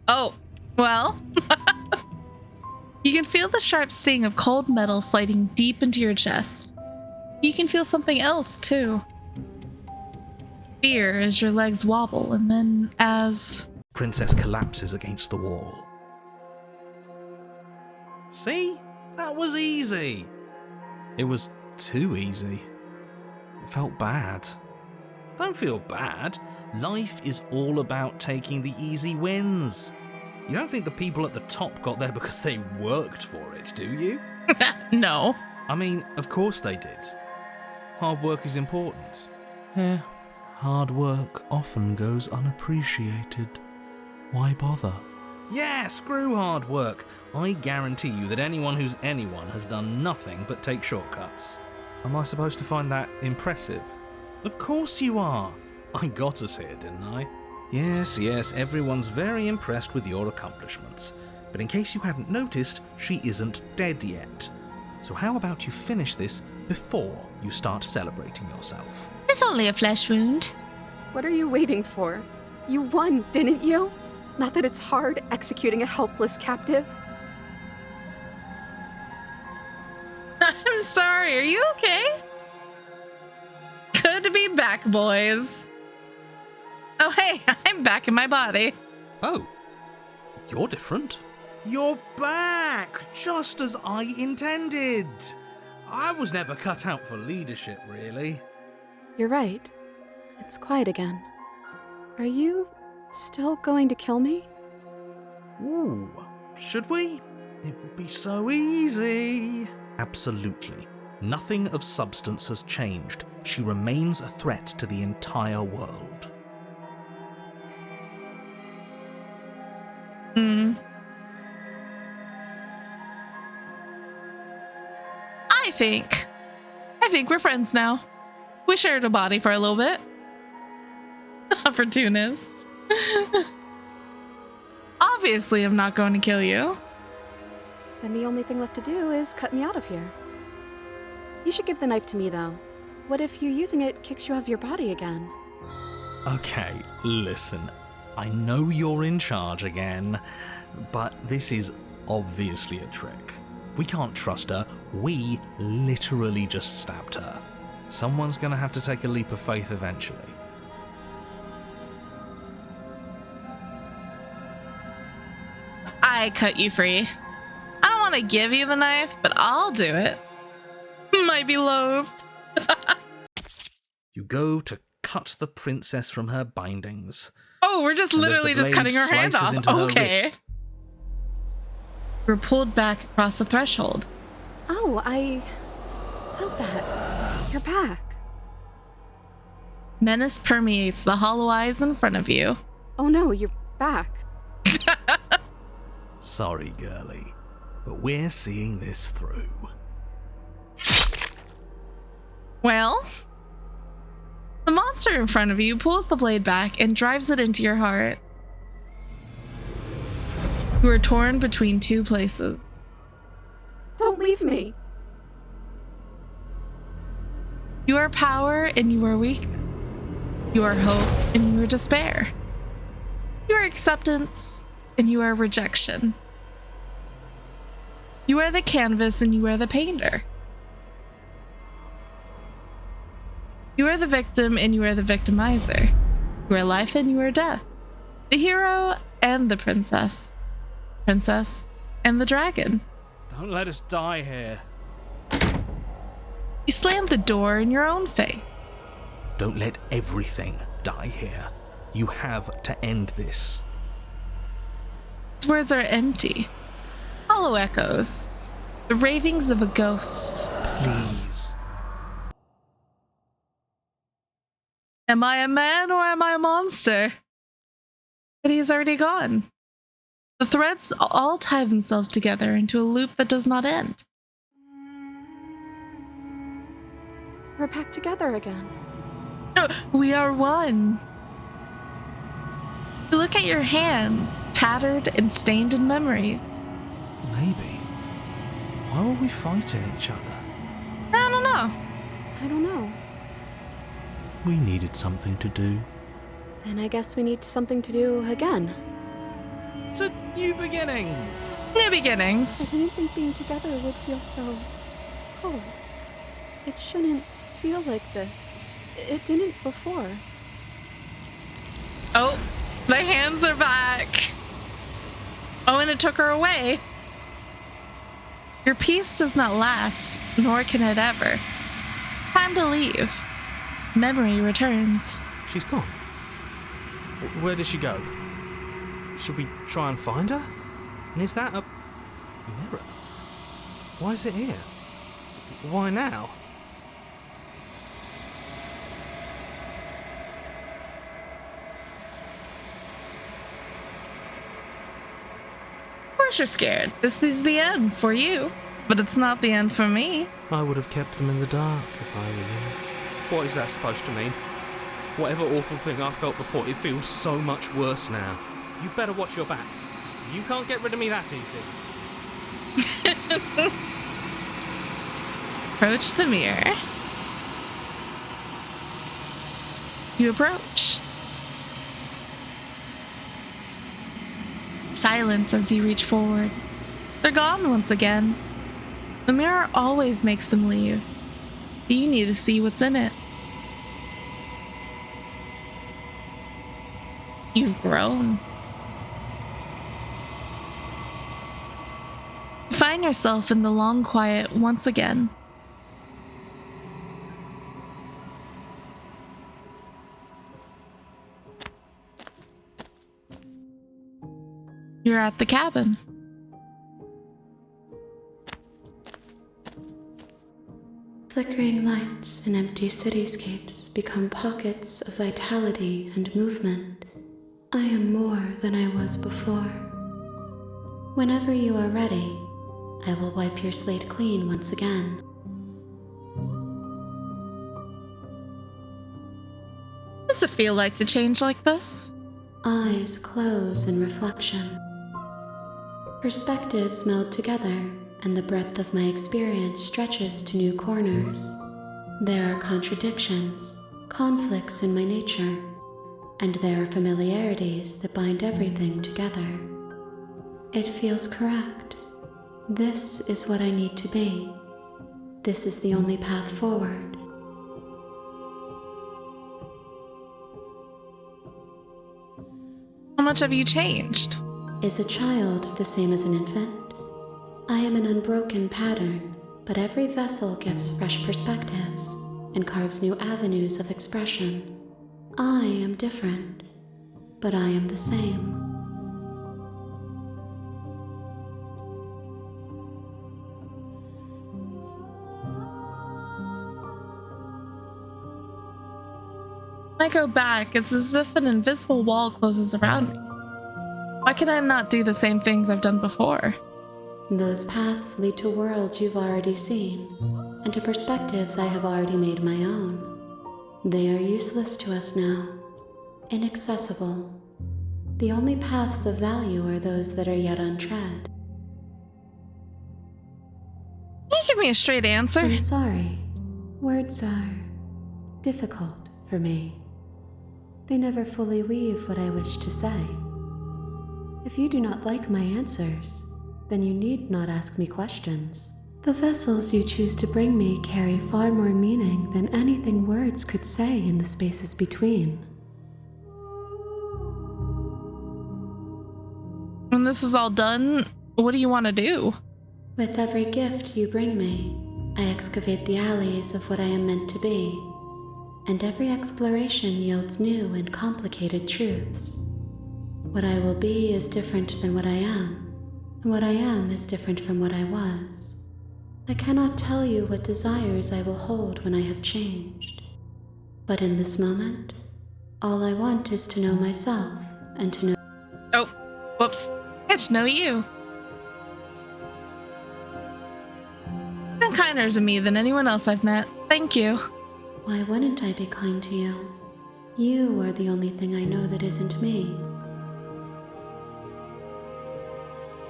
Oh, well. You can feel the sharp sting of cold metal sliding deep into your chest. You can feel something else too. Fear as your legs wobble, and then as... Princess collapses against the wall. See? That was easy. It was too easy. It felt bad. Don't feel bad. Life is all about taking the easy wins. You don't think the people at the top got there because they worked for it, do you? No. I mean, of course they did. Hard work is important. Yeah, hard work often goes unappreciated. Why bother? Yeah, screw hard work. I guarantee you that anyone who's anyone has done nothing but take shortcuts. Am I supposed to find that impressive? Of course you are. I got us here, didn't I? Yes, everyone's very impressed with your accomplishments. But in case you hadn't noticed, she isn't dead yet. So how about you finish this before you start celebrating yourself? It's only a flesh wound. What are you waiting for? You won, didn't you? Not that it's hard executing a helpless captive. I'm sorry, are you okay? Good to be back, boys. Oh, hey, I'm back in my body. Oh, you're different. You're back, just as I intended. I was never cut out for leadership, really. You're right. It's quiet again. Are you still going to kill me? Ooh, should we? It would be so easy. Absolutely. Nothing of substance has changed. She remains a threat to the entire world. think we're friends now. We shared a body for a little bit. Opportunist. Obviously, I'm not going to kill you. Then the only thing left to do is cut me out of here. You should give the knife to me, though. What if you using it kicks you out of your body again? Okay, listen. I know you're in charge again, but this is obviously a trick. We can't trust her. We literally just stabbed her. Someone's gonna have to take a leap of faith eventually. I cut you free. I don't want to give you the knife, but I'll do it. Might be loathed. You go to cut the princess from her bindings. Oh, we're just And as literally the just blade cutting her hand slices off. into her Okay. wrist, We're pulled back across the threshold. Oh, I felt that. You're back. Menace permeates the hollow eyes in front of you. Oh no, you're back. Sorry, girlie, but we're seeing this through. Well, the monster in front of you pulls the blade back and drives it into your heart. You are torn between two places. Don't leave me. You are power and you are weakness. You are hope and you are despair. You are acceptance and you are rejection. You are the canvas and you are the painter. You are the victim and you are the victimizer. You are life and you are death. The hero and the princess. Princess and the dragon. Don't let us die here. You slam the door in your own face. Don't let everything die here. You have to end this. His words are empty. Hollow echoes. The ravings of a ghost. Please. Am I a man or am I a monster? But he's already gone. The threads all tie themselves together into a loop that does not end. We're back together again. We are one. You look at your hands, tattered and stained in memories. Maybe. Why were we fighting each other? I don't know. I don't know. We needed something to do. Then I guess we need something to do again. To new beginnings. New I beginnings. didn't think being together would feel so cold. It shouldn't feel like this. It didn't before. Oh, the hands are back. Oh, and it took her away. Your peace does not last, nor can it ever. Time to leave. Memory returns. She's gone. Where did she go? Should we try and find her? And is that a mirror? Why is it here? Why now? Of course you're scared. This is the end for you, but it's not the end for me. I would have kept them in the dark if I were you. What is that supposed to mean? Whatever awful thing I felt before, it feels so much worse now. You better watch your back. You can't get rid of me that easy. Approach the mirror. You approach. Silence as you reach forward. They're gone once again. The mirror always makes them leave. You need to see what's in it. You've grown. You find yourself in the long quiet once again. You're at the cabin. Flickering lights in empty cityscapes become pockets of vitality and movement. I am more than I was before. Whenever you are ready, I will wipe your slate clean once again. What's it feel like to change like this? Eyes close in reflection. Perspectives meld together, and the breadth of my experience stretches to new corners. There are contradictions, conflicts in my nature, and there are familiarities that bind everything together. It feels correct. This is what I need to be. This is the only path forward. How much have you changed? Is a child the same as an infant? I am an unbroken pattern, but every vessel gives fresh perspectives and carves new avenues of expression. I am different, but I am the same. When I go back, it's as if an invisible wall closes around me. Why can I not do the same things I've done before? Those paths lead to worlds you've already seen, and to perspectives I have already made my own. They are useless to us now, inaccessible. The only paths of value are those that are yet untread. Can you give me a straight answer? I'm sorry. Words are difficult for me. They never fully weave what I wish to say. If you do not like my answers, then you need not ask me questions. The vessels you choose to bring me carry far more meaning than anything words could say in the spaces between. When this is all done, what do you want to do? With every gift you bring me, I excavate the alleys of what I am meant to be, and every exploration yields new and complicated truths. What I will be is different than what I am, and what I am is different from what I was. I cannot tell you what desires I will hold when I have changed. But in this moment, all I want is to know myself and to know— Oh, whoops. Get to know you. You've been kinder to me than anyone else I've met. Thank you. Why wouldn't I be kind to you? You are the only thing I know that isn't me.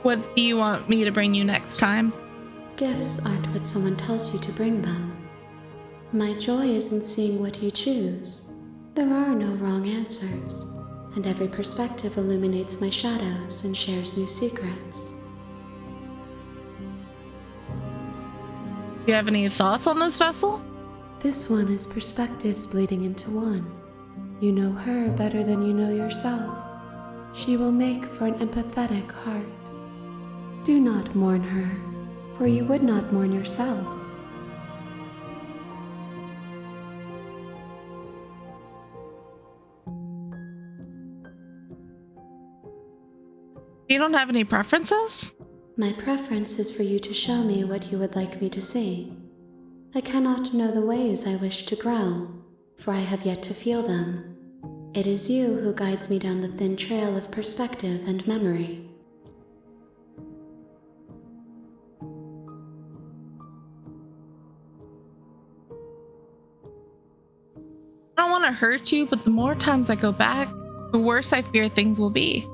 What do you want me to bring you next time? Gifts aren't what someone tells you to bring them. My joy is in seeing what you choose. There are no wrong answers, and every perspective illuminates my shadows and shares new secrets. Do you have any thoughts on this vessel? This one is perspectives bleeding into one. You know her better than you know yourself. She will make for an empathetic heart. Do not mourn her, for you would not mourn yourself. You don't have any preferences? My preference is for you to show me what you would like me to see. I cannot know the ways I wish to grow, for I have yet to feel them. It is you who guides me down the thin trail of perspective and memory. I don't want to hurt you, but the more times I go back, the worse I fear things will be.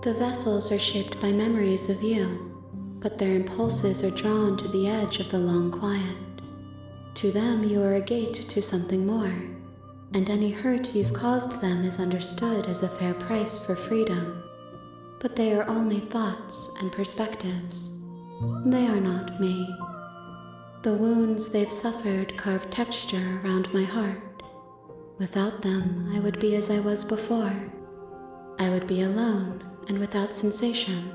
The vessels are shaped by memories of you, but their impulses are drawn to the edge of the long quiet. To them, you are a gate to something more, and any hurt you've caused them is understood as a fair price for freedom. But they are only thoughts and perspectives. They are not me. The wounds they've suffered carve texture around my heart. Without them, I would be as I was before. I would be alone and without sensation.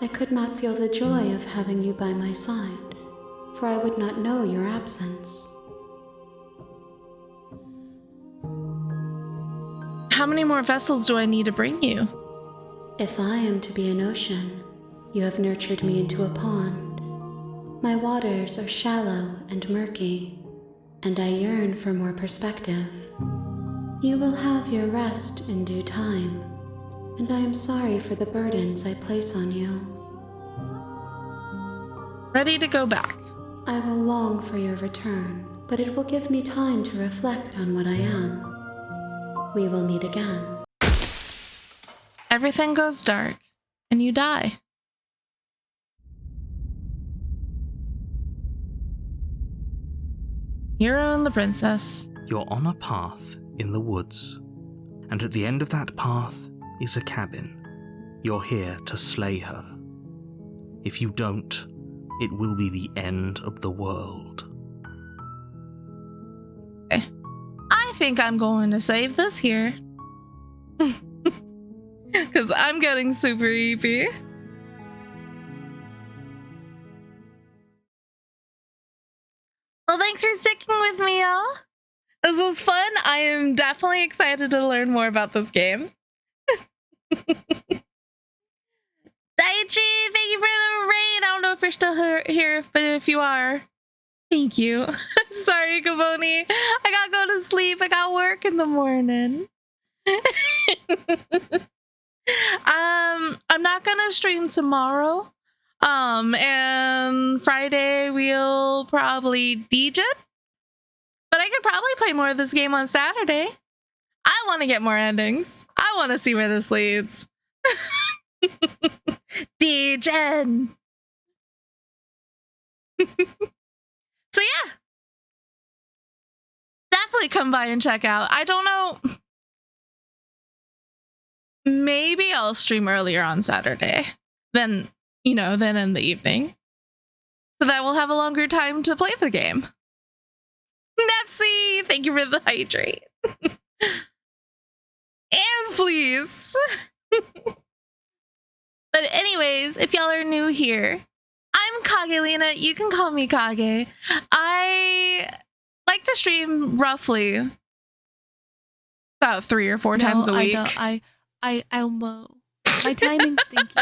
I could not feel the joy of having you by my side, for I would not know your absence. How many more vessels do I need to bring you? If I am to be an ocean, you have nurtured me into a pond. My waters are shallow and murky, and I yearn for more perspective. You will have your rest in due time, and I am sorry for the burdens I place on you. Ready to go back. I will long for your return, but it will give me time to reflect on what I am. we will meet again. Everything goes dark, and you die. Hero and the princess. You're on a path in the woods, and at the end of that path is a cabin. You're here to slay her. If you don't, it will be the end of the world. Okay. I think I'm going to save this here. Because I'm getting super EP. Well, thanks for sticking with me, y'all. This was fun. I am definitely excited to learn more about this game. Daichi, thank you for the raid. I don't know if you're still here, but if you are, thank you. Sorry, Kavoni. I gotta go to sleep. I got work in the morning. I'm not gonna stream tomorrow. And Friday we'll probably DJ. But I could probably play more of this game on Saturday. I want to get more endings. I want to see where this leads. DJ. So yeah. Definitely come by and check out. I don't know. Maybe I'll stream earlier on Saturday than in the evening. So that we'll have a longer time to play the game. Nepsy, thank you for the hydrate. And please. But anyways, if y'all are new here, I'm Kagelina. You can call me Kage. I like to stream roughly about 3 or 4 times a week. I'll mow. My timing's stinky.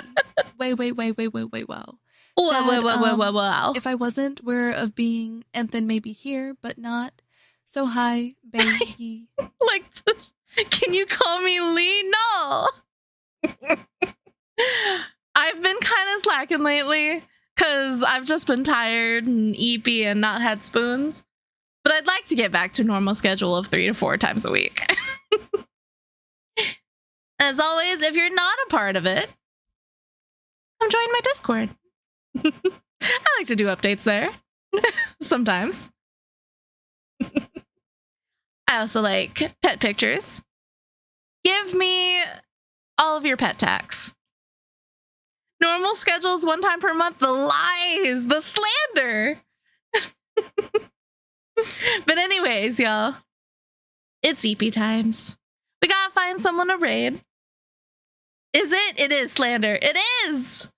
Way, wow. Wow. If I wasn't aware of being and then maybe here, but not. So hi, baby. Can you call me Lee? No. I've been kind of slacking lately because I've just been tired and EP and not had spoons. But I'd like to get back to normal schedule of 3 to 4 times a week. As always, if you're not a part of it, come join my Discord. I like to do updates there. Sometimes. I also like pet pictures. Give me all of your pet tags. Normal schedules 1 time per month. The lies, the slander. But anyways, y'all, it's EP times. We gotta find someone to raid. Is it? It is slander. It is.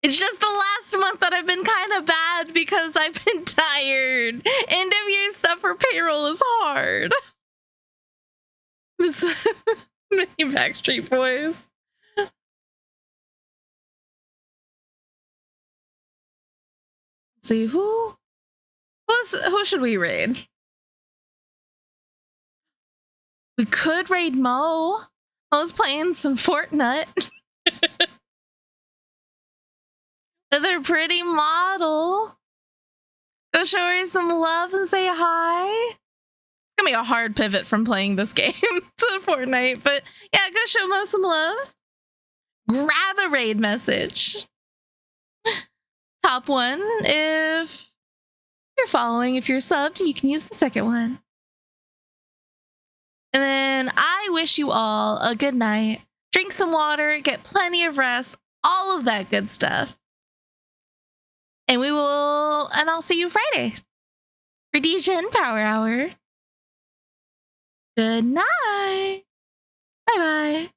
It's just the last month that I've been kind of bad because I've been tired. End of year stuff for payroll is hard. Many Backstreet Boys. Let's see, who should we raid? We could raid Mo. Mo's playing some Fortnite. With her pretty model. Go show her some love and say hi. It's gonna be a hard pivot from playing this game to Fortnite, but yeah, go show Mo some love. Grab a raid message. Top one, if you're following, if you're subbed, you can use the second one. And then I wish you all a good night. Drink some water, get plenty of rest, all of that good stuff. And I'll see you Friday for DGen Power Hour. Good night. Bye-bye.